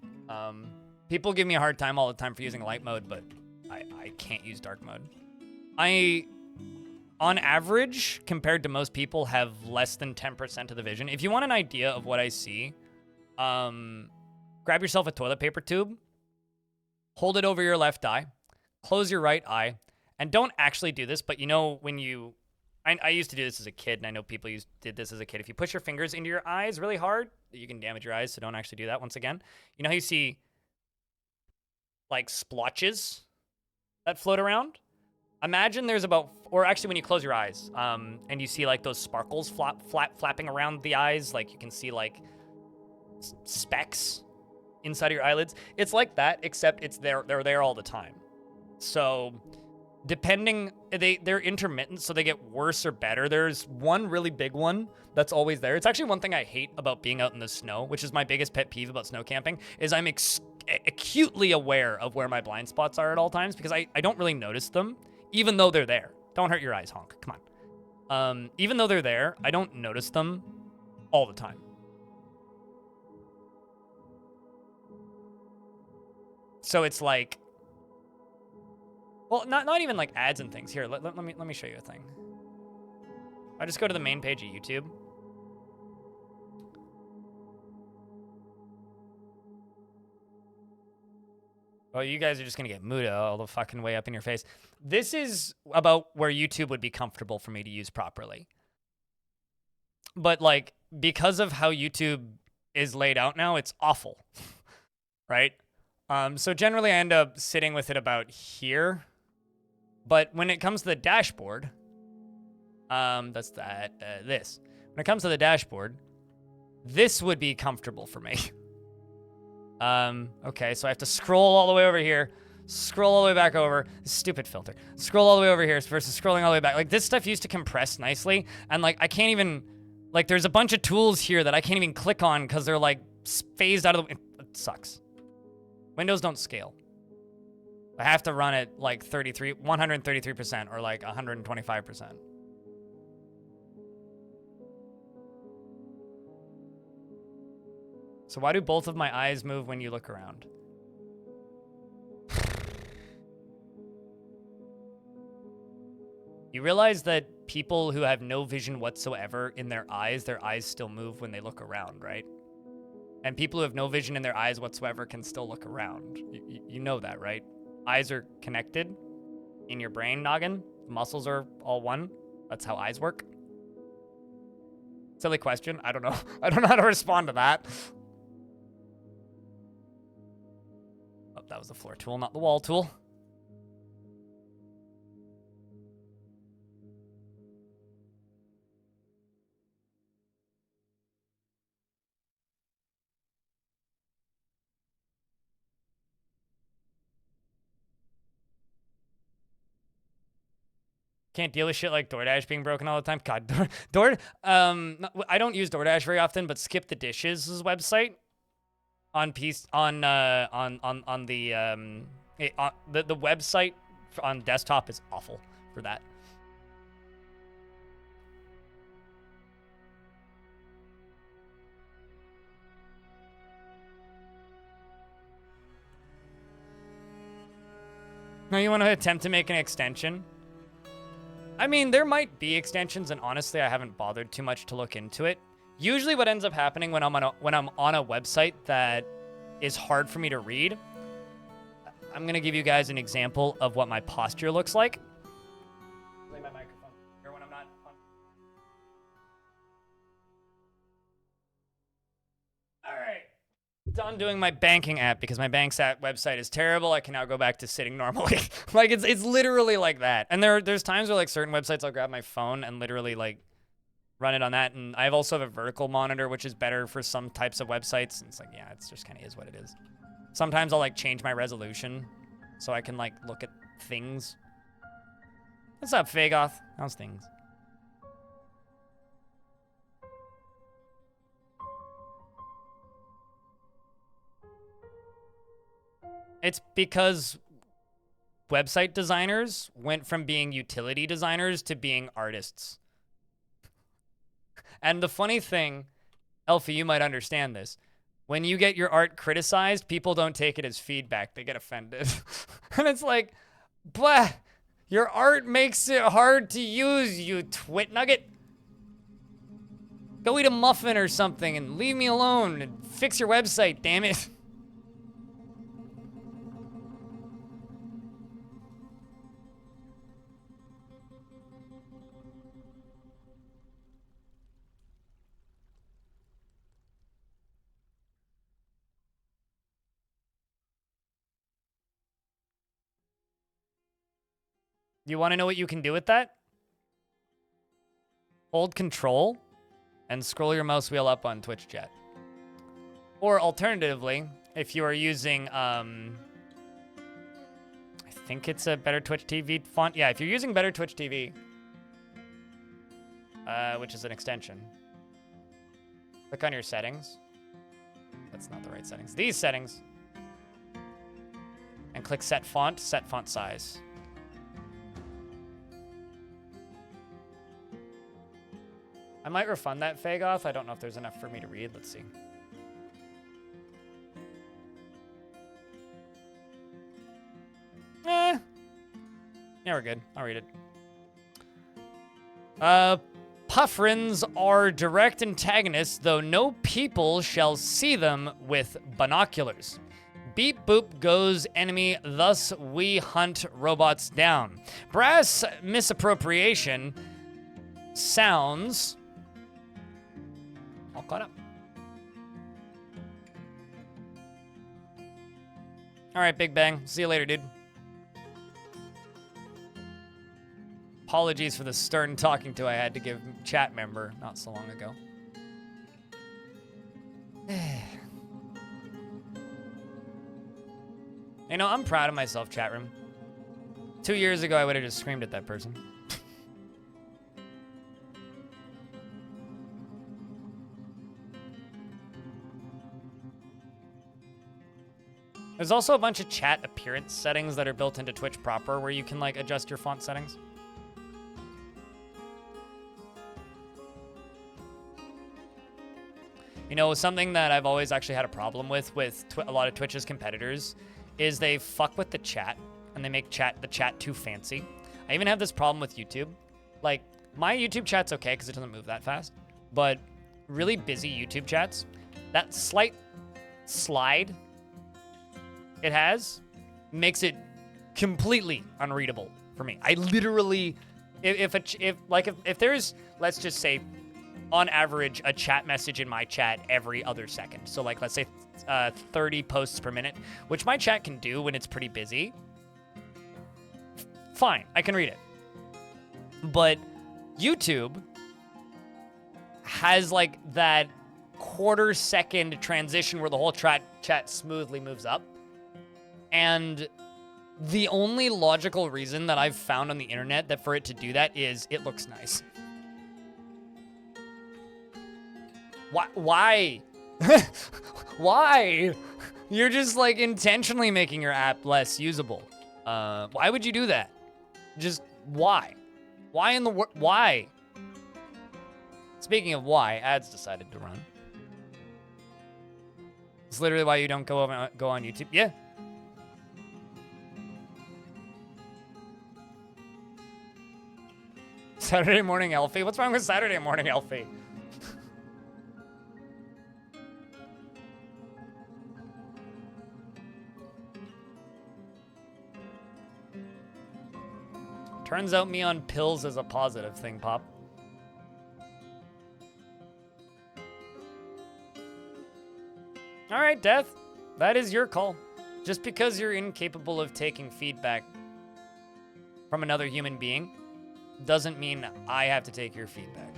People give me a hard time all the time for using light mode, but I can't use dark mode. I, on average, compared to most people, have less than 10% of the vision. If you want an idea of what I see, grab yourself a toilet paper tube, hold it over your left eye, close your right eye, and don't actually do this, but you know when you... I used to do this as a kid, and I know people did this as a kid. If you push your fingers into your eyes really hard, you can damage your eyes, so don't actually do that once again. You know how you see like splotches that float around? Imagine there's about, or actually when you close your eyes, and you see like those sparkles flapping around the eyes, like you can see like specks inside of your eyelids. It's like that, except they're there all the time. So depending, they're intermittent, so they get worse or better. There's one really big one that's always there. It's actually one thing I hate about being out in the snow, which is my biggest pet peeve about snow camping, is I'm acutely aware of where my blind spots are at all times, because I don't really notice them, even though they're there. Don't hurt your eyes, honk. Come on. Even though they're there, I don't notice them all the time. So it's like, well, not even like ads and things. Here, let me show you a thing. I just go to the main page of YouTube. Oh, you guys are just gonna get Muda all the fucking way up in your face. This is about where YouTube would be comfortable for me to use properly. But like, because of how YouTube is laid out now, it's awful, right? So generally I end up sitting with it about here. But when it comes to the dashboard, this. When it comes to the dashboard, this would be comfortable for me. Okay, so I have to scroll all the way over here, scroll all the way back over. Stupid filter. Scroll all the way over here versus scrolling all the way back. Like, this stuff used to compress nicely, and like I can't even, like, there's a bunch of tools here that I can't even click on because they're like phased out of the, it sucks. Windows don't scale. I have to run at like 133% or like 125%. So why do both of my eyes move when you look around? You realize that people who have no vision whatsoever in their eyes still move when they look around, right? And people who have no vision in their eyes whatsoever can still look around. You know that, right? Eyes are connected in your brain noggin. Muscles are all one. That's how eyes work. Silly question. I don't know. I don't know how to respond to that. Oh, that was the floor tool, not the wall tool. Can't deal with shit like DoorDash being broken all the time. God, I don't use DoorDash very often, but Skip the Dishes' website on the website on desktop is awful for that. Now you want to attempt to make an extension? I mean, there might be extensions, and honestly, I haven't bothered too much to look into it. Usually what ends up happening when I'm on a website that is hard for me to read, I'm going to give you guys an example of what my posture looks like. Play my microphone. Or when I'm not on. All right. Done doing my banking app because my bank's app website is terrible. I can now go back to sitting normally. Like it's literally like that. And there's times where like certain websites I'll grab my phone and literally like run it on that. And I also have a vertical monitor, which is better for some types of websites. And it's like, yeah, it's just kind of is what it is. Sometimes I'll like change my resolution so I can like look at things. What's up, Fagoth? How's things? It's because website designers went from being utility designers to being artists. And the funny thing, Elfie, you might understand this. When you get your art criticized, people don't take it as feedback. They get offended. And it's like, blah, your art makes it hard to use, you twit nugget. Go eat a muffin or something and leave me alone and fix your website, damn it. You want to know what you can do with that? Hold control and scroll your mouse wheel up on Twitch chat. Or alternatively, if you are using, I think it's a Better Twitch TV font. Yeah, if you're using Better Twitch TV, which is an extension, click on your settings. That's not the right settings. These settings. And click set font size. I might refund that Fagoth. I don't know if there's enough for me to read. Let's see. Yeah, we're good. I'll read it. Puffrins are direct antagonists, though no people shall see them with binoculars. Beep boop goes enemy, thus we hunt robots down. Brass misappropriation sounds all caught up. All right, Big Bang. See you later, dude. Apologies for the stern talking to I had to give chat member not so long ago. You know, I'm proud of myself, chat room. 2 years ago, I would have just screamed at that person. There's also a bunch of chat appearance settings that are built into Twitch proper where you can like adjust your font settings. You know, something that I've always actually had a problem with a lot of Twitch's competitors is they fuck with the chat and they make the chat too fancy. I even have this problem with YouTube. Like, my YouTube chat's okay because it doesn't move that fast, but really busy YouTube chats, that slight slide it has makes it completely unreadable for me. I literally, if there's, let's just say, on average, a chat message in my chat every other second. So like, let's say 30 posts per minute, which my chat can do when it's pretty busy. Fine, I can read it. But YouTube has like that quarter-second transition where the whole chat smoothly moves up. And the only logical reason that I've found on the internet that for it to do that is it looks nice. Why? Why? You're just like intentionally making your app less usable. Why would you do that? Just why? Why in the world? Why? Speaking of why, ads decided to run. It's literally why you don't go on YouTube. Yeah. Saturday morning Elfie? What's wrong with Saturday morning Elfie? Turns out me on pills is a positive thing, Pop. All right, Death. That is your call. Just because you're incapable of taking feedback from another human being doesn't mean I have to take your feedback.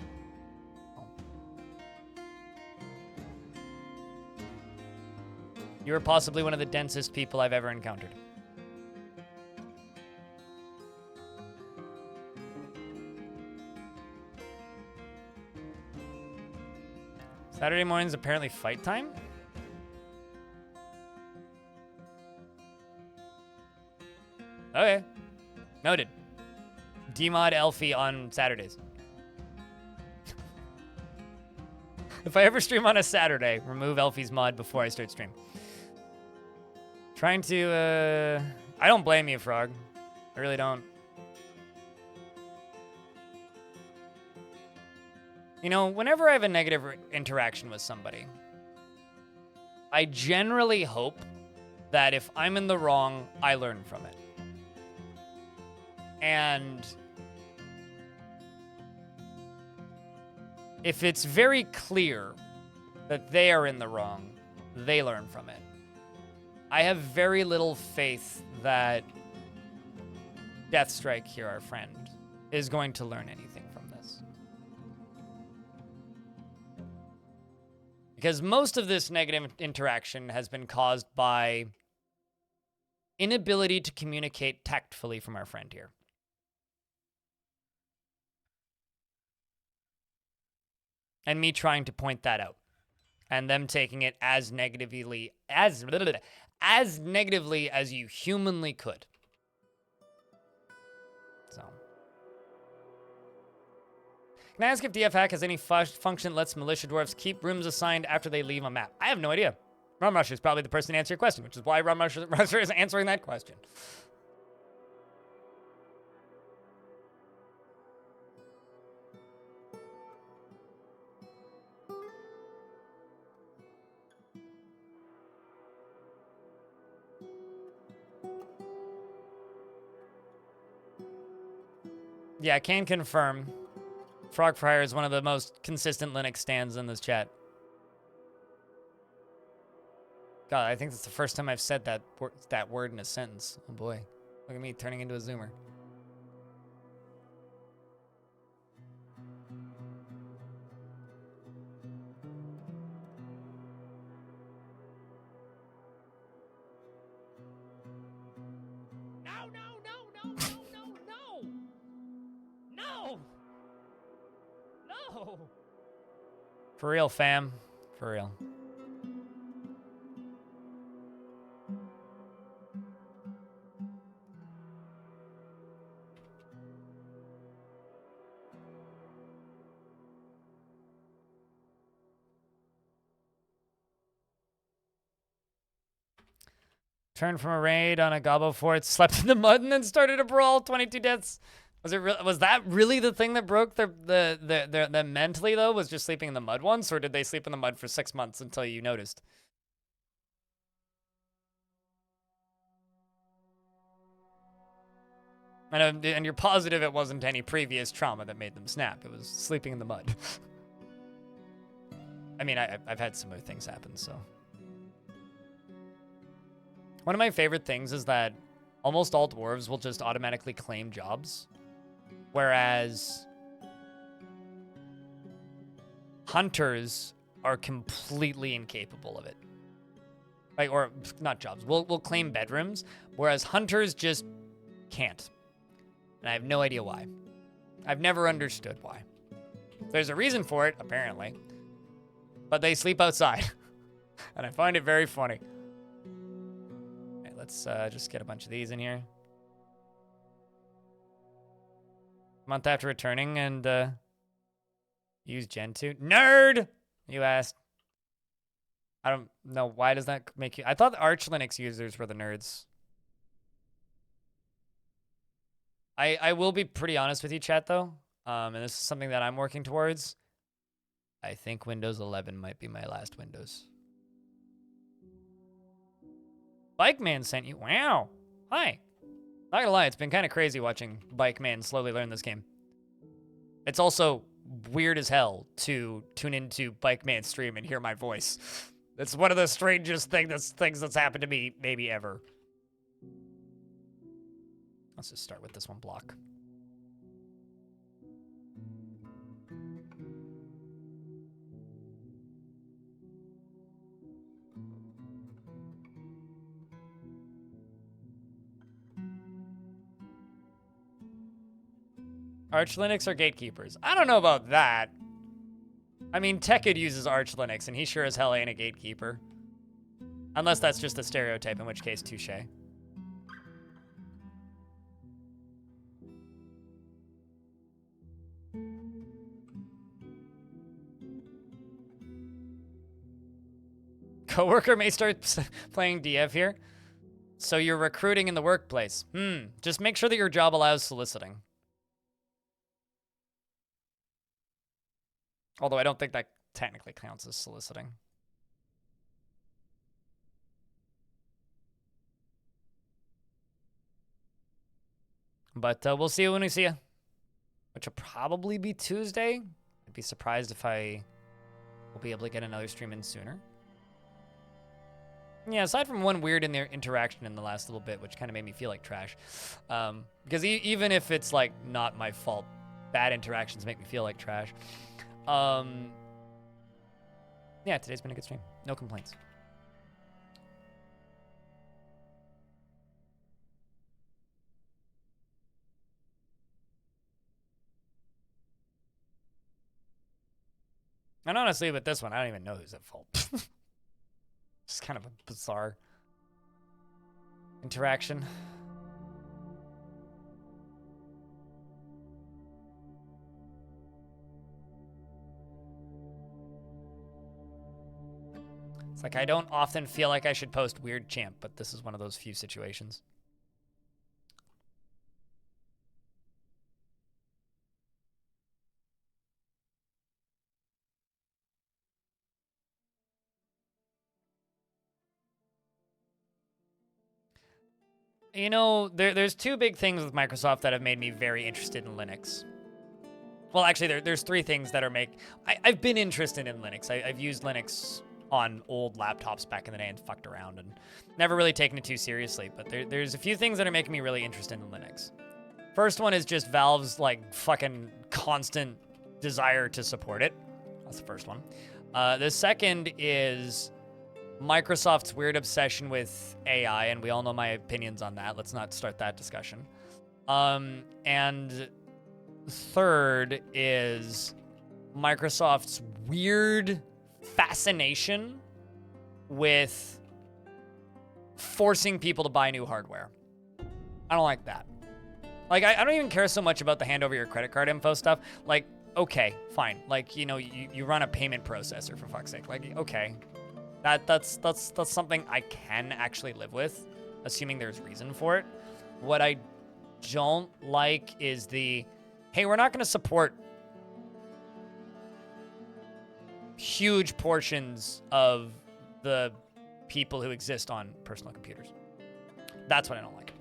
You are possibly one of the densest people I've ever encountered. Saturday morning's apparently fight time? Okay. Noted. Demod Elfie on Saturdays. If I ever stream on a Saturday, remove Elfie's mod before I start stream. Trying to, I don't blame you, Frog. I really don't. You know, whenever I have a negative interaction with somebody, I generally hope that if I'm in the wrong, I learn from it. And if it's very clear that they are in the wrong, they learn from it. I have very little faith that Deathstrike here, our friend, is going to learn anything from this. Because most of this negative interaction has been caused by inability to communicate tactfully from our friend here. And me trying to point that out. And them taking it as negatively as negatively as you humanly could. So. Can I ask if DF Hack has any function that lets militia dwarves keep rooms assigned after they leave a map? I have no idea. Rumrusher is probably the person to answer your question, which is why Rumrusher is answering that question. Yeah, I can confirm. Frogfire is one of the most consistent Linux stands in this chat. God, I think that's the first time I've said that word in a sentence. Oh boy. Look at me turning into a zoomer. No! For real, fam. For real. Turned from a raid on a gobbo fort, slept in the mud, and then started a brawl. 22 deaths. Was that really the thing that broke the mentally though? Was just sleeping in the mud once, or did they sleep in the mud for 6 months until you noticed? And you're positive it wasn't any previous trauma that made them snap. It was sleeping in the mud. I mean, I've had similar things happen, so. One of my favorite things is that almost all dwarves will just automatically claim jobs. Whereas hunters are completely incapable of it. Like, or not jobs. We'll claim bedrooms, whereas hunters just can't. And I have no idea why. I've never understood why. There's a reason for it, apparently. But they sleep outside. And I find it very funny. Okay, let's just get a bunch of these in here. Month after returning and use Gen 2. Nerd! You asked. I don't know. Why does that make you... I thought the Arch Linux users were the nerds. I will be pretty honest with you, chat, though. And this is something that I'm working towards. I think Windows 11 might be my last Windows. Bike Man sent you. Wow. Hi. Not gonna lie, it's been kind of crazy watching Bike Man slowly learn this game. It's also weird as hell to tune into Bike Man's stream and hear my voice. It's one of the strangest things that's happened to me maybe ever. Let's just start with this one block. Arch Linux or Gatekeepers? I don't know about that. I mean, Tekid uses Arch Linux, and he sure as hell ain't a gatekeeper. Unless that's just a stereotype, in which case, touche. Coworker may start playing DF here. So you're recruiting in the workplace. Just make sure that your job allows soliciting. Although I don't think that technically counts as soliciting. But we'll see you when we see you. Which will probably be Tuesday. I'd be surprised if I will be able to get another stream in sooner. Yeah, aside from one weird interaction in the last little bit, which kind of made me feel like trash. Because even if it's, like, not my fault, bad interactions make me feel like trash. Yeah, today's been a good stream. No complaints. And honestly, with this one, I don't even know who's at fault. It's kind of a bizarre interaction. It's like I don't often feel like I should post weird champ, but this is one of those few situations. You know, there's two big things with Microsoft that have made me very interested in Linux. Well, actually, there's three things that are I've been interested in Linux. I've used Linux on old laptops back in the day and fucked around and never really taken it too seriously. But there's a few things that are making me really interested in Linux. First one is just Valve's, like, fucking constant desire to support it. That's the first one. The second is Microsoft's weird obsession with AI, and we all know my opinions on that. Let's not start that discussion. And third is Microsoft's weird fascination with forcing people to buy new hardware. I don't like that. Like, I don't even care so much about the hand over your credit card info stuff. Like, okay, fine. Like, you know, you run a payment processor, for fuck's sake. Like, okay. That's something I can actually live with, assuming there's reason for it. What I don't like is hey, we're not going to support huge portions of the people who exist on personal computers. That's what I don't like.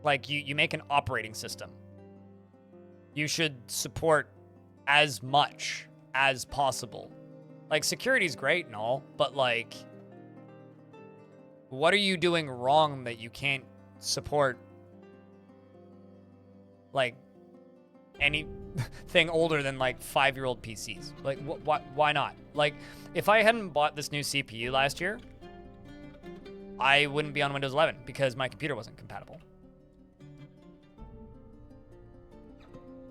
Like, you make an operating system. You should support as much as possible. Like, security's great and all, but, like, what are you doing wrong that you can't support, like, anything older than, like, 5-year-old PCs? Like, why not? Like, if I hadn't bought this new CPU last year, I wouldn't be on Windows 11 because my computer wasn't compatible.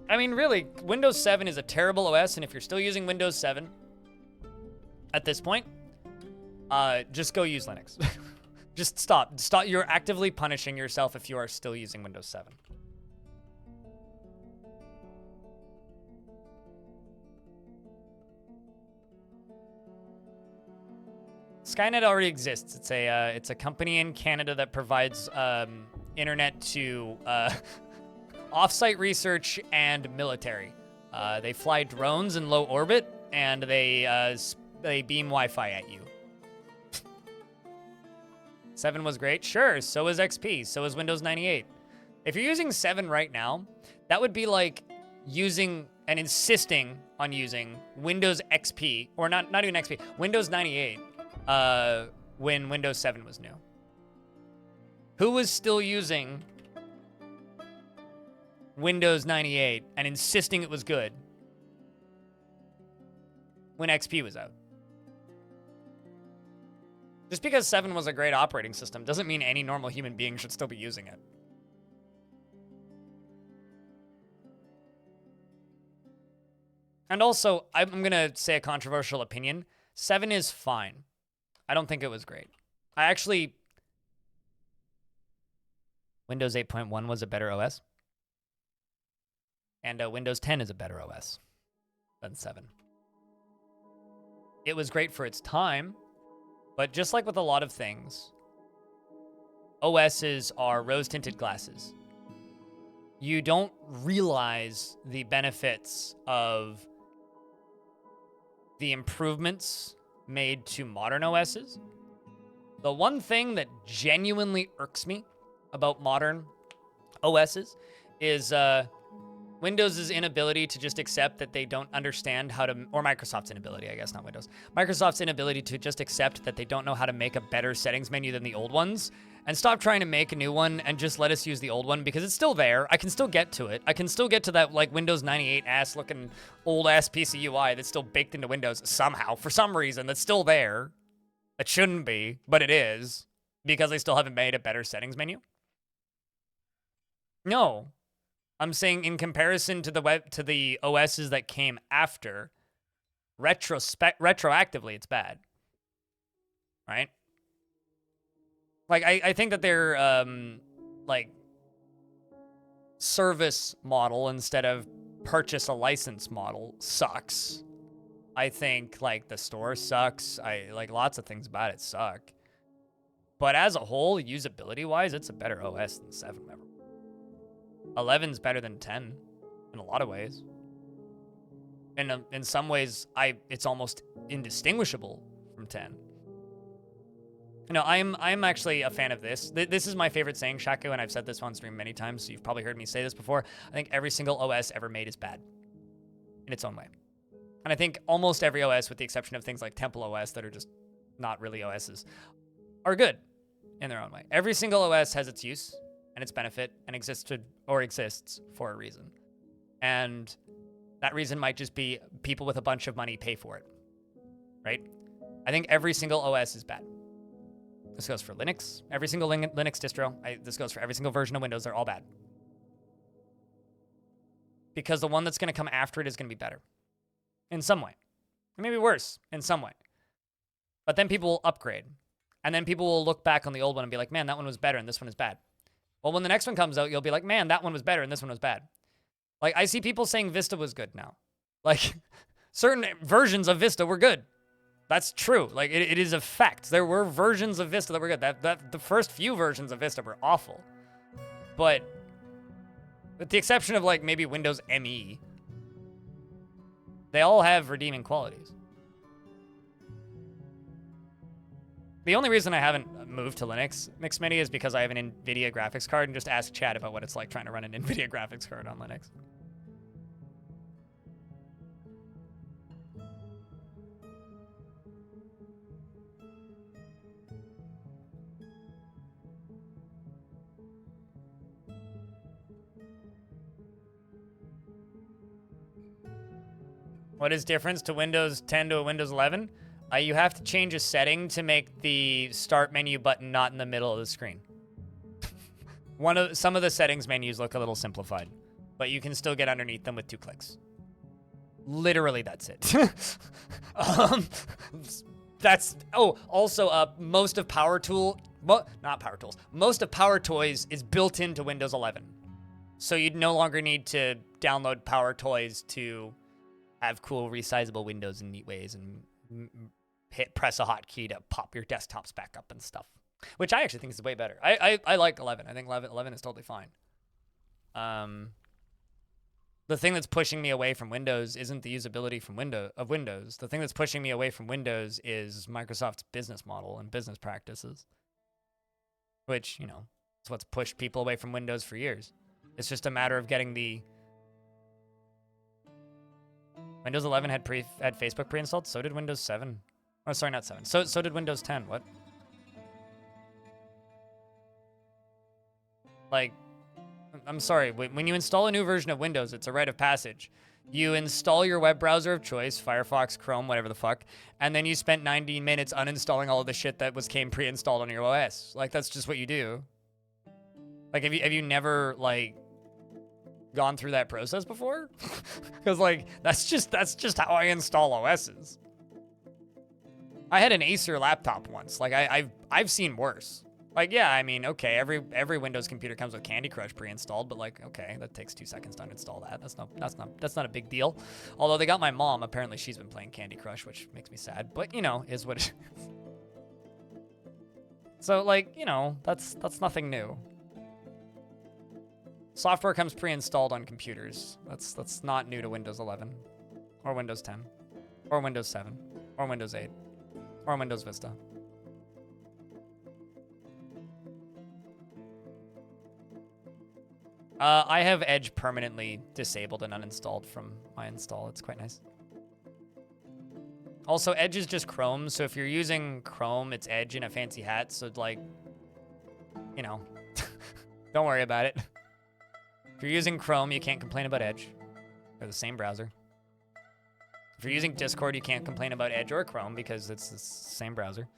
I mean, really, Windows 7 is a terrible OS, and if you're still using Windows 7 at this point, just go use Linux. Just stop. You're actively punishing yourself if you are still using Windows 7. Skynet already exists. It's a company in Canada that provides internet to off-site research and military. They fly drones in low orbit, and they beam Wi-Fi at you. 7 was great. Sure, so is XP. So is Windows 98. If you're using 7 right now, that would be like using and insisting on using Windows XP, or not even XP, Windows 98, when Windows 7 was new. Who was still using Windows 98 and insisting it was good when XP was out? Just because 7 was a great operating system doesn't mean any normal human being should still be using it. And also, I'm going to say a controversial opinion. 7 is fine. I don't think it was great. Windows 8.1 was a better OS. And Windows 10 is a better OS than 7. It was great for its time, but just like with a lot of things, OSs are rose-tinted glasses. You don't realize the benefits of the improvements made to modern OSs. The one thing that genuinely irks me about modern OSs is Windows' inability to just accept that they don't understand how to, or Microsoft's inability, I guess, not Windows. Microsoft's inability to just accept that they don't know how to make a better settings menu than the old ones, and stop trying to make a new one and just let us use the old one, because it's still there. I can still get to it. I can still get to that, like, Windows 98 ass looking old ass piece of UI that's still baked into Windows somehow, for some reason, that's still there. It shouldn't be, but it is, because they still haven't made a better settings menu. No. I'm saying in comparison to the OSs that came after, retroactively, it's bad. Right? Like, I think that their, like, service model instead of purchase a license model sucks. I think, like, the store sucks. Like, lots of things about it suck. But as a whole, usability-wise, it's a better OS than 7 ever. 11's better than 10 in a lot of ways. And in some ways, it's almost indistinguishable from 10. You know, I'm actually a fan of this. This is my favorite saying, Shaku, and I've said this on stream many times, so you've probably heard me say this before. I think every single OS ever made is bad in its own way. And I think almost every OS, with the exception of things like Temple OS that are just not really OSs, are good in their own way. Every single OS has its use and its benefit and exists for a reason. And that reason might just be people with a bunch of money pay for it, right? I think every single OS is bad. This goes for Linux, every single Linux distro. This goes for every single version of Windows. They're all bad. Because the one that's going to come after it is going to be better. In some way. Maybe worse in some way. But then people will upgrade. And then people will look back on the old one and be like, man, that one was better and this one is bad. Well, when the next one comes out, you'll be like, man, that one was better and this one was bad. Like, I see people saying Vista was good now. Like, certain versions of Vista were good. That's true. Like, it is a fact. There were versions of Vista that were good. The first few versions of Vista were awful. But with the exception of, like, maybe Windows ME, they all have redeeming qualities. The only reason I haven't moved to Linux, Mixmini, is because I have an NVIDIA graphics card, and just ask Chad about what it's like trying to run an NVIDIA graphics card on Linux. What is difference to Windows 10 to a Windows 11? You have to change a setting to make the start menu button not in the middle of the screen. Some of the settings menus look a little simplified, but you can still get underneath them with 2 clicks. Literally, that's it. Also, most of most of Power Toys is built into Windows 11. So you'd no longer need to download Power Toys to have cool resizable windows in neat ways and press a hotkey to pop your desktops back up and stuff. which I actually think is way better. I like 11. I think 11 is totally fine. The thing that's pushing me away from Windows isn't the usability from Windows. The thing that's pushing me away from Windows is Microsoft's business model and business practices, which, you know, is what's pushed people away from Windows for years. It's just a matter of getting the Windows 11 had Facebook pre-installed. So did Windows 7. Oh, sorry, not 7. So did Windows 10. What? Like, I'm sorry. When you install a new version of Windows, it's a rite of passage. You install your web browser of choice, Firefox, Chrome, whatever the fuck, and then you spent 90 minutes uninstalling all of the shit that came pre-installed on your OS. Like, that's just what you do. Like, have you never, like, gone through that process before? Because, like, that's just how I install OSs. I had an Acer laptop once. Like, I've seen worse. Like, yeah, I mean, okay, every Windows computer comes with Candy Crush pre-installed, but like, okay, that takes 2 seconds to uninstall that. That's not a big deal. Although they got my mom. Apparently, she's been playing Candy Crush, which makes me sad. But you know, is what it is. So, like, you know, that's nothing new. Software comes pre-installed on computers. That's not new to Windows 11, or Windows 10, or Windows 7, or Windows 8, or Windows Vista. I have Edge permanently disabled and uninstalled from my install. It's quite nice. Also, Edge is just Chrome, so if you're using Chrome, it's Edge in a fancy hat, so like, you know, don't worry about it. If you're using Chrome, you can't complain about Edge. They're the same browser. If you're using Discord, you can't complain about Edge or Chrome because it's the same browser.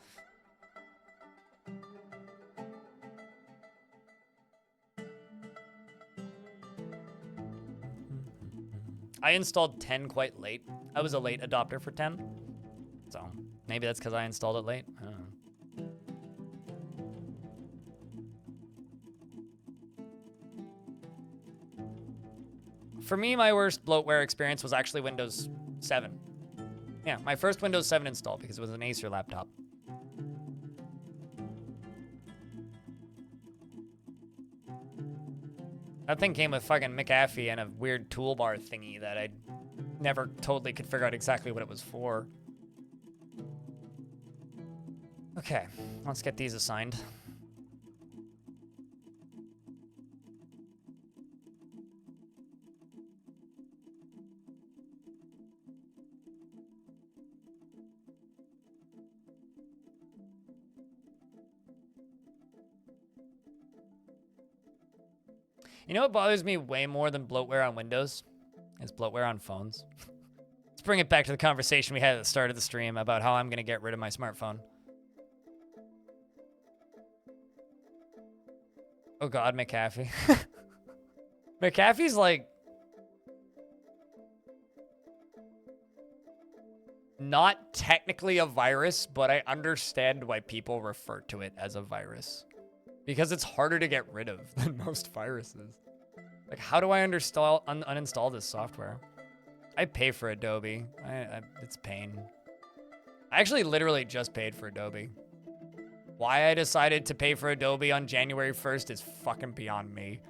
I installed 10 quite late. I was a late adopter for 10. So maybe that's because I installed it late. I don't know. For me, my worst bloatware experience was actually Windows 7. Yeah, my first Windows 7 install because it was an Acer laptop. That thing came with fucking McAfee and a weird toolbar thingy that I never totally could figure out exactly what it was for. Okay, let's get these assigned. You know what bothers me way more than bloatware on Windows? Is bloatware on phones. Let's bring it back to the conversation we had at the start of the stream about how I'm going to get rid of my smartphone. Oh god, McAfee. McAfee's like... not technically a virus, but I understand why people refer to it as a virus. Because it's harder to get rid of than most viruses. Like, how do I uninstall this software? I pay for Adobe. It's pain. I actually literally just paid for Adobe. Why I decided to pay for Adobe on January 1st is fucking beyond me.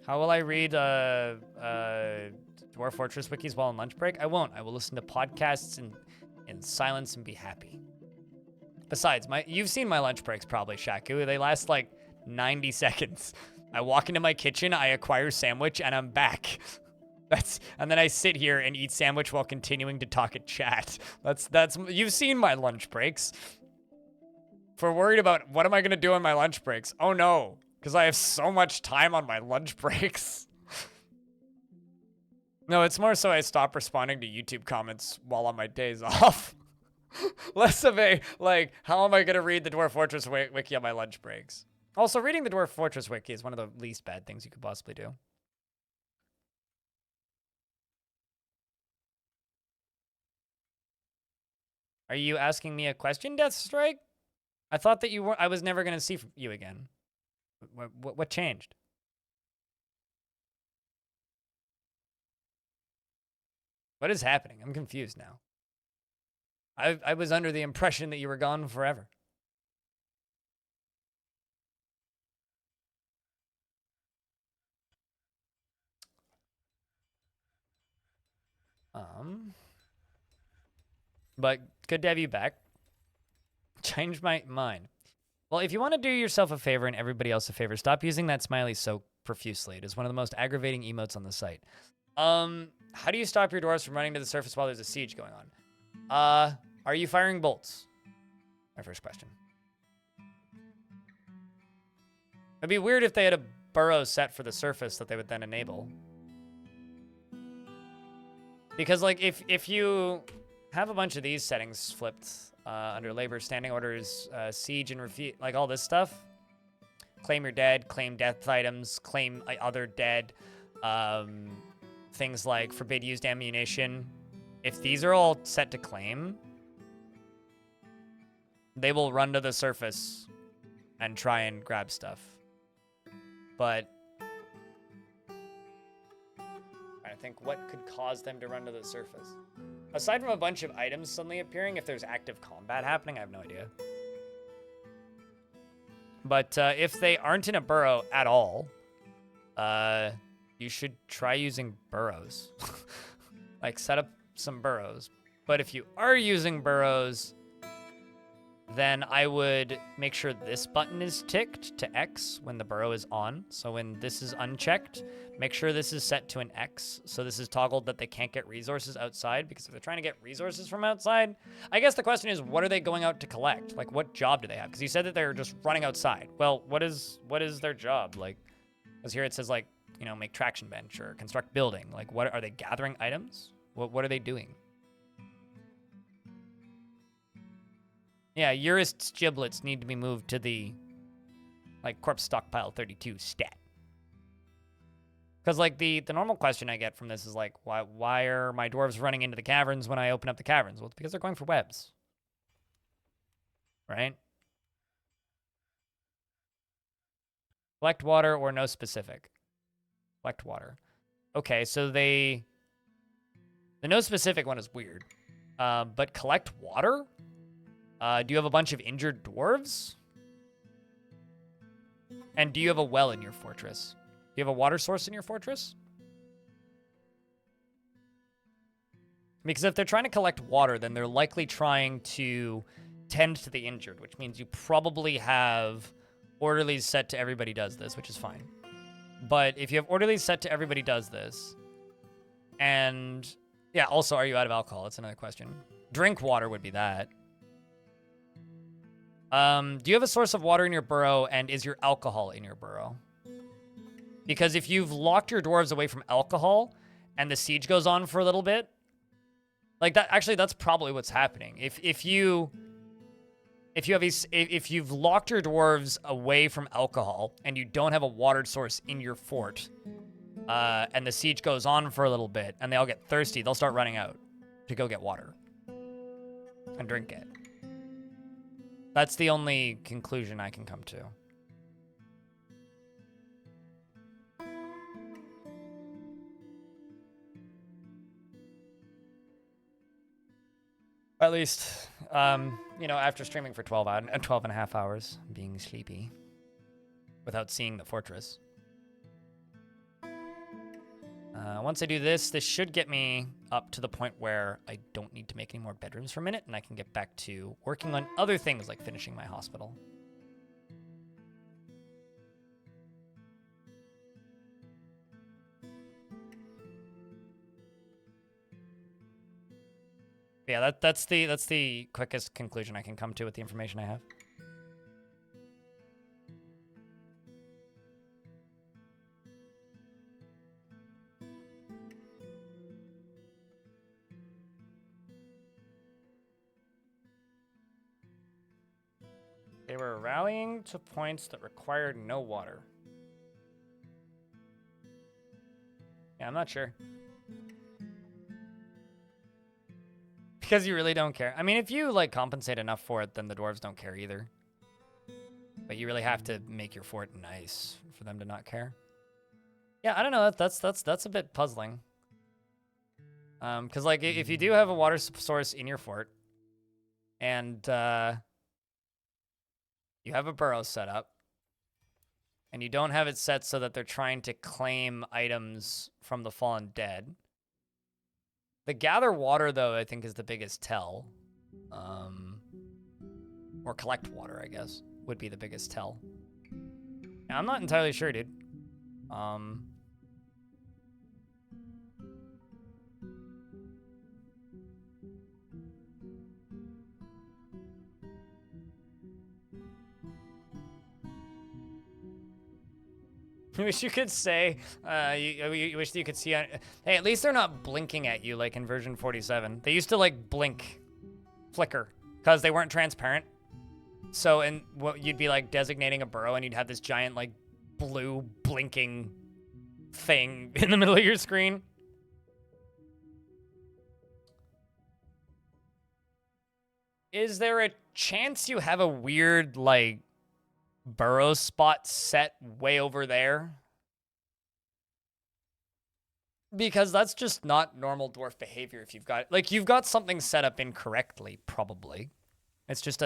How will I read Dwarf Fortress wikis while on lunch break? I won't. I will listen to podcasts in silence and be happy. Besides, you've seen my lunch breaks probably, Shaku. They last like 90 seconds. I walk into my kitchen, I acquire sandwich, and I'm back. And then I sit here and eat sandwich while continuing to talk at chat. You've seen my lunch breaks. If we're worried about what am I gonna do on my lunch breaks, oh no. Because I have so much time on my lunch breaks. No, it's more so I stop responding to YouTube comments while on my days off. Less of a, like, how am I going to read the Dwarf Fortress wiki on my lunch breaks? Also, reading the Dwarf Fortress wiki is one of the least bad things you could possibly do. Are you asking me a question, Deathstrike? I thought that I was never going to see you again. What changed? What is happening? I'm confused now. I was under the impression that you were gone forever. But good to have you back. Changed my mind. Well, if you want to do yourself a favor and everybody else a favor, stop using that smiley so profusely. It is one of the most aggravating emotes on the site. How do you stop your dwarves from running to the surface while there's a siege going on? Are you firing bolts? My first question. It'd be weird if they had a burrow set for the surface that they would then enable. Because, like, if you have a bunch of these settings flipped under labor, standing orders, siege and refute, like all this stuff, claim your dead, claim death items, claim other dead, things like forbid used ammunition. If these are all set to claim, they will run to the surface and try and grab stuff. But I think what could cause them to run to the surface? Aside from a bunch of items suddenly appearing, if there's active combat happening, I have no idea. But if they aren't in a burrow at all, you should try using burrows. Like, set up some burrows. But if you are using burrows, then I would make sure this button is ticked to X when the burrow is on. So when this is unchecked, make sure this is set to an X. So this is toggled that they can't get resources outside, because if they're trying to get resources from outside, I guess the question is, what are they going out to collect? Like, what job do they have? Because you said that they're just running outside. Well, what is their job? Like, because here it says, like, you know, make traction bench or construct building. Like, what are they gathering items? What are they doing? Yeah, Urist's giblets need to be moved to the, like, corpse stockpile 32 stat. Because, like, the normal question I get from this is, like, why are my dwarves running into the caverns when I open up the caverns? Well, it's because they're going for webs. Right? Collect water or no specific. Collect water. Okay, so the no specific one is weird. But collect water? Do you have a bunch of injured dwarves? And do you have a well in your fortress? Do you have a water source in your fortress? Because if they're trying to collect water, then they're likely trying to tend to the injured, which means you probably have orderlies set to everybody does this, which is fine. But if you have orderlies set to everybody does this, and yeah, also, are you out of alcohol? That's another question. Drink water would be that. Do you have a source of water in your burrow, and is your alcohol in your burrow? Because if you've locked your dwarves away from alcohol, and the siege goes on for a little bit, like that, actually, that's probably what's happening. If you've locked your dwarves away from alcohol, and you don't have a water source in your fort, and the siege goes on for a little bit, and they all get thirsty, they'll start running out to go get water and drink it. That's the only conclusion I can come to. At least, you know, after streaming for 12 and a half hours, being sleepy, without seeing the fortress. Once I do this, this should get me up to the point where I don't need to make any more bedrooms for a minute, and I can get back to working on other things like finishing my hospital. Yeah, that's the quickest conclusion I can come to with the information I have. They were rallying to points that required no water. Yeah, I'm not sure. Because you really don't care. I mean, if you, like, compensate enough for it, then the dwarves don't care either. But you really have to make your fort nice for them to not care. Yeah, I don't know. That's a bit puzzling. Because, like, if you do have a water source in your fort, and you have a burrow set up, and you don't have it set so that they're trying to claim items from the fallen dead. The gather water, though, I think is the biggest tell. Or collect water, I guess, would be the biggest tell. Yeah, I'm not entirely sure, dude. I wish you could say, you wish you could see, hey, at least they're not blinking at you like in version 47. They used to, like, blink, flicker, because they weren't transparent. So, and what you'd be, like, designating a burrow, and you'd have this giant, like, blue blinking thing in the middle of your screen. Is there a chance you have a weird, like, burrow spot set way over there? Because that's just not normal dwarf behavior if you've got something set up incorrectly, probably. It's just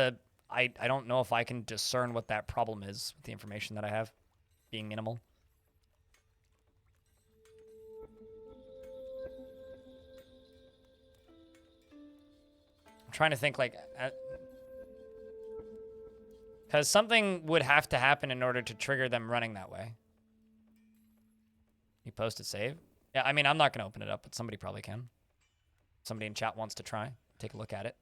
I don't know if I can discern what that problem is with the information that I have, being minimal. I'm trying to think, like, because something would have to happen in order to trigger them running that way. You post a save? Yeah, I mean, I'm not going to open it up, but somebody probably can. Somebody in chat wants to try. Take a look at it.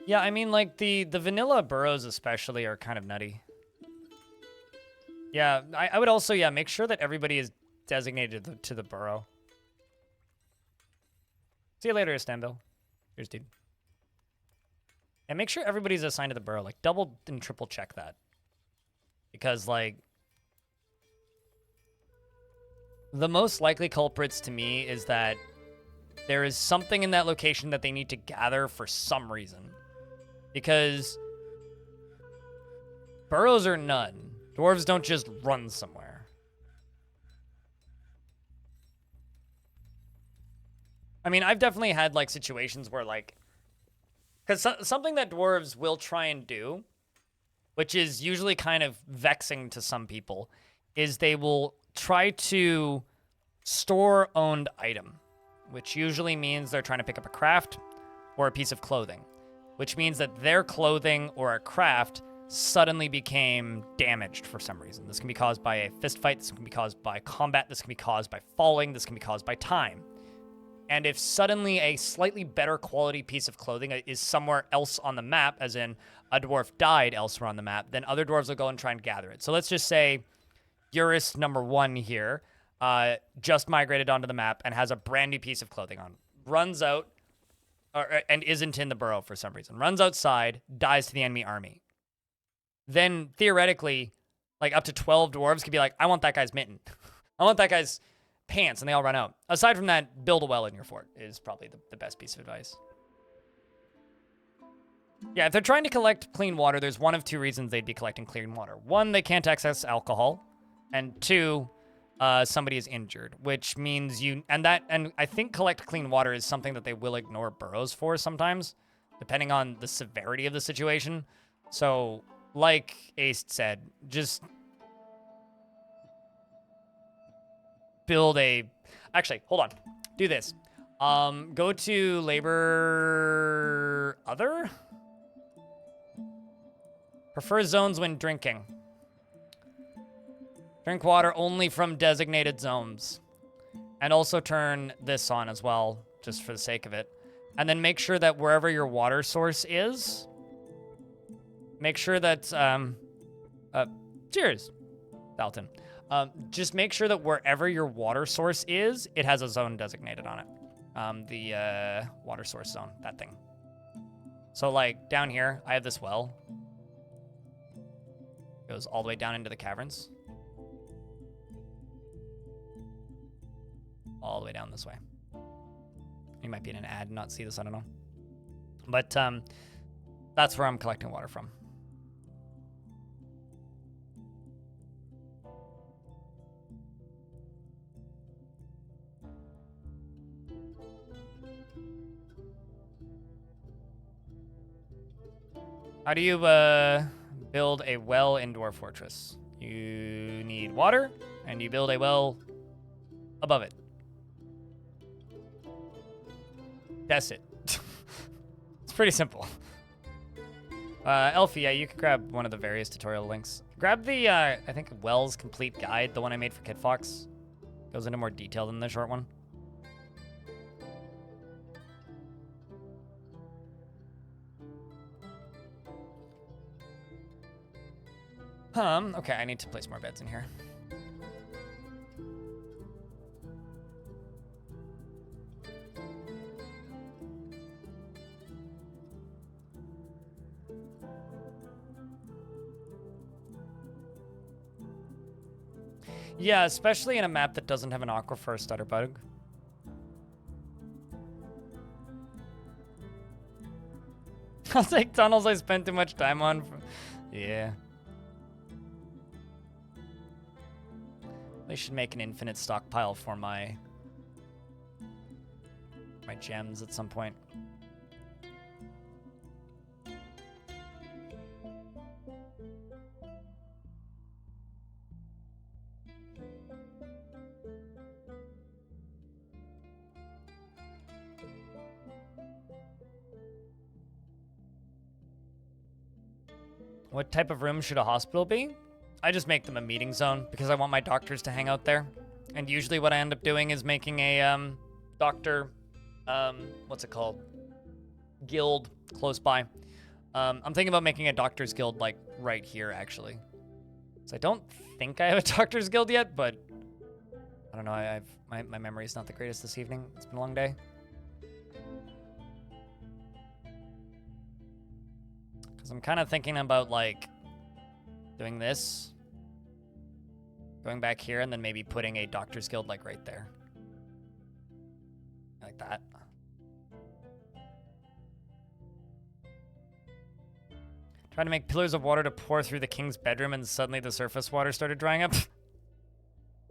Yeah, I mean, like, the vanilla burrows especially are kind of nutty. Yeah, I would also, yeah, make sure that everybody is designated to the burrow. See you later, Istanbul. Here's dude. And make sure everybody's assigned to the burrow. Like, double and triple check that. Because, like, the most likely culprits to me is that there is something in that location that they need to gather for some reason. Because burrows are none. Dwarves don't just run somewhere. I mean, I've definitely had, like, situations where, like... Because something that dwarves will try and do, which is usually kind of vexing to some people, is they will try to store owned item, which usually means they're trying to pick up a craft or a piece of clothing, which means that their clothing or a craft suddenly became damaged for some reason. This can be caused by a fist fight, this can be caused by combat, this can be caused by falling, this can be caused by time. And if suddenly a slightly better quality piece of clothing is somewhere else on the map, as in a dwarf died elsewhere on the map, then other dwarves will go and try and gather it. So let's just say Eurus #1 here just migrated onto the map and has a brand new piece of clothing on. Runs out, and isn't in the burrow for some reason. Runs outside, dies to the enemy army. Then theoretically, like, up to 12 dwarves could be like, I want that guy's mitten. I want that guy's pants, and they all run out. Aside from that, build a well in your fort is probably the best piece of advice. Yeah, if they're trying to collect clean water, there's one of two reasons they'd be collecting clean water. One, they can't access alcohol, and two, somebody is injured, which means and I think collect clean water is something that they will ignore burrows for sometimes, depending on the severity of the situation. So, like Ace said, just build actually, hold on. Do this. Go to labor other. Prefer zones when drinking. Drink water only from designated zones. And also turn this on as well, just for the sake of it. And then make sure that wherever your water source is, make sure that, cheers, Dalton. Just make sure that wherever your water source is, it has a zone designated on it. The water source zone, that thing. So, like, down here, I have this well. Goes all the way down into the caverns. All the way down this way. You might be in an ad and not see this, I don't know. But that's where I'm collecting water from. How do you build a well in Dwarf Fortress? You need water, and you build a well above it. That's it. It's pretty simple. Elfie, yeah, you can grab one of the various tutorial links. Grab the, I think, Wells Complete Guide, the one I made for Kid Fox. Goes into more detail than the short one. Okay, I need to place more beds in here. Yeah, especially in a map that doesn't have an aquifer stutter bug. I'll take tunnels I spent too much time on. Yeah. They should make an infinite stockpile for my gems at some point. What type of room should a hospital be? I just make them a meeting zone because I want my doctors to hang out there. And usually what I end up doing is making a doctor, what's it called? Guild close by. I'm thinking about making a doctor's guild like right here actually. So I don't think I have a doctor's guild yet, but I don't know. My memory is not the greatest this evening. It's been a long day. Because I'm kind of thinking about like doing this, going back here, and then maybe putting a doctor's guild like right there. Like that. Trying to make pillars of water to pour through the king's bedroom, and suddenly the surface water started drying up.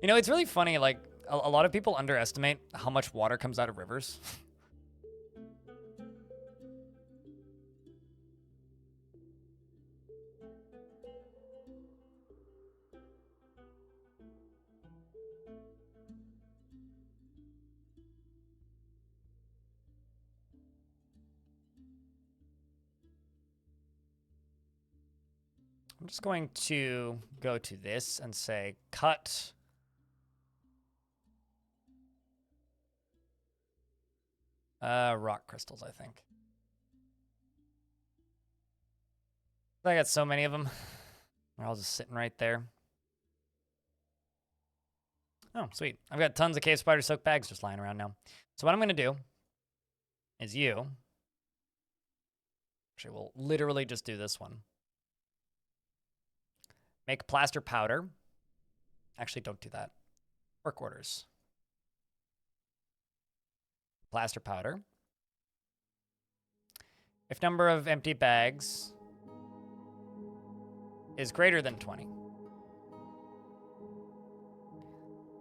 You know, it's really funny, like, a lot of people underestimate how much water comes out of rivers. I'm just going to go to this and say cut rock crystals, I think. I got so many of them. They're all just sitting right there. Oh, sweet. I've got tons of cave spider soaked bags just lying around now. So what I'm going to do is actually, we'll literally just do this one. Make plaster powder. Actually, don't do that. Work orders. Plaster powder. If number of empty bags is greater than 20.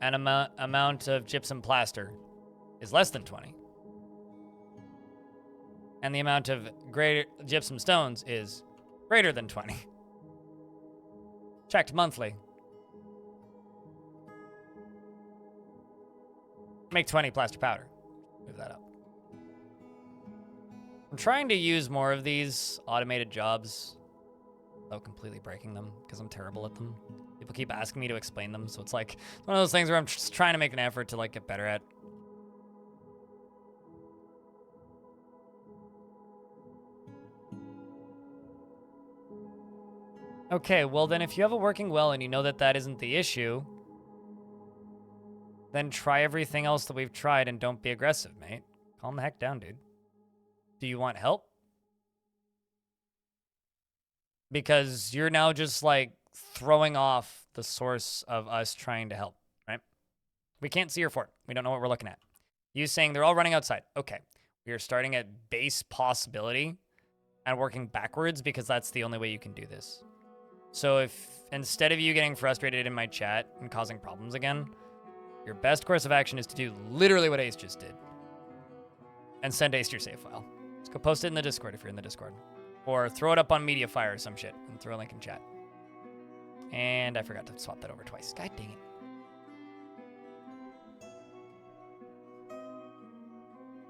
And amount of gypsum plaster is less than 20. And the amount of gypsum stones is greater than 20. Checked monthly. Make 20 plaster powder. Move that up. I'm trying to use more of these automated jobs without completely breaking them because I'm terrible at them. People keep asking me to explain them, so it's like one of those things where I'm just trying to make an effort to like get better at. Okay, well then if you have a working well and you know that that isn't the issue, then try everything else that we've tried and don't be aggressive, mate. Calm the heck down, dude. Do you want help? Because you're now just like throwing off the source of us trying to help, right? We can't see your fort. We don't know what we're looking at. You saying they're all running outside. Okay. We are starting at base possibility and working backwards because that's the only way you can do this. So if instead of you getting frustrated in my chat and causing problems again, your best course of action is to do literally what Ace just did. And send Ace your save file. Let's go post it in the Discord if you're in the Discord. Or throw it up on Mediafire or some shit and throw a link in chat. And I forgot to swap that over twice. God dang it.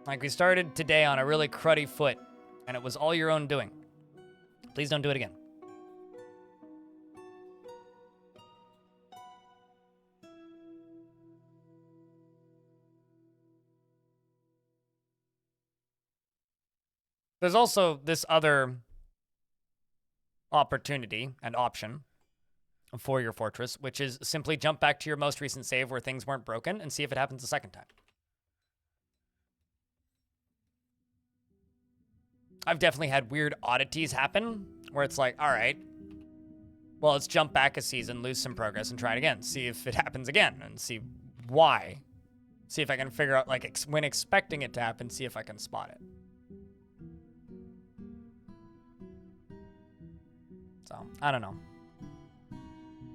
Like, we started today on a really cruddy foot, and it was all your own doing. Please don't do it again. There's also this other opportunity and option for your fortress, which is simply jump back to your most recent save where things weren't broken and see if it happens a second time. I've definitely had weird oddities happen where it's like, all right, well, let's jump back a season, lose some progress, and try it again. See if it happens again and see why. See if I can figure out, like, when expecting it to happen, see if I can spot it. So, I don't know.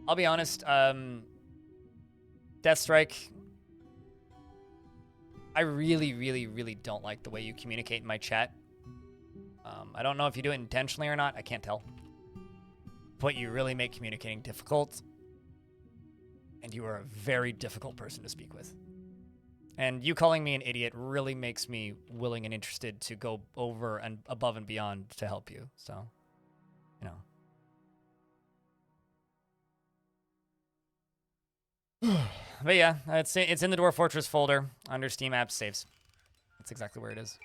I'll be honest, Deathstrike, I really, really, really don't like the way you communicate in my chat. I don't know if you do it intentionally or not. I can't tell. But you really make communicating difficult. And you are a very difficult person to speak with. And you calling me an idiot really makes me willing and interested to go over and above and beyond to help you. So, you know. But yeah, it's in the Dwarf Fortress folder under Steam Apps Saves. That's exactly where it is.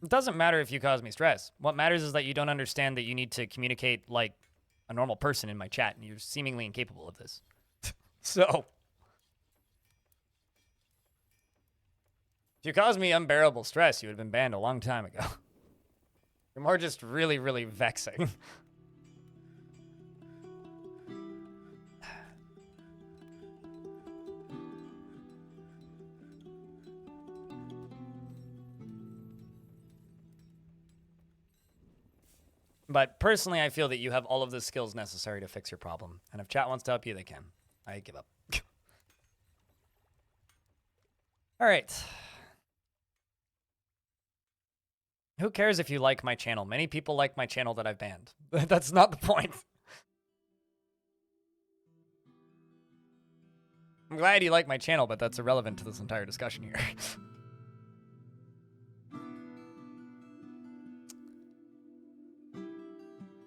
It doesn't matter if you cause me stress. What matters is that you don't understand that you need to communicate like a normal person in my chat, and you're seemingly incapable of this. So, if you caused me unbearable stress, you would have been banned a long time ago. You're more just really, really vexing. But personally, I feel that you have all of the skills necessary to fix your problem. And if chat wants to help you, they can. I give up. All right. Who cares if you like my channel? Many people like my channel that I've banned. That's not the point. I'm glad you like my channel, but that's irrelevant to this entire discussion here.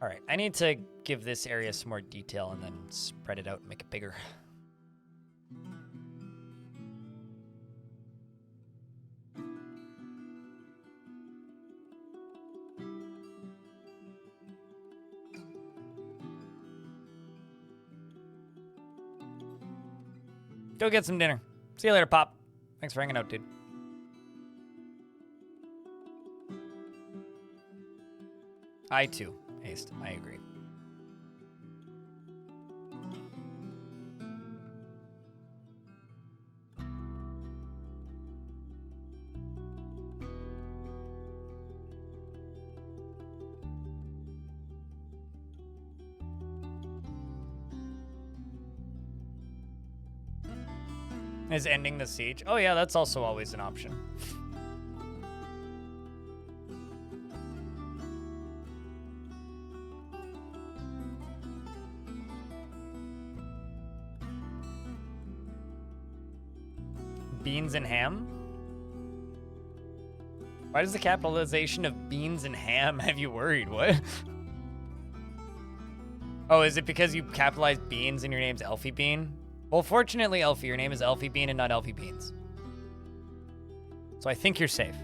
All right, I need to give this area some more detail and then spread it out and make it bigger. Go get some dinner. See you later, Pop. Thanks for hanging out, dude. I too, Haste. I agree. Is ending the siege? Oh yeah, that's also always an option. Beans and ham? Why does the capitalization of beans and ham have you worried? What? Oh, is it because you capitalized beans and your name's Elfie Bean? Well, fortunately, Elfie, your name is Elfie Bean and not Elfie Beans. So I think you're safe.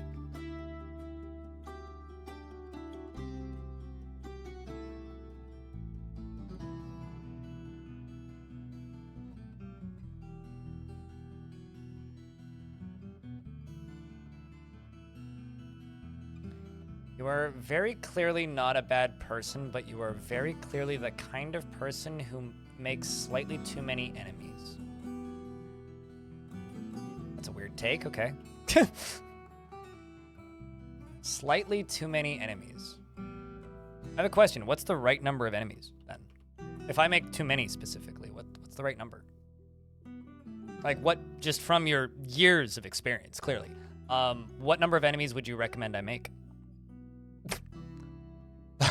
You are very clearly not a bad person, but you are very clearly the kind of person who makes slightly too many enemies. That's a weird take, okay. Slightly too many enemies. I have a question. What's the right number of enemies, then? If I make too many specifically, what's the right number? Like, what, just from your years of experience, clearly, what number of enemies would you recommend I make?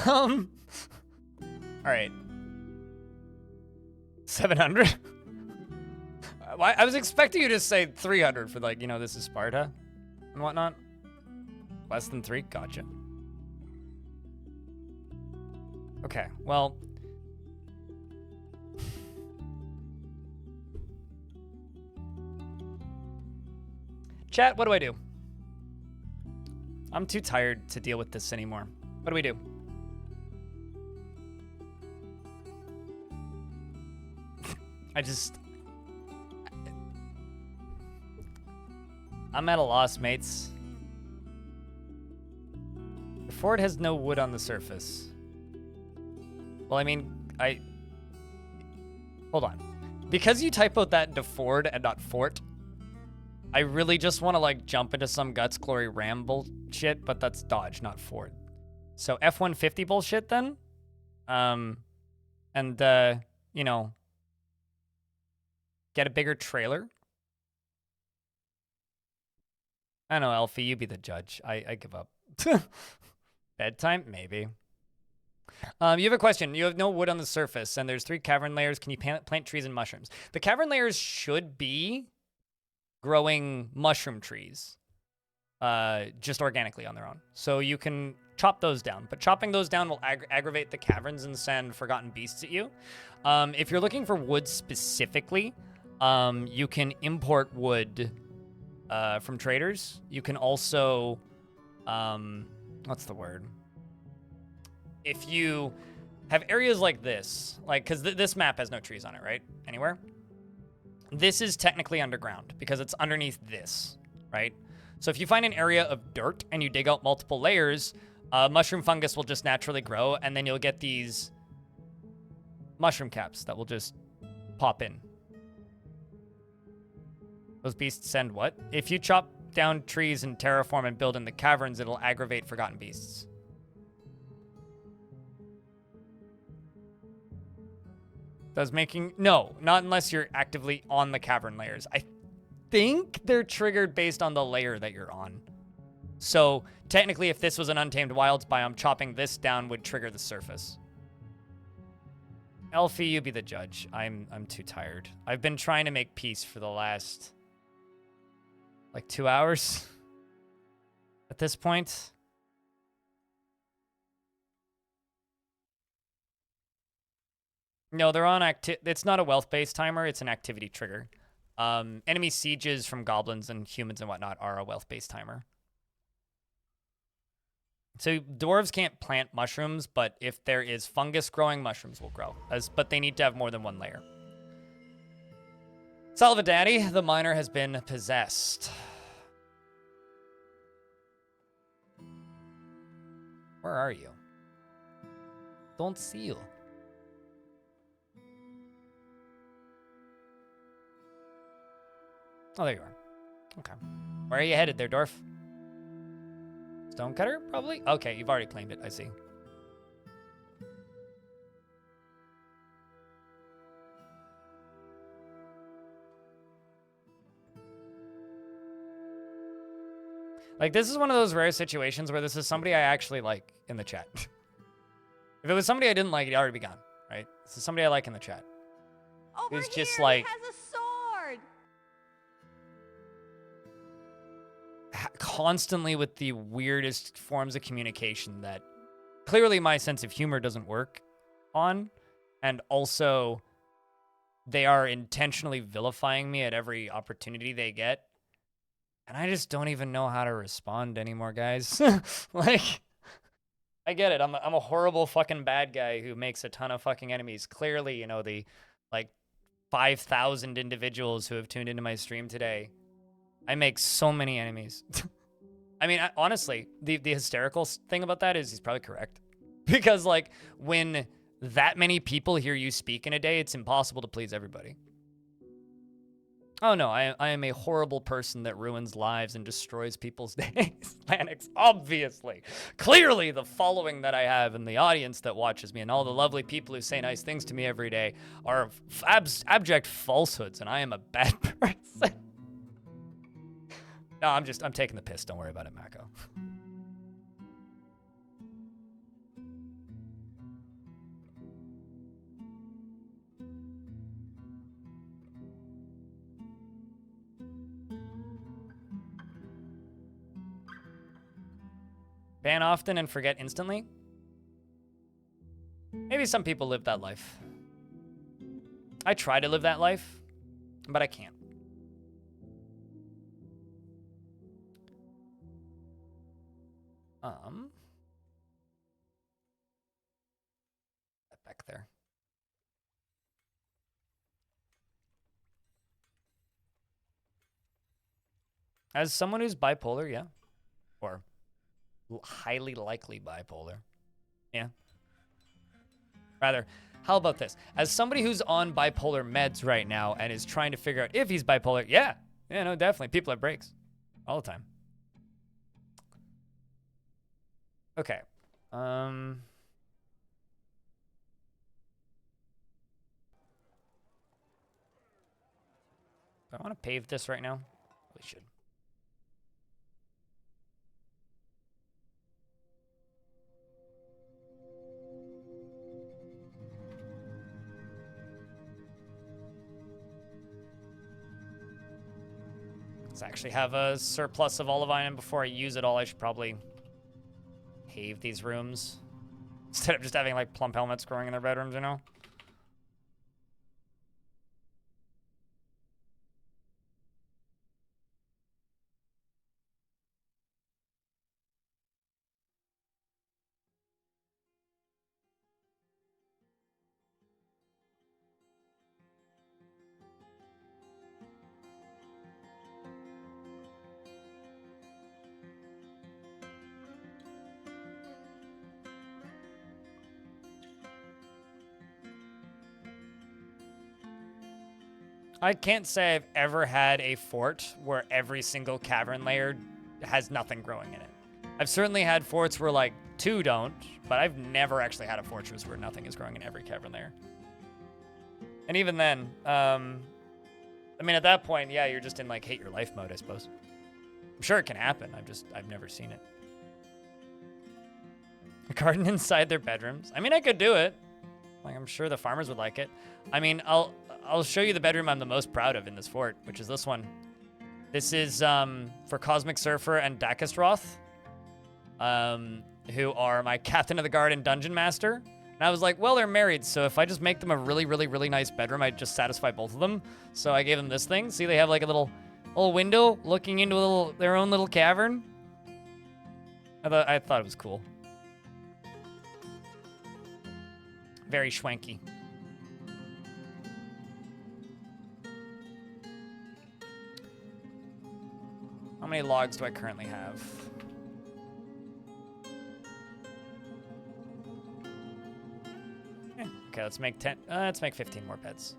All right. 700? I was expecting you to say 300 for, like, you know, this is Sparta and whatnot. Less than 3? Gotcha. Okay, well. Chat, what do I do? I'm too tired to deal with this anymore. What do we do? I'm at a loss, mates. The fort has no wood on the surface. Well, I mean, hold on. Because you typoed that into Ford and not Fort, I really just want to, like, jump into some Guts Glory Ram bullshit, but that's Dodge, not Ford. So F-150 bullshit, then? You know, get a bigger trailer? I don't know, Elfie, you be the judge. I give up. Bedtime? Maybe. You have a question. You have no wood on the surface, and there's 3 cavern layers. Can you plant trees and mushrooms? The cavern layers should be growing mushroom trees, just organically on their own. So you can chop those down, but chopping those down will aggravate the caverns and send forgotten beasts at you. If you're looking for wood specifically, you can import wood from traders. You can also, what's the word? If you have areas like this, like, because this map has no trees on it, right? Anywhere? This is technically underground because it's underneath this, right? So if you find an area of dirt and you dig out multiple layers, mushroom fungus will just naturally grow, and then you'll get these mushroom caps that will just pop in. Those beasts send what? If you chop down trees and terraform and build in the caverns, it'll aggravate forgotten beasts. Does making... No, not unless you're actively on the cavern layers. I think they're triggered based on the layer that you're on. So, technically, if this was an Untamed Wilds biome, chopping this down would trigger the surface. Elfie, you be the judge. I'm too tired. I've been trying to make peace for the last, like, 2 hours at this point. No, they're on it's not a wealth-based timer, it's an activity trigger. Enemy sieges from goblins and humans and whatnot are a wealth-based timer. So dwarves can't plant mushrooms, but if there is fungus growing, mushrooms will grow. But they need to have more than 1 layer. Salvadaddy, the miner has been possessed. Where are you? Don't see you. Oh, there you are. Okay. Where are you headed there, Dwarf? Stonecutter, probably? Okay, you've already claimed it. I see. Like, this is one of those rare situations where this is somebody I actually like in the chat. If it was somebody I didn't like, it'd already be gone, right? This is somebody I like in the chat. Over Who's here, just like... he has a sword! Constantly with the weirdest forms of communication that clearly my sense of humor doesn't work on, and also they are intentionally vilifying me at every opportunity they get, and I just don't even know how to respond anymore, guys. Like, I get it. I'm a horrible fucking bad guy who makes a ton of fucking enemies. Clearly, you know, the like 5,000 individuals who have tuned into my stream today, I make so many enemies. I mean, honestly, the hysterical thing about that is he's probably correct. Because, like, when that many people hear you speak in a day, it's impossible to please everybody. Oh no, I am a horrible person that ruins lives and destroys people's days. Lanix, obviously. Clearly, the following that I have and the audience that watches me and all the lovely people who say nice things to me every day are abject falsehoods, and I am a bad person. No, I'm taking the piss. Don't worry about it, Mako. Ban often and forget instantly? Maybe some people live that life. I try to live that life, but I can't. Back there. As someone who's bipolar, yeah. Or highly likely bipolar. Yeah. Rather, how about this? As somebody who's on bipolar meds right now and is trying to figure out if he's bipolar, yeah. Yeah, no, definitely. People have breaks. All the time. Okay. Do I want to pave this right now? We should. Let's actually have a surplus of olivine, and before I use it all, I should probably pave these rooms instead of just having like plump helmets growing in their bedrooms, you know? I can't say I've ever had a fort where every single cavern layer has nothing growing in it. I've certainly had forts where like 2 don't, but I've never actually had a fortress where nothing is growing in every cavern layer. And even then, I mean, at that point, yeah, you're just in like hate your life mode, I suppose. I'm sure it can happen. I've never seen it. A garden inside their bedrooms. I mean, I could do it. Like, I'm sure the farmers would like it. I mean, I'll show you the bedroom I'm the most proud of in this fort, which is this one. This is for Cosmic Surfer and Dakisroth, who are my Captain of the Guard and Dungeon Master. And I was like, well, they're married, so if I just make them a really, really, really nice bedroom, I'd just satisfy both of them. So I gave them this thing. See, they have like a little window looking into their own little cavern. I thought it was cool. Very schwanky. How many logs do I currently have? Okay, let's make 10. Let's make 15 more beds.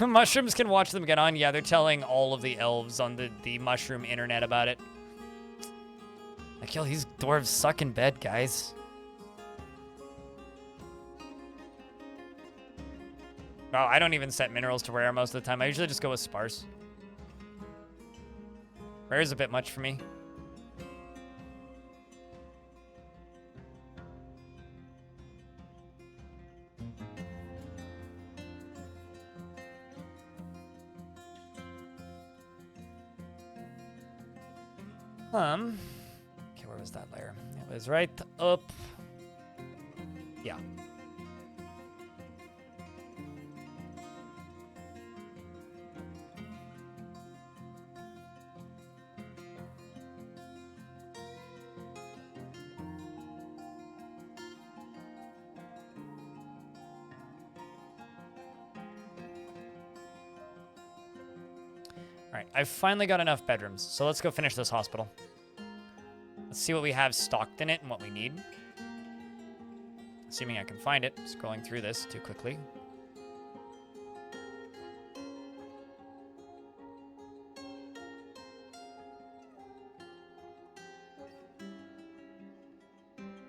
Mushrooms can watch them get on. Yeah, they're telling all of the elves on the mushroom internet about it. Like, yo, these dwarves suck in bed, guys. Oh, I don't even set minerals to rare most of the time. I usually just go with sparse. Rare is a bit much for me. Okay, where was that layer? It was right up. Yeah. All right, I've finally got enough bedrooms, so let's go finish this hospital. Let's see what we have stocked in it and what we need. Assuming I can find it. Scrolling through this too quickly.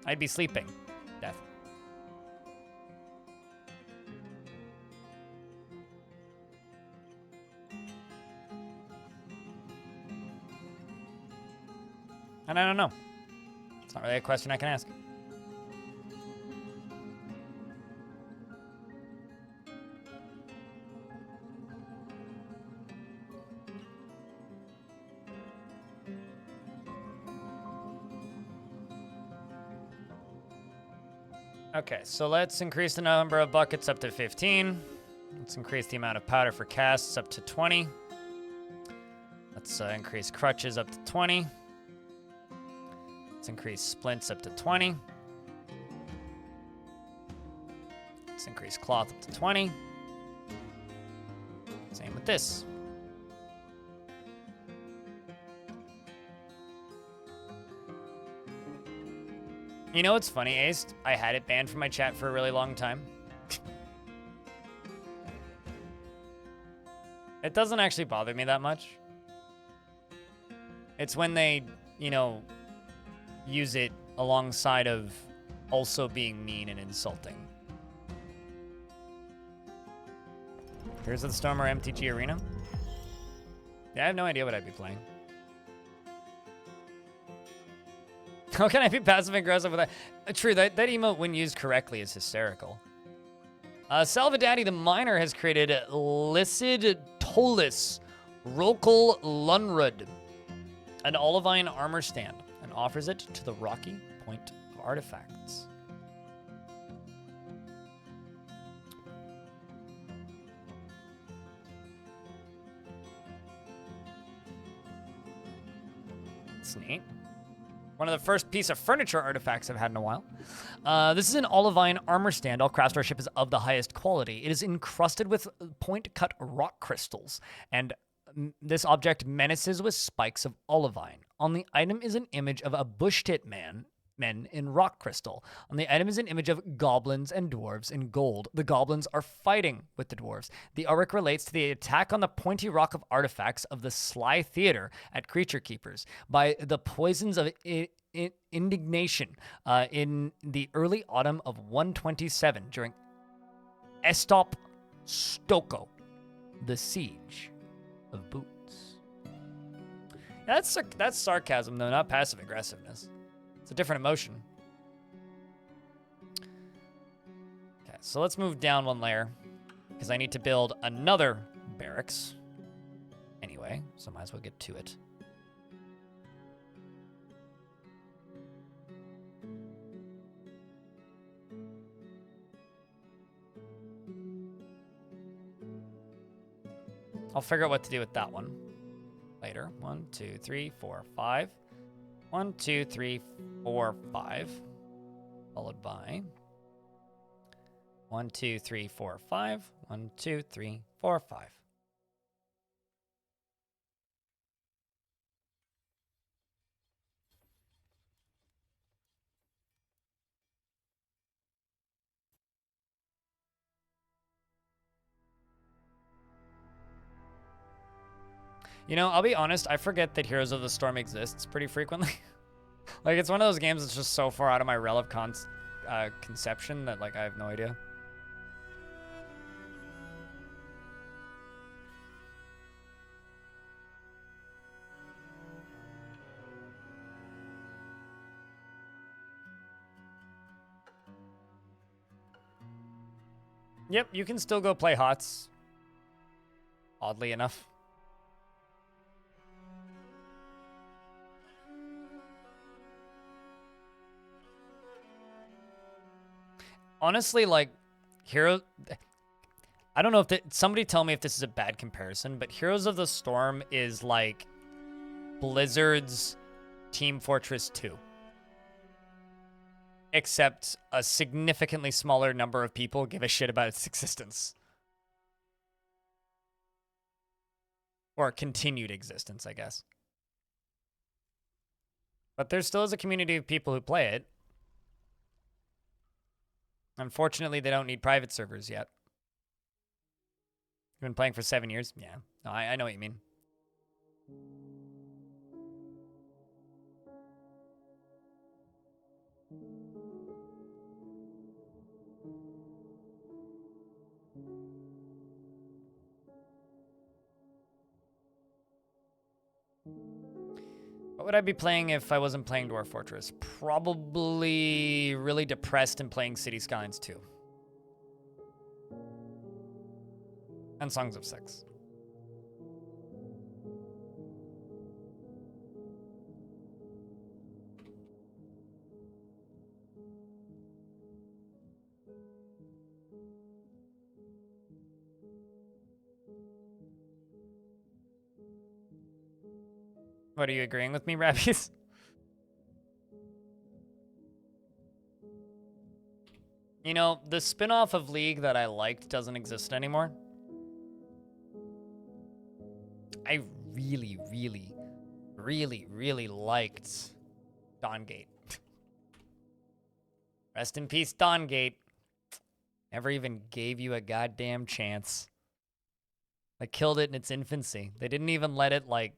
I'd be sleeping. Death. And I don't know. It's not really a question I can ask. Okay, so let's increase the number of buckets up to 15. Let's increase the amount of powder for casts up to 20. Let's increase crutches up to 20. Let's increase splints up to 20. Let's increase cloth up to 20. Same with this. You know what's funny, Ace? I had it banned from my chat for a really long time. It doesn't actually bother me that much. It's when they, you know, use it alongside of also being mean and insulting. Here's the Stormer MTG Arena. Yeah, I have no idea what I'd be playing. How can I be passive aggressive with that? True, that emote when used correctly is hysterical. Salvadaddy the Miner has created Lycid Tolis Rokal Lunrud, an olivine armor stand, and offers it to the Rocky Point of Artifacts. That's neat. One of the first piece of furniture artifacts I've had in a while. This is an olivine armor stand. All craftsmanship is of the highest quality. It is encrusted with point-cut rock crystals, and this object menaces with spikes of olivine. On the item is an image of a bush-tit men in rock crystal. On the item is an image of goblins and dwarves in gold. The goblins are fighting with the dwarves. The artwork relates to the attack on the pointy rock of artifacts of the Sly Theater at Creaturekeepers by the poisons of indignation in the early autumn of 127 during Estop Stoko, the siege of Boots. That's sarcasm, though, not passive aggressiveness. It's a different emotion. Okay, so let's move down one layer because I need to build another barracks. Anyway, so might as well get to it. I'll figure out what to do with that one later. 1, 2, 3, 4, 5. 1, 2, 3, 4, 5. Followed by 1, 2, 3, 4, 5. 1, 2, 3, 4, 5. You know, I'll be honest, I forget that Heroes of the Storm exists pretty frequently. Like, it's one of those games that's just so far out of my realm of conception that, like, I have no idea. Yep, you can still go play HOTS. Oddly enough. Honestly, like, I don't know if somebody tell me if this is a bad comparison, but Heroes of the Storm is like Blizzard's Team Fortress 2. Except a significantly smaller number of people give a shit about its existence. Or continued existence, I guess. But there still is a community of people who play it. Unfortunately, they don't need private servers yet. You've been playing for 7 years? Yeah. No, I know what you mean. What would I be playing if I wasn't playing Dwarf Fortress? Probably really depressed and playing City Skylines 2. And Songs of Six. What, are you agreeing with me, Rabbies? You know, the spin-off of League that I liked doesn't exist anymore. I really, really, really, really liked Dawngate. Rest in peace, Dawngate. Never even gave you a goddamn chance. They killed it in its infancy. They didn't even let it, like,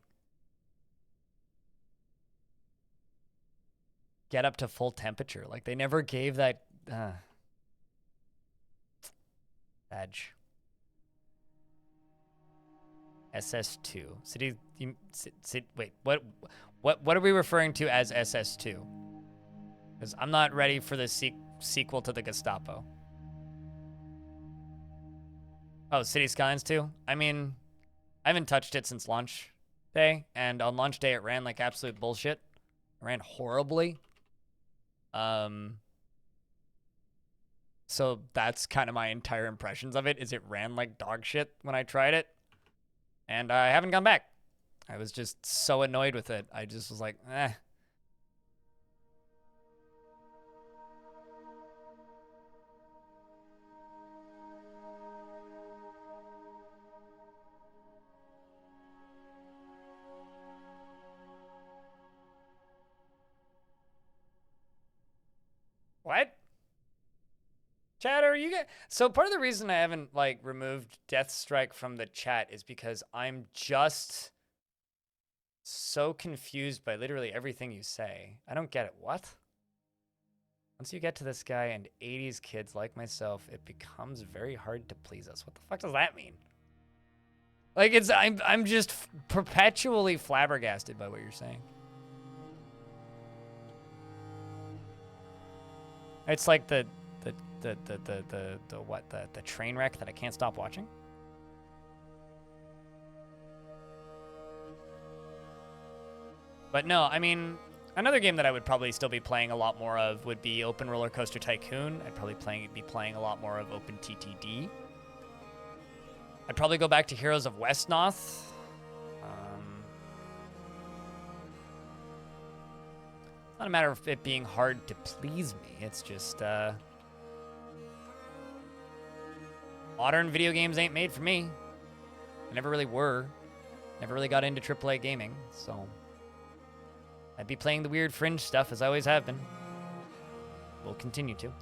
get up to full temperature. Like, they never gave that... Badge. SS2. City... wait, what are we referring to as SS2? Because I'm not ready for the sequel to the Gestapo. Oh, City Skylines 2? I mean, I haven't touched it since launch day, and on launch day it ran like absolute bullshit. It ran horribly. So that's kind of my entire impressions of it, is it ran like dog shit when I tried it. And I haven't gone back. I was just so annoyed with it. I just was like, eh. What? Chatter, you get... So part of the reason I haven't, like, removed Deathstrike from the chat is because I'm just so confused by literally everything you say. I don't get it. What? Once you get to this guy and 80s kids like myself, it becomes very hard to please us. What the fuck does that mean? Like, it's... I'm just perpetually flabbergasted by what you're saying. It's like the train wreck that I can't stop watching. But no, I mean, another game that I would probably still be playing a lot more of would be Open Roller Coaster Tycoon. I'd probably be playing a lot more of Open TTD. I'd probably go back to Heroes of Westnoth. It's not a matter of it being hard to please me. It's just, modern video games ain't made for me. They never really were. Never really got into AAA gaming, so I'd be playing the weird fringe stuff as I always have been. Will continue to.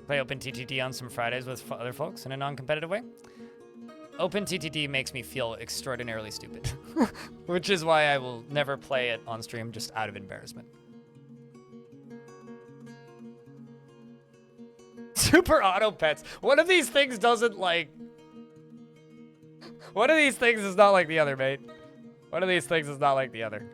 Play Open TTD on some Fridays with other folks in a non-competitive way. Open TTD makes me feel extraordinarily stupid, which is why I will never play it on stream just out of embarrassment. Super Auto Pets. One of these things doesn't like... One of these things is not like the other, mate. One of these things is not like the other.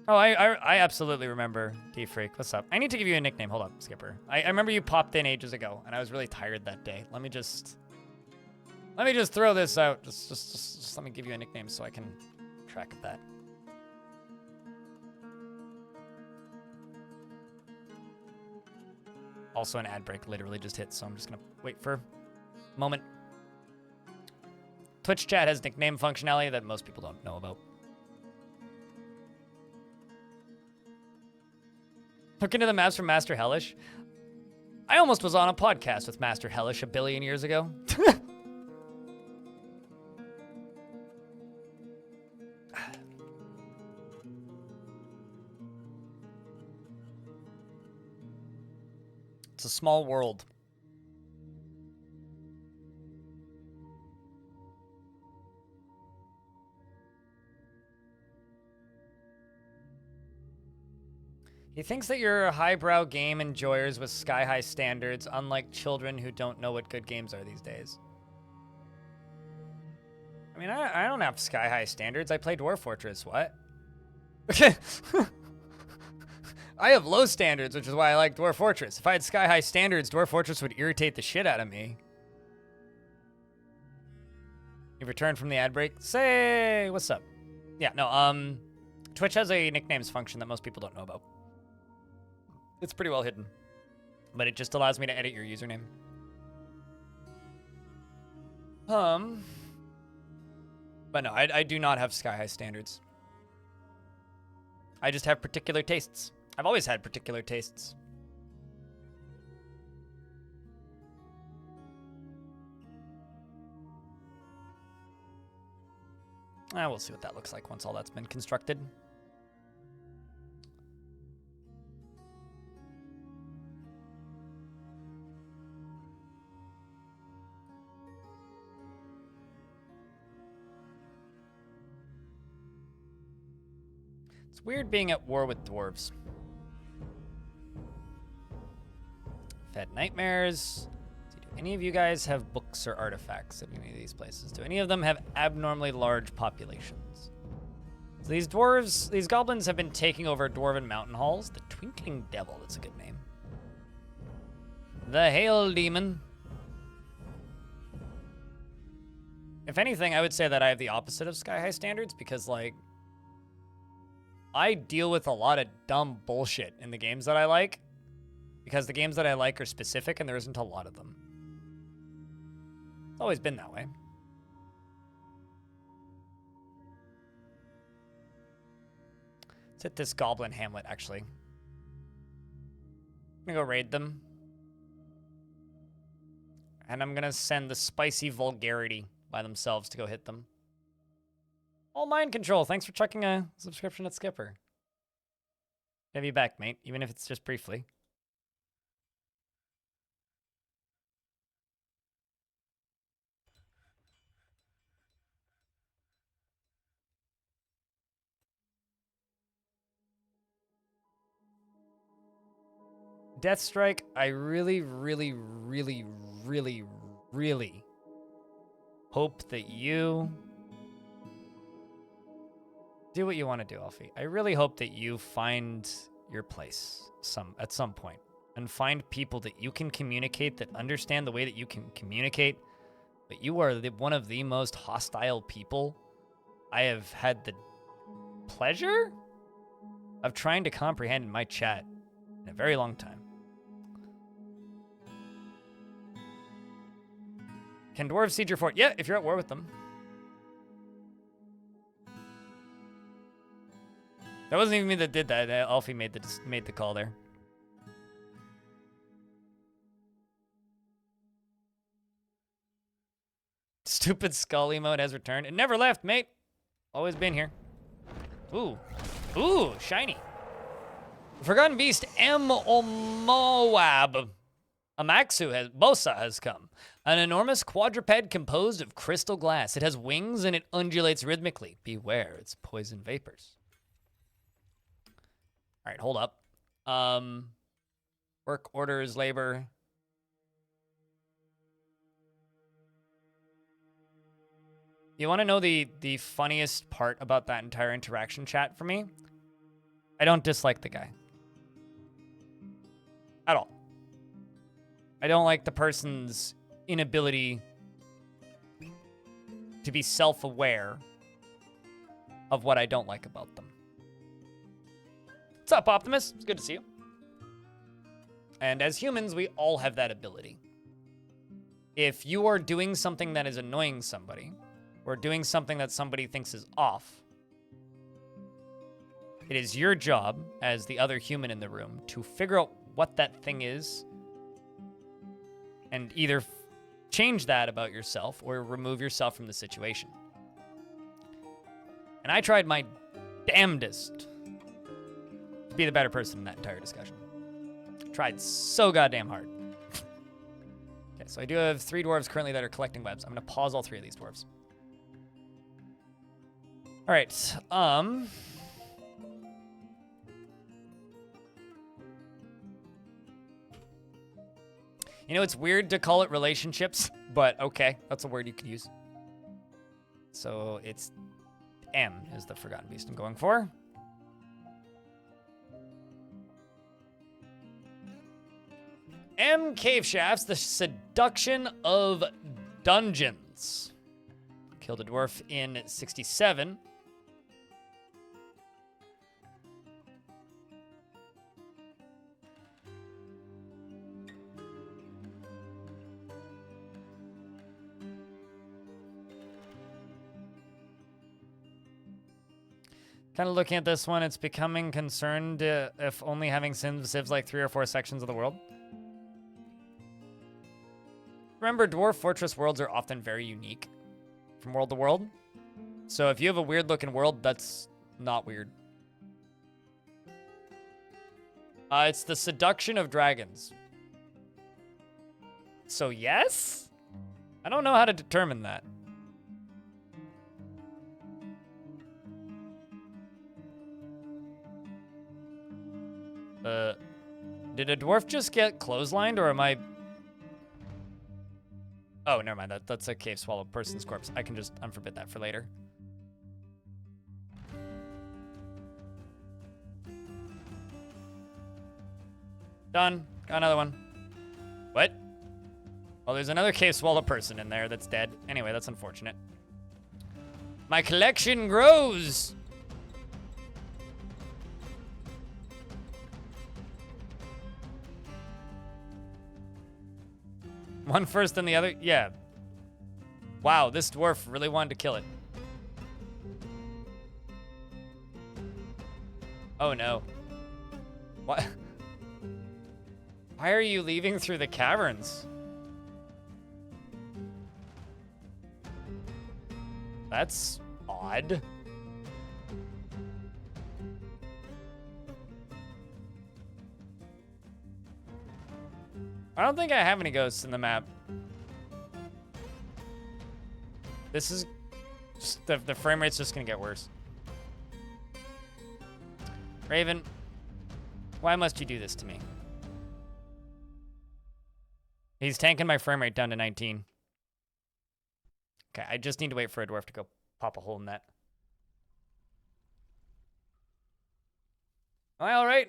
Oh, I absolutely remember D-Freak. What's up? I need to give you a nickname. Hold up, Skipper. I remember you popped in ages ago, and I was really tired that day. Let me just throw this out. Just let me give you a nickname so I can track that. Also, an ad break literally just hit, so I'm just gonna wait for a moment. Twitch chat has nickname functionality that most people don't know about. Look into the maps from Master Hellish. I almost was on a podcast with Master Hellish a billion years ago. It's a small world. He thinks that you're highbrow game enjoyers with sky-high standards, unlike children who don't know what good games are these days. I mean, I don't have sky-high standards. I play Dwarf Fortress. What? Okay. I have low standards, which is why I like Dwarf Fortress. If I had sky-high standards, Dwarf Fortress would irritate the shit out of me. You've returned from the ad break. Say, what's up? Yeah, no, Twitch has a nicknames function that most people don't know about. It's pretty well hidden, but it just allows me to edit your username. But no, I do not have sky-high standards. I just have particular tastes. I've always had particular tastes. We'll see what that looks like once all that's been constructed. It's weird being at war with dwarves. Fed nightmares. Do any of you guys have books or artifacts at any of these places? Do any of them have abnormally large populations? So these dwarves, these goblins have been taking over dwarven mountain halls. The Twinkling Devil, that's a good name. The Hail Demon. If anything, I would say that I have the opposite of sky-high standards because, like, I deal with a lot of dumb bullshit in the games that I like because the games that I like are specific and there isn't a lot of them. It's always been that way. Let's hit this goblin hamlet, actually. I'm gonna go raid them. And I'm gonna send the spicy vulgarity by themselves to go hit them. All mind control. Thanks for chucking a subscription at Skipper. Have you back, mate, even if it's just briefly. Deathstrike, I really, really, really, really, really hope that you do what you want to do, Alfie. I really hope that you find your place at some point and find people that you can communicate, that understand the way that you can communicate. But you are one of the most hostile people I have had the pleasure of trying to comprehend in my chat in a very long time. Can dwarves siege your fort? Yeah, if you're at war with them. That wasn't even me that did that. Alfie made the call there. Stupid skull emote has returned. It never left, mate. Always been here. Ooh. Ooh, shiny. Forgotten Beast M. Moab. Bosa has come. An enormous quadruped composed of crystal glass. It has wings and it undulates rhythmically. Beware, it's poison vapors. All right, hold up. Work orders, labor. You want to know the funniest part about that entire interaction chat for me? I don't dislike the guy. At all. I don't like the person's inability to be self-aware of what I don't like about them. What's up, Optimus? It's good to see you. And as humans, we all have that ability. If you are doing something that is annoying somebody, or doing something that somebody thinks is off, it is your job as the other human in the room to figure out what that thing is and either change that about yourself or remove yourself from the situation. And I tried my damnedest to be the better person in that entire discussion. Tried so goddamn hard. Okay, so I do have 3 dwarves currently that are collecting webs. I'm gonna pause all 3 of these dwarves. All right, you know, it's weird to call it relationships, but okay, that's a word you could use. So it's M is the Forgotten Beast I'm going for. M Cave Shafts, the Seduction of Dungeons. Killed a dwarf in 67. Kind of looking at this one, it's becoming concerned if only having civs like 3 or 4 sections of the world. Remember, Dwarf Fortress worlds are often very unique from world to world. So if you have a weird looking world, that's not weird. It's the Seduction of Dragons. So yes? I don't know how to determine that. Did a dwarf just get clotheslined, or am I... Oh, never mind. That's a cave swallow person's corpse. I can just unforbid that for later. Done. Got another one. What? Well, there's another cave swallow person in there that's dead. Anyway, that's unfortunate. My collection grows! One first and the other? Yeah. Wow, this dwarf really wanted to kill it. Oh no. What? Why are you leaving through the caverns? That's odd. I don't think I have any ghosts in the map. This is just, the frame rate's just gonna get worse. Raven, why must you do this to me? He's tanking my frame rate down to 19. Okay, I just need to wait for a dwarf to go pop a hole in that. Am I all right?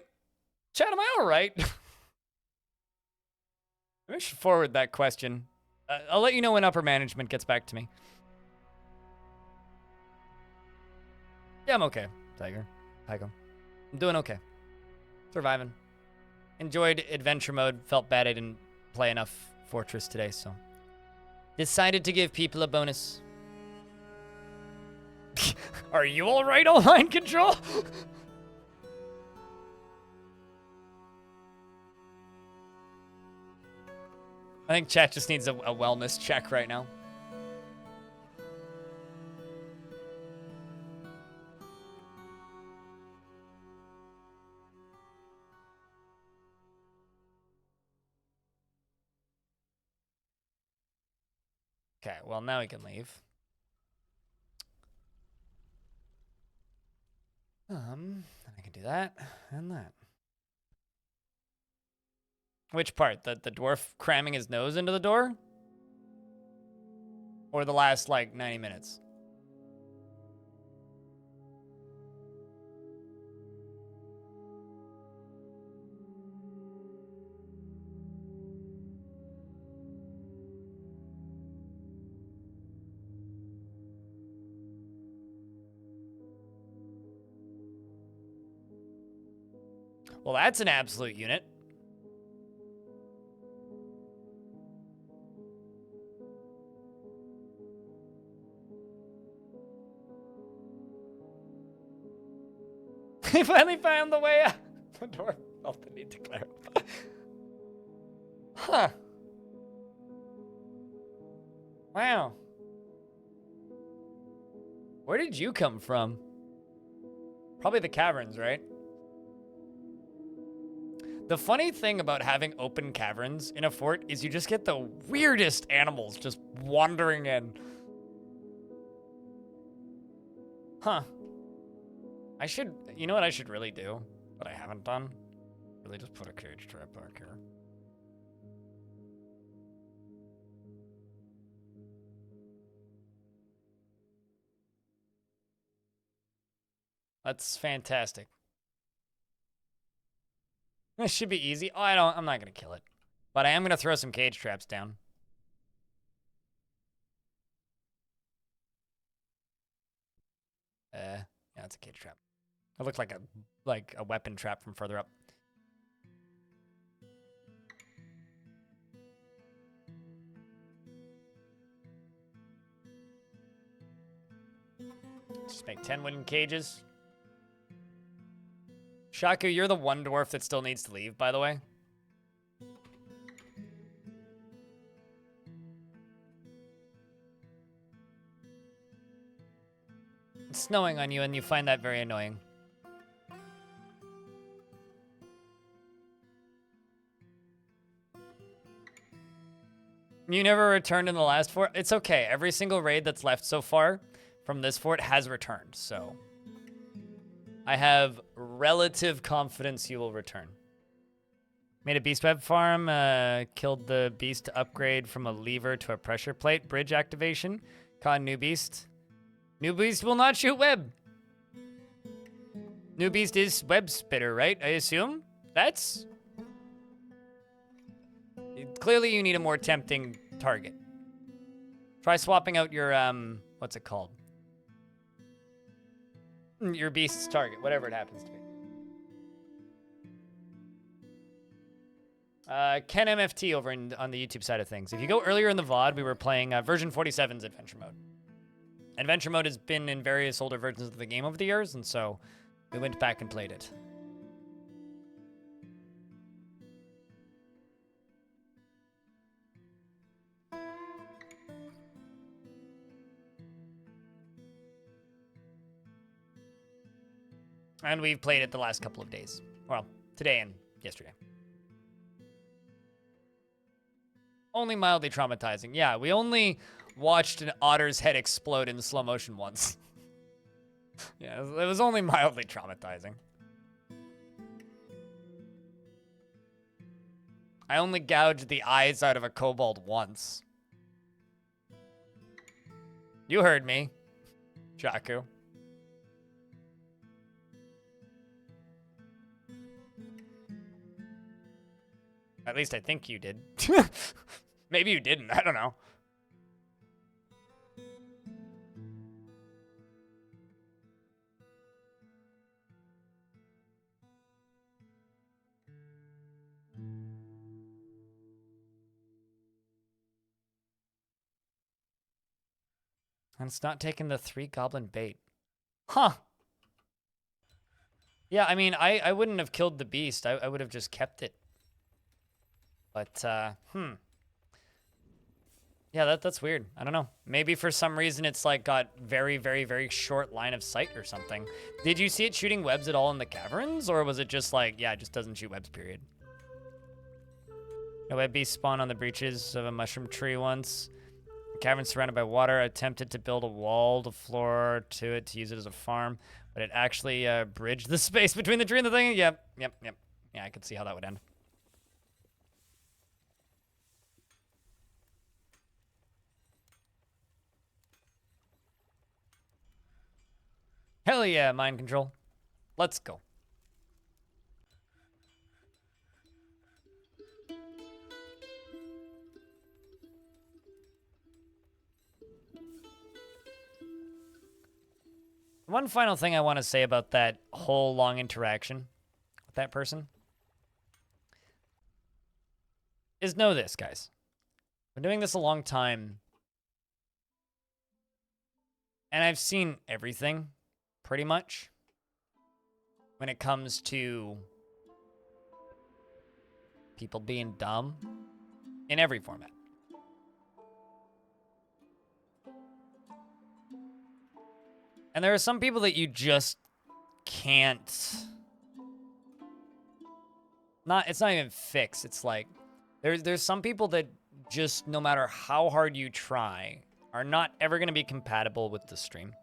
Chat, am I all right? I should forward that question. I'll let you know when upper management gets back to me. Yeah, I'm okay, Tiger. Tycho. I'm doing okay. Surviving. Enjoyed adventure mode. Felt bad I didn't play enough Fortress today, so decided to give people a bonus. Are you all right, online control? I think chat just needs a wellness check right now. Okay, well, now we can leave. I can do that and that. Which part? The dwarf cramming his nose into the door? Or the last, like, 90 minutes? Well, that's an absolute unit. He finally found the way out. The dwarf felt the need to clarify. Huh. Wow. Where did you come from? Probably the caverns, right? The funny thing about having open caverns in a fort is you just get the weirdest animals just wandering in. Huh. You know what I should really do, but I haven't done? Really just put a cage trap back here. That's fantastic. This should be easy. Oh, I'm not gonna kill it. But I am gonna throw some cage traps down. Yeah, it's a cage trap. It looked like a weapon trap from further up. Just make 10 wooden cages. Shaku, you're the one dwarf that still needs to leave, by the way. It's snowing on you, and you find that very annoying. You never returned in the last fort? It's okay. Every single raid that's left so far from this fort has returned, so I have relative confidence you will return. Made a beast web farm, killed the beast to upgrade from a lever to a pressure plate. Bridge activation, caught a new beast. New beast will not shoot web. New beast is web spitter, right? I assume? That's... Clearly you need a more tempting target. Try swapping out your, what's it called? Your beast's target, whatever it happens to be. Ken MFT over on the YouTube side of things. If you go earlier in the VOD, we were playing version 47's Adventure Mode. Adventure Mode has been in various older versions of the game over the years, and so we went back and played it. And we've played it the last couple of days. Well, today and yesterday. Only mildly traumatizing. Yeah, we only watched an otter's head explode in slow motion once. Yeah, it was only mildly traumatizing. I only gouged the eyes out of a kobold once. You heard me, Jaku. At least I think you did. Maybe you didn't. I don't know. And it's not taking the 3 goblin bait. Huh. Yeah, I mean, I wouldn't have killed the beast. I would have just kept it. But, yeah, that's weird. I don't know. Maybe for some reason it's, like, got very, very, very short line of sight or something. Did you see it shooting webs at all in the caverns? Or was it just, like, yeah, it just doesn't shoot webs, period? A web beast spawned on the breaches of a mushroom tree once. The cavern surrounded by water. Attempted to build a wall, the floor to it to use it as a farm. But it actually bridged the space between the tree and the thing. Yep. Yeah, I could see how that would end. Hell yeah, mind control. Let's go. One final thing I want to say about that whole long interaction with that person is know this, guys. I've been doing this a long time, and I've seen everything, pretty much. when it comes to people being dumb in every format. And there are some people that you just can't... It's not even fix. It's like, there's some people that just, no matter how hard you try, are not ever going to be compatible with the stream.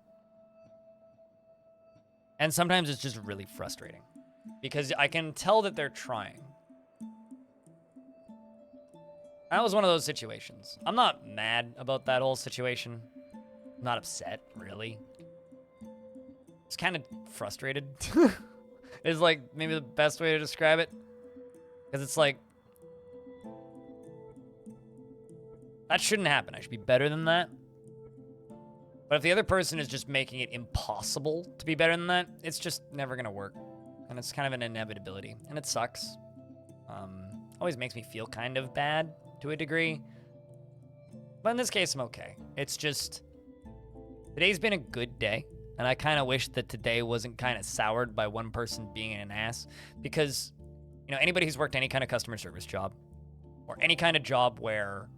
And sometimes it's just really frustrating. Because I can tell that they're trying. That was one of those situations. I'm not mad about that whole situation. I'm not upset, really. It's kind of frustrated. Is like maybe the best way to describe it. Because it's like, that shouldn't happen. I should be better than that. But if the other person is just making it impossible to be better than that, it's just never going to work. And it's kind of an inevitability. And it sucks. Always makes me feel kind of bad to a degree. But in this case, I'm okay. It's just, today's been a good day. And I kind of wish that today wasn't kind of soured by one person being an ass. Because, you know, anybody who's worked any kind of customer service job, or any kind of job where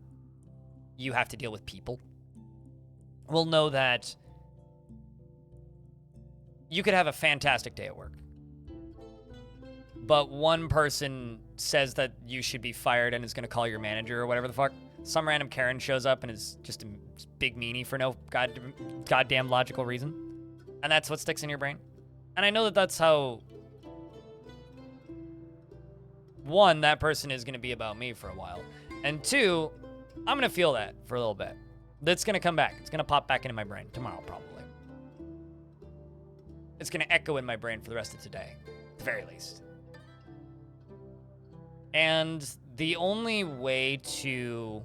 you have to deal with people, will know that you could have a fantastic day at work, but one person says that you should be fired and is going to call your manager or whatever the fuck. Some random Karen shows up and is just a big meanie for no goddamn logical reason. And that's what sticks in your brain. And I know that that's how, one, that person is going to be about me for a while. And two, I'm going to feel that for a little bit. That's going to come back. It's going to pop back into my brain tomorrow, probably. It's going to echo in my brain for the rest of today, at the very least. And the only way to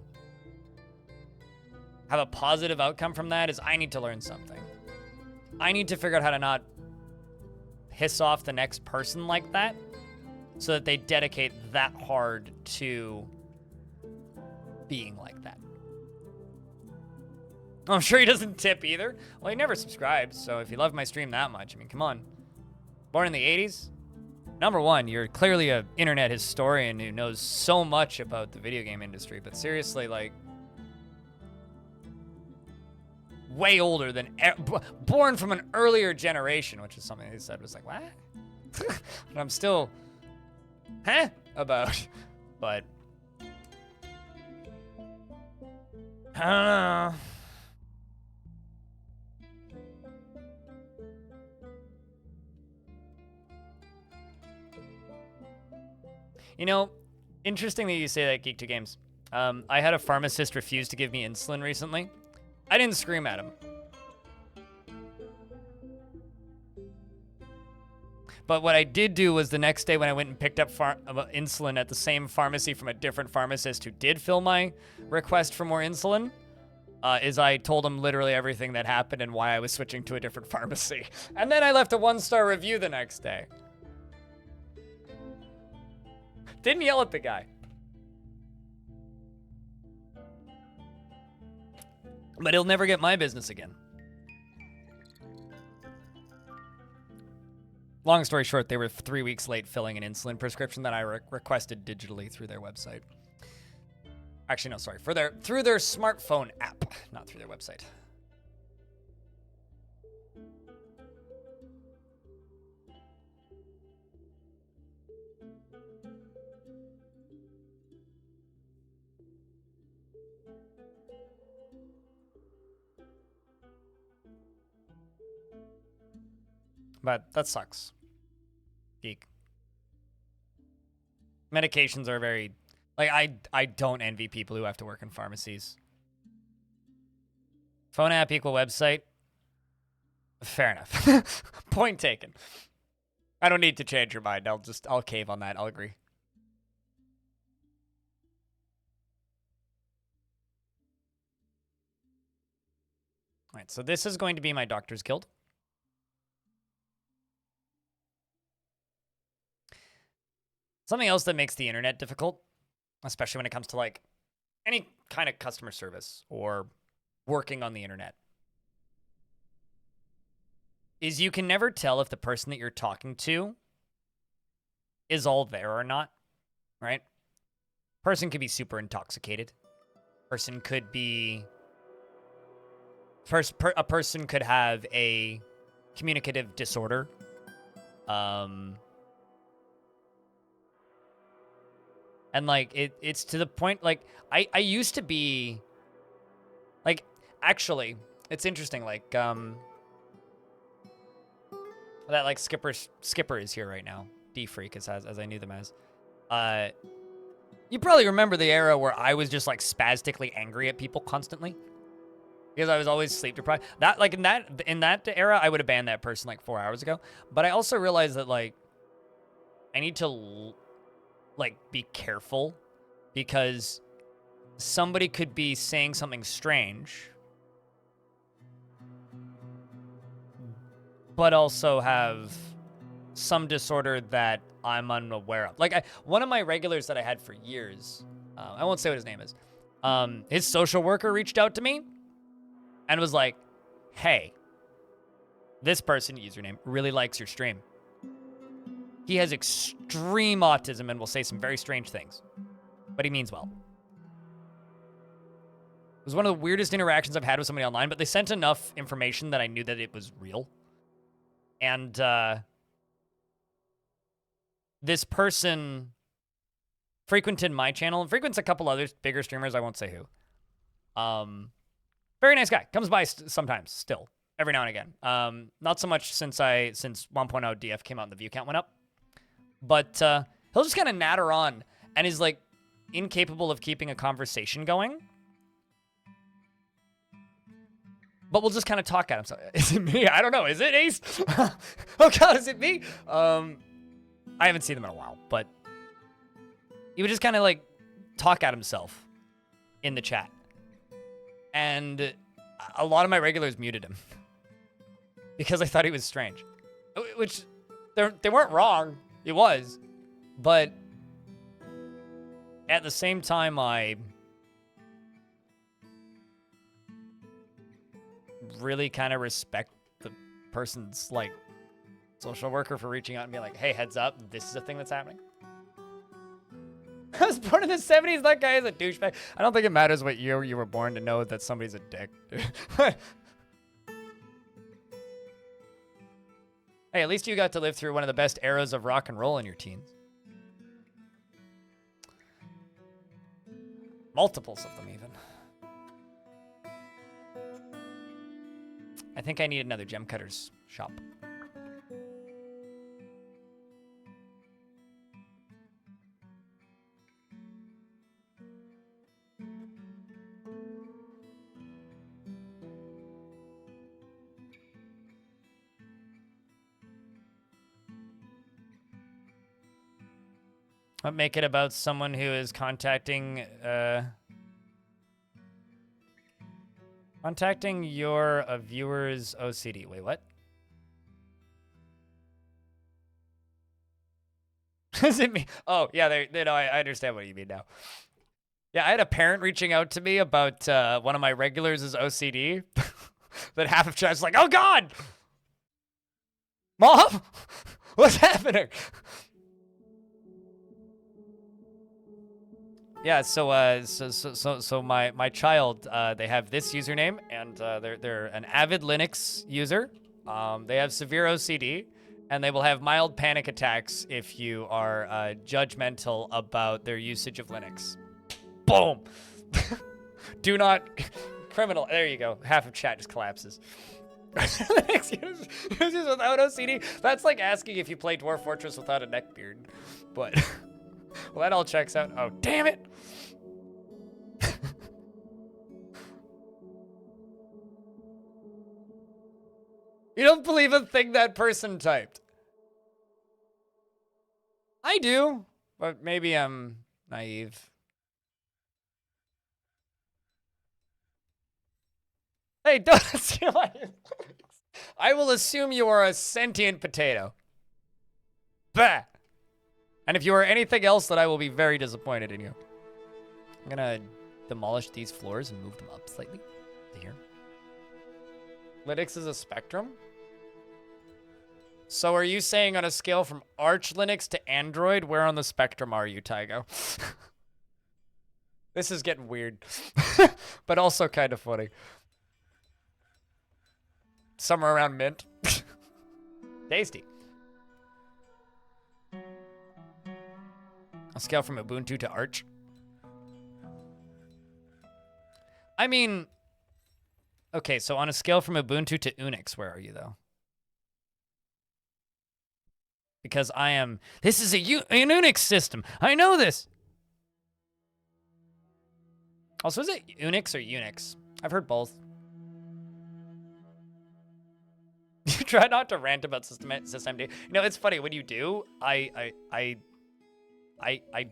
have a positive outcome from that is I need to learn something. I need to figure out how to not piss off the next person like that so that they dedicate that hard to being like that. I'm sure he doesn't tip either. Well, he never subscribes, so if you love my stream that much, I mean, come on. Born in the 80s? Number one, you're clearly an internet historian who knows so much about the video game industry, but seriously, like, way older than, born from an earlier generation, which is something he said was like, what? And I'm still, about, but, I don't know. You know, interesting that you say that, Geek2Games. I had a pharmacist refuse to give me insulin recently. I didn't scream at him. But what I did do was the next day when I went and picked up insulin at the same pharmacy from a different pharmacist who did fill my request for more insulin, is I told him literally everything that happened and why I was switching to a different pharmacy. And then I left a 1-star review the next day. Didn't yell at the guy. But he'll never get my business again. Long story short, they were 3 weeks late filling an insulin prescription that I requested digitally through their website. Actually, no, sorry. Through their smartphone app, not through their website. But that sucks. Geek. Medications are very... Like, I don't envy people who have to work in pharmacies. Phone app equal website? Fair enough. Point taken. I don't need to change your mind. I'll cave on that. I'll agree. All right, so this is going to be my Doctor's Guild. Something else that makes the internet difficult, especially when it comes to like any kind of customer service or working on the internet, is you can never tell if the person that you're talking to is all there or not, right? Person could be super intoxicated. Person could be... a person could have a communicative disorder. And, like, it's to the point, like, I used to be... Like, actually, it's interesting, like, that, like, Skipper is here right now. D-Freak, as I knew them as. You probably remember the era where I was just, like, spastically angry at people constantly. Because I was always sleep deprived. That, like, in that era, I would have banned that person, like, 4 hours ago. But I also realized that, like, I need to, like, be careful. Because somebody could be saying something strange, but also have some disorder that I'm unaware of. Like, one of my regulars that I had for years, I won't say what his name is, his social worker reached out to me and was like, hey, this person, username, really likes your stream. He has extreme autism and will say some very strange things, but he means well. It was one of the weirdest interactions I've had with somebody online, but they sent enough information that I knew that it was real. And this person frequented my channel and frequents a couple other bigger streamers. I won't say who. Very nice guy. Comes by sometimes still, every now and again. Not so much since 1.0 DF came out and the view count went up. But he'll just kind of natter on and is, like, incapable of keeping a conversation going. But we'll just kind of talk at him. So, is it me? I don't know. Is it Ace? Oh, God, is it me? I haven't seen him in a while, but he would just kind of, like, talk at himself in the chat. And a lot of my regulars muted him because I thought he was strange. Which, they weren't wrong. It was. But at the same time, I really kind of respect the person's, like, social worker for reaching out and being like, hey, heads up, this is a thing that's happening. I was born in the 70s. That guy is a douchebag. I don't think it matters what year you were born to know that somebody's a dick. Hey, at least you got to live through one of the best eras of rock and roll in your teens. Multiples of them, even. I think I need another gem cutter's shop. I'll make it about someone who is contacting your viewer's OCD. Wait, what? Is it me? Oh, yeah, they know. I understand what you mean now. Yeah, I had a parent reaching out to me about one of my regulars' OCD. That half of chat's like, oh, God! Mom? What's happening? Yeah, so my child, they have this username, and they're an avid Linux user. They have severe OCD, and they will have mild panic attacks if you are judgmental about their usage of Linux. Boom! Do not criminal. There you go. Half of chat just collapses. Linux users without OCD. That's like asking if you play Dwarf Fortress without a neck beard, but. Well, that all checks out. Oh, damn it! You don't believe a thing that person typed. I do, but maybe I'm naive. Hey, don't assume I will assume you are a sentient potato. Bah! And if you are anything else, then I will be very disappointed in you. I'm gonna demolish these floors and move them up slightly to here. Linux is a spectrum? So are you saying on a scale from Arch Linux to Android, where on the spectrum are you, Tygo? This is getting weird, but also kind of funny. Somewhere around mint. Tasty. A scale from Ubuntu to Arch. I mean, okay, so on a scale from Ubuntu to Unix, where are you, though? Because I am... This is an Unix system. I know this. Also, is it Unix or Unix? I've heard both. You try not to rant about systemd. You know, it's funny when you do. I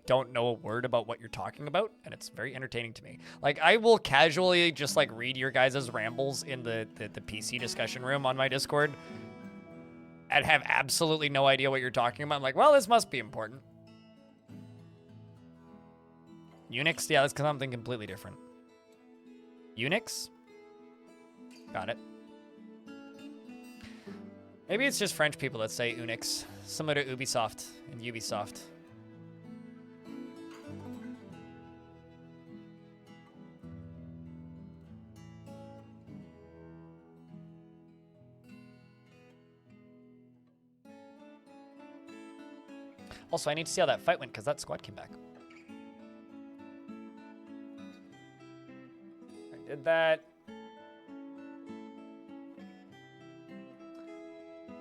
don't know a word about what you're talking about, and it's very entertaining to me. Like, I will casually just like read your guys' rambles in the PC discussion room on my Discord, and have absolutely no idea what you're talking about. I'm like, well, this must be important. Unix, yeah, that's something completely different. Unix, got it. Maybe it's just French people that say Unix, similar to Ubisoft and Ubisoft. Also, I need to see how that fight went, because that squad came back. I did that.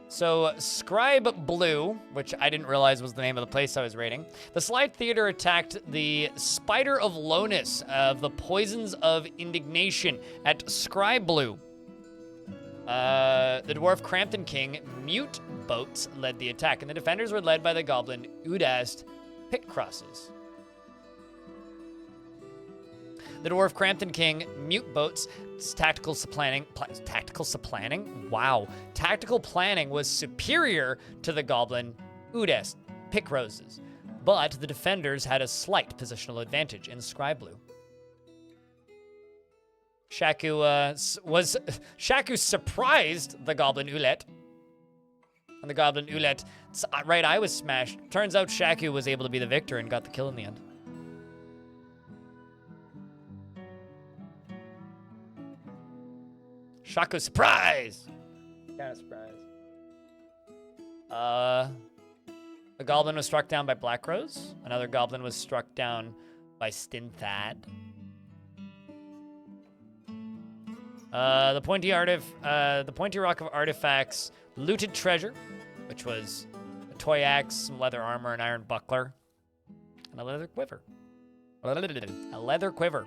So, Scribe Blue, which I didn't realize was the name of the place I was raiding. The Slide Theater attacked the Spider of Lowness of the Poisons of Indignation at Scribe Blue. The Dwarf Crampton King, Mute Boats, led the attack, and the defenders were led by the Goblin Udast Pitcrosses. The Dwarf Crampton King, Mute Boats, tactical planning? Wow. Tactical planning was superior to the Goblin Udast Pitcrosses, but the defenders had a slight positional advantage in Scribe Blue. Shaku surprised the Goblin Ulet. And the Goblin Ulet, right eye was smashed. Turns out Shaku was able to be the victor and got the kill in the end. Shaku surprise! Kind of surprise. The Goblin was struck down by Black Rose. Another Goblin was struck down by Stinthad. The Pointy Rock of Artifacts looted treasure, which was a toy axe, some leather armor, an iron buckler, and a leather quiver. A leather quiver.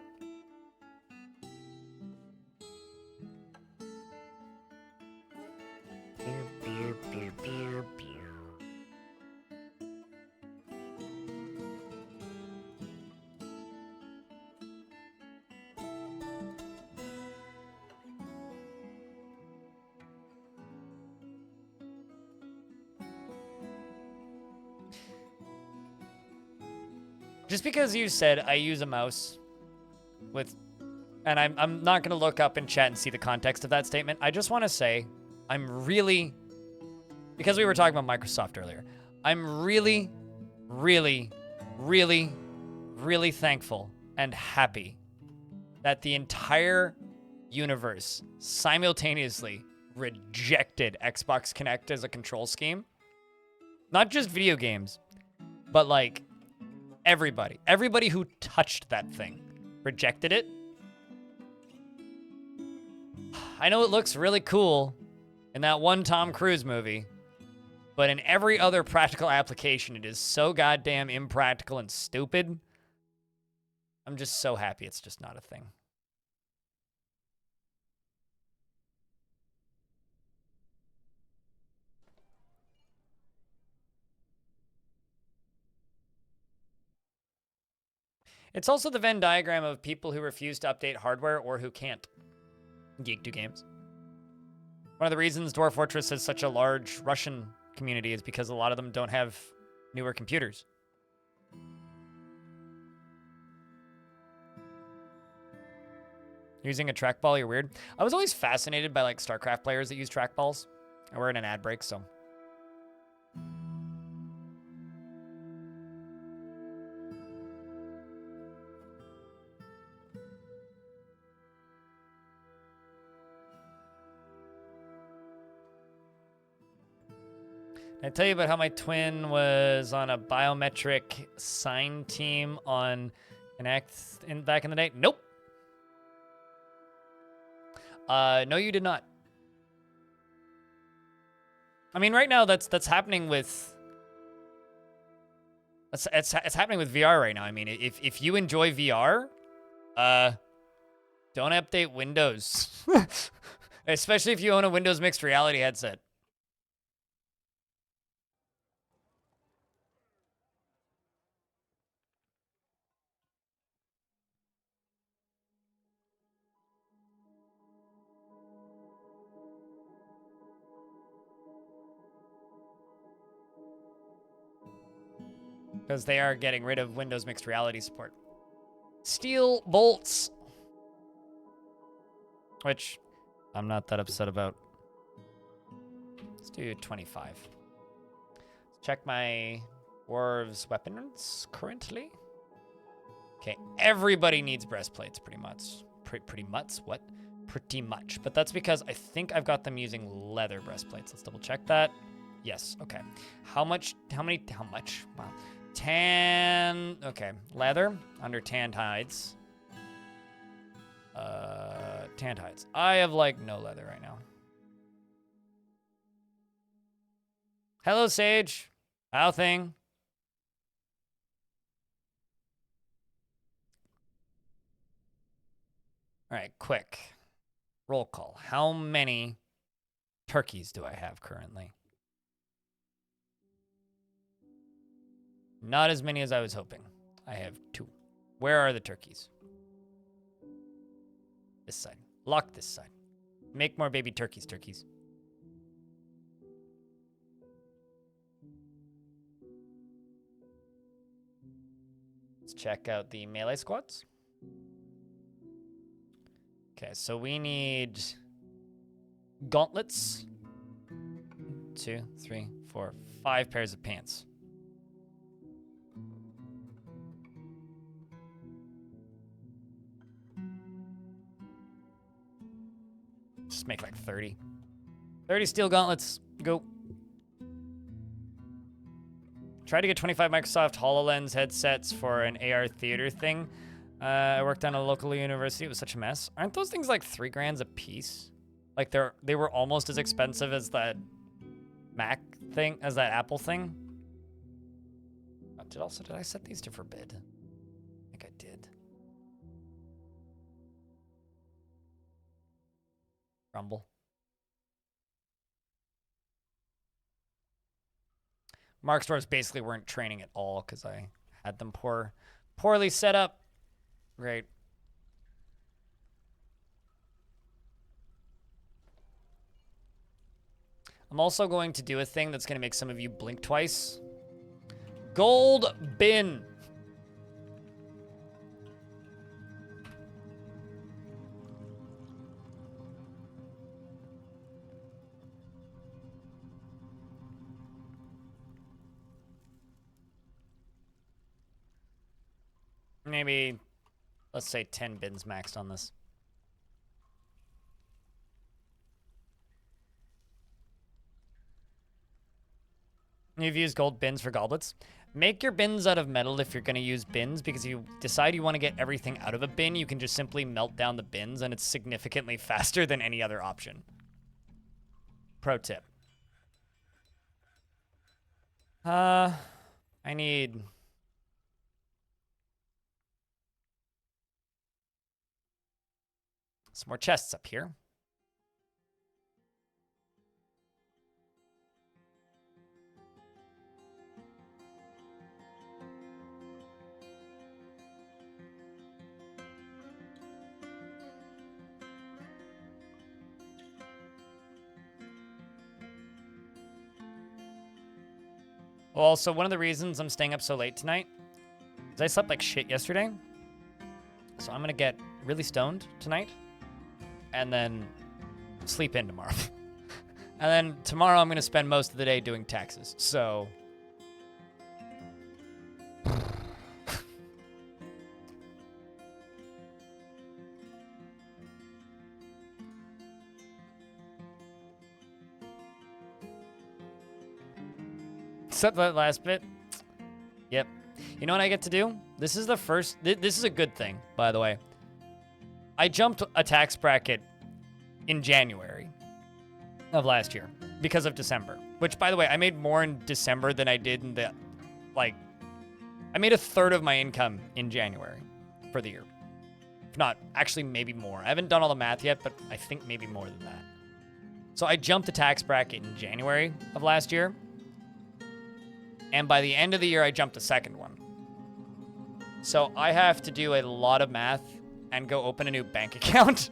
Just because you said I use a mouse with, and I'm not gonna look up in chat and see the context of that statement. I just want to say, I'm really, because we were talking about Microsoft earlier, I'm really, really, really, really thankful and happy that the entire universe simultaneously rejected Xbox Kinect as a control scheme. Not just video games, but like everybody who touched that thing rejected it. I know it looks really cool in that one Tom Cruise movie, but in every other practical application, it is so goddamn impractical and stupid. I'm just so happy it's just not a thing. It's also the Venn diagram of people who refuse to update hardware or who can't. Geek do games. One of the reasons Dwarf Fortress has such a large Russian community is because a lot of them don't have newer computers. Using a trackball, you're weird. I was always fascinated by like StarCraft players that use trackballs. And we're in an ad break, so I tell you about how my twin was on a biometric sign team on Connect back in the day? Nope. No, you did not. I mean, right now that's happening with. It's happening with VR right now. I mean, if you enjoy VR, don't update Windows, especially if you own a Windows mixed reality headset. Because they are getting rid of Windows mixed reality support. Steel bolts. Which I'm not that upset about. Let's do 25. Let's check my dwarves' weapons currently. Okay, everybody needs breastplates pretty much. Pretty much? What? Pretty much. But that's because I think I've got them using leather breastplates. Let's double check that. Yes, okay. How much? Wow. Tan, okay. Leather under tanned hides. Tanned hides. I have like no leather right now. Hello, Sage. How thing? All right, quick. Roll call. How many turkeys do I have currently? Not as many as I was hoping. I have 2. Where are the turkeys? This side. Lock this side. Make more baby turkeys. Let's check out the melee squads. Okay, so we need gauntlets. 2, 3, 4, 5 pairs of pants. Just make like 30. 30 steel gauntlets. Go. Tried to get 25 Microsoft HoloLens headsets for an AR theater thing. I worked on a local university. It was such a mess. Aren't those things like $3 a piece? Like they were almost as expensive as that Mac thing, as that Apple thing. Did I set these to forbid? I think I did. Rumble. Mark stores basically weren't training at all because I had them poorly set up. Great. I'm also going to do a thing that's going to make some of you blink twice. Gold bin. Maybe, let's say 10 bins maxed on this. You've used gold bins for goblets. Make your bins out of metal if you're going to use bins, because you decide you want to get everything out of a bin, you can just simply melt down the bins, and it's significantly faster than any other option. Pro tip. I need... some more chests up here. Well, so one of the reasons I'm staying up so late tonight is I slept like shit yesterday. So I'm going to get really stoned tonight and then sleep in tomorrow. And then tomorrow I'm going to spend most of the day doing taxes. So Except that last bit. Yep. You know what I get to do? This is the first... This is a good thing, by the way. I jumped a tax bracket in January of last year because of December. Which, by the way, I made more in December than I did in the... Like, I made a third of my income in January for the year. If not, actually, maybe more. I haven't done all the math yet, but I think maybe more than that. So I jumped the tax bracket in January of last year. And by the end of the year, I jumped a second one. So I have to do a lot of math and go open a new bank account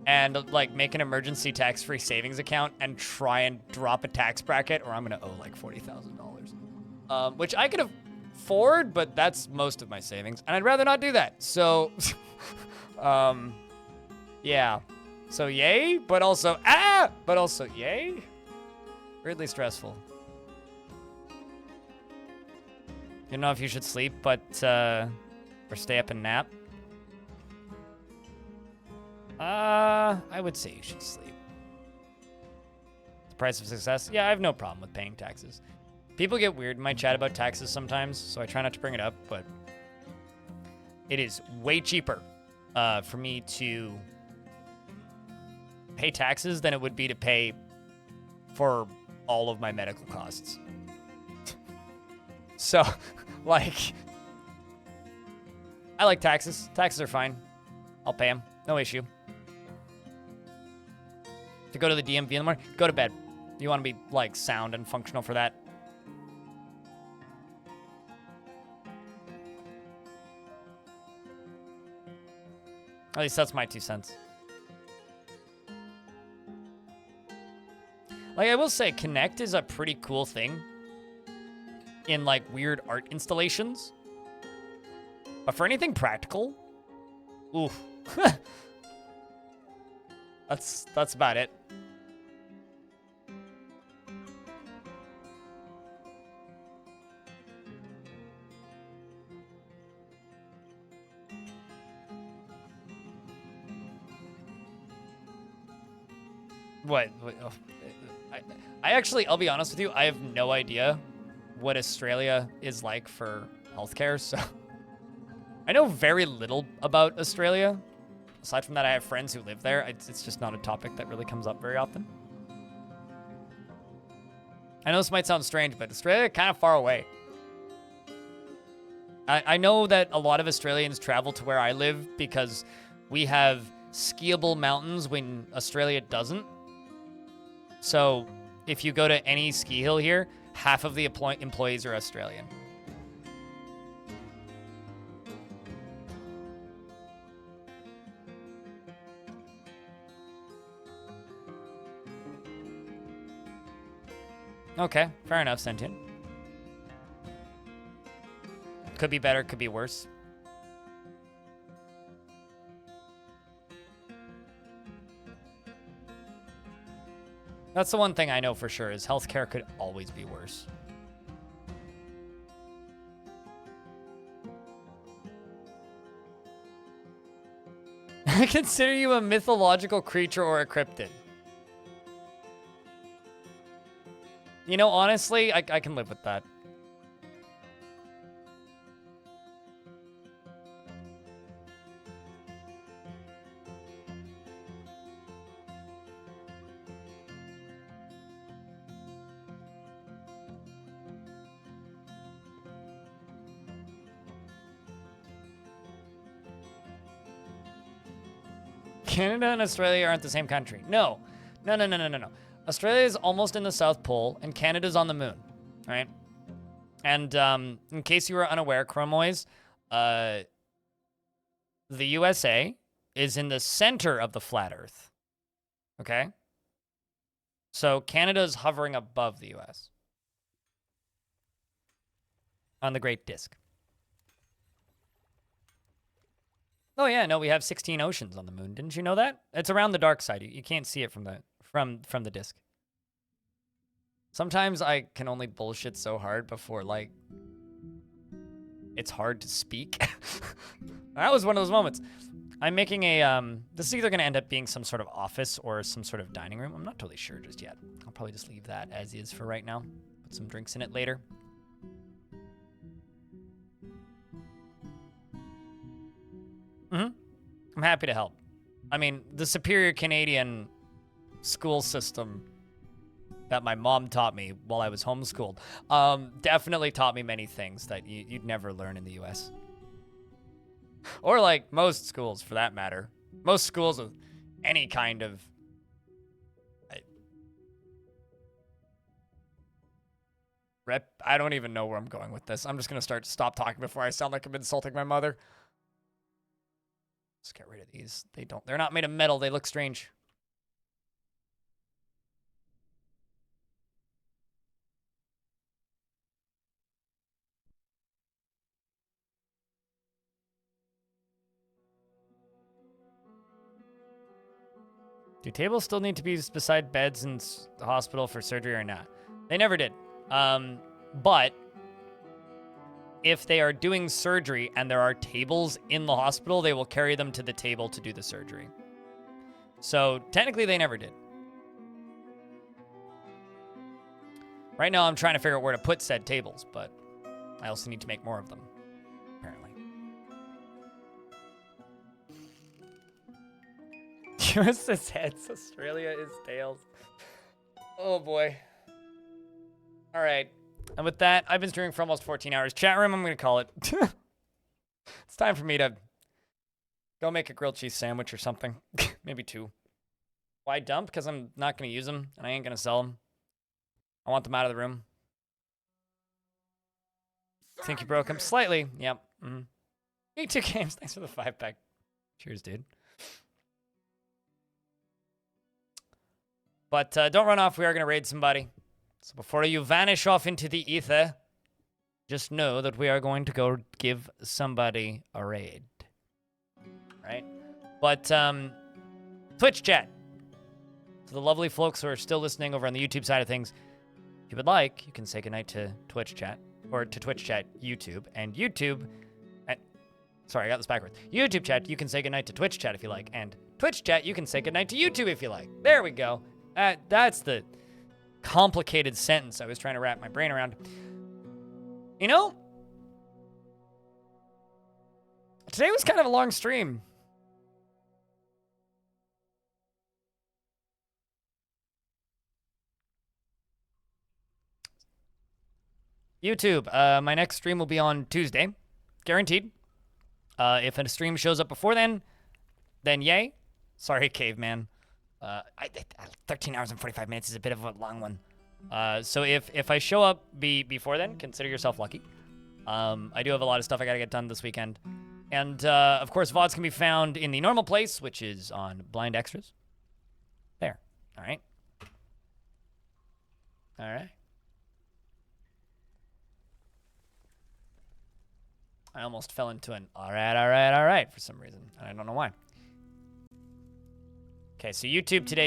and like make an emergency tax-free savings account and try and drop a tax bracket or I'm going to owe like $40,000. Which I could afford, but that's most of my savings. And I'd rather not do that. So, yeah. So yay, but also, yay. Weirdly stressful. You don't know if you should sleep, but, or stay up and nap. I would say you should sleep. The price of success? Yeah, I have no problem with paying taxes. People get weird in my chat about taxes sometimes, so I try not to bring it up, but it is way cheaper for me to pay taxes than it would be to pay for all of my medical costs. So, like, I like taxes. Taxes are fine. I'll pay them. No issue. To go to the DMV in the morning, go to bed. You want to be, like, sound and functional for that. At least that's my 2 cents. Like, I will say, Connect is a pretty cool thing in, like, weird art installations. But for anything practical, oof. That's about it. What? Oh, I actually, I'll be honest with you, I have no idea what Australia is like for healthcare, so I know very little about Australia. Aside from that, I have friends who live there. It's just not a topic that really comes up very often. I know this might sound strange, but Australia kind of far away. I know that a lot of Australians travel to where I live because we have skiable mountains when Australia doesn't. So if you go to any ski hill here, half of the employees are Australian. Okay, fair enough, Sentient. Could be better, could be worse. That's the one thing I know for sure, is healthcare could always be worse. I consider you a mythological creature or a cryptid. You know, honestly, I can live with that. Canada and Australia aren't the same country. No. No. Australia is almost in the South Pole, and Canada's on the moon, right? And in case you were unaware, Chromois, the USA is in the center of the flat Earth, okay? So Canada's hovering above the US on the Great Disk. Oh yeah, no, we have 16 oceans on the moon. Didn't you know that? It's around the dark side. You can't see it from the disk. Sometimes I can only bullshit so hard before, like, it's hard to speak. That was one of those moments. I'm making a, this is either going to end up being some sort of office or some sort of dining room. I'm not totally sure just yet. I'll probably just leave that as is for right now. Put Put some drinks in it later. I'm happy to help. I mean, the superior Canadian school system that my mom taught me while I was homeschooled definitely taught me many things that you'd never learn in the US. Or like most schools, for that matter. Most schools with any kind of... I don't even know where I'm going with this. I'm just going to stop talking before I sound like I'm insulting my mother. Let's get rid of these. They're not made of metal. They look strange. Do tables still need to be beside beds in the hospital for surgery or not? They never did. But if they are doing surgery and there are tables in the hospital, they will carry them to the table to do the surgery. So technically they never did. Right now I'm trying to figure out where to put said tables, but I also need to make more of them, apparently. US is heads, Australia is tails. Oh boy. All right. And with that, I've been streaming for almost 14 hours. Chat room, I'm going to call it. It's time for me to go make a grilled cheese sandwich or something. Maybe 2. Why dump? Because I'm not going to use them, and I ain't going to sell them. I want them out of the room. Think you broke them? Slightly. Yep. Me too, Games. Thanks for the 5-pack. Cheers, dude. But don't run off. We are going to raid somebody. So before you vanish off into the ether, just know that we are going to go give somebody a raid. Right? But Twitch chat. To the lovely folks who are still listening over on the YouTube side of things, if you would like, you can say goodnight to Twitch chat. Or to Twitch chat YouTube. And YouTube... sorry, I got this backwards. YouTube chat, you can say goodnight to Twitch chat if you like. And Twitch chat, you can say goodnight to YouTube if you like. There we go. That's the complicated sentence I was trying to wrap my brain around. You know, today was kind of a long stream. YouTube, my next stream will be on Tuesday. Guaranteed. If a stream shows up before then yay. Sorry, caveman. 13 hours and 45 minutes is a bit of a long one. So if I show up before then, consider yourself lucky. I do have a lot of stuff I gotta get done this weekend. And, of course, VODs can be found in the normal place, which is on Blind Extras. There. All right. All right. I almost fell into an all right for some reason. I don't know why. Okay, so YouTube today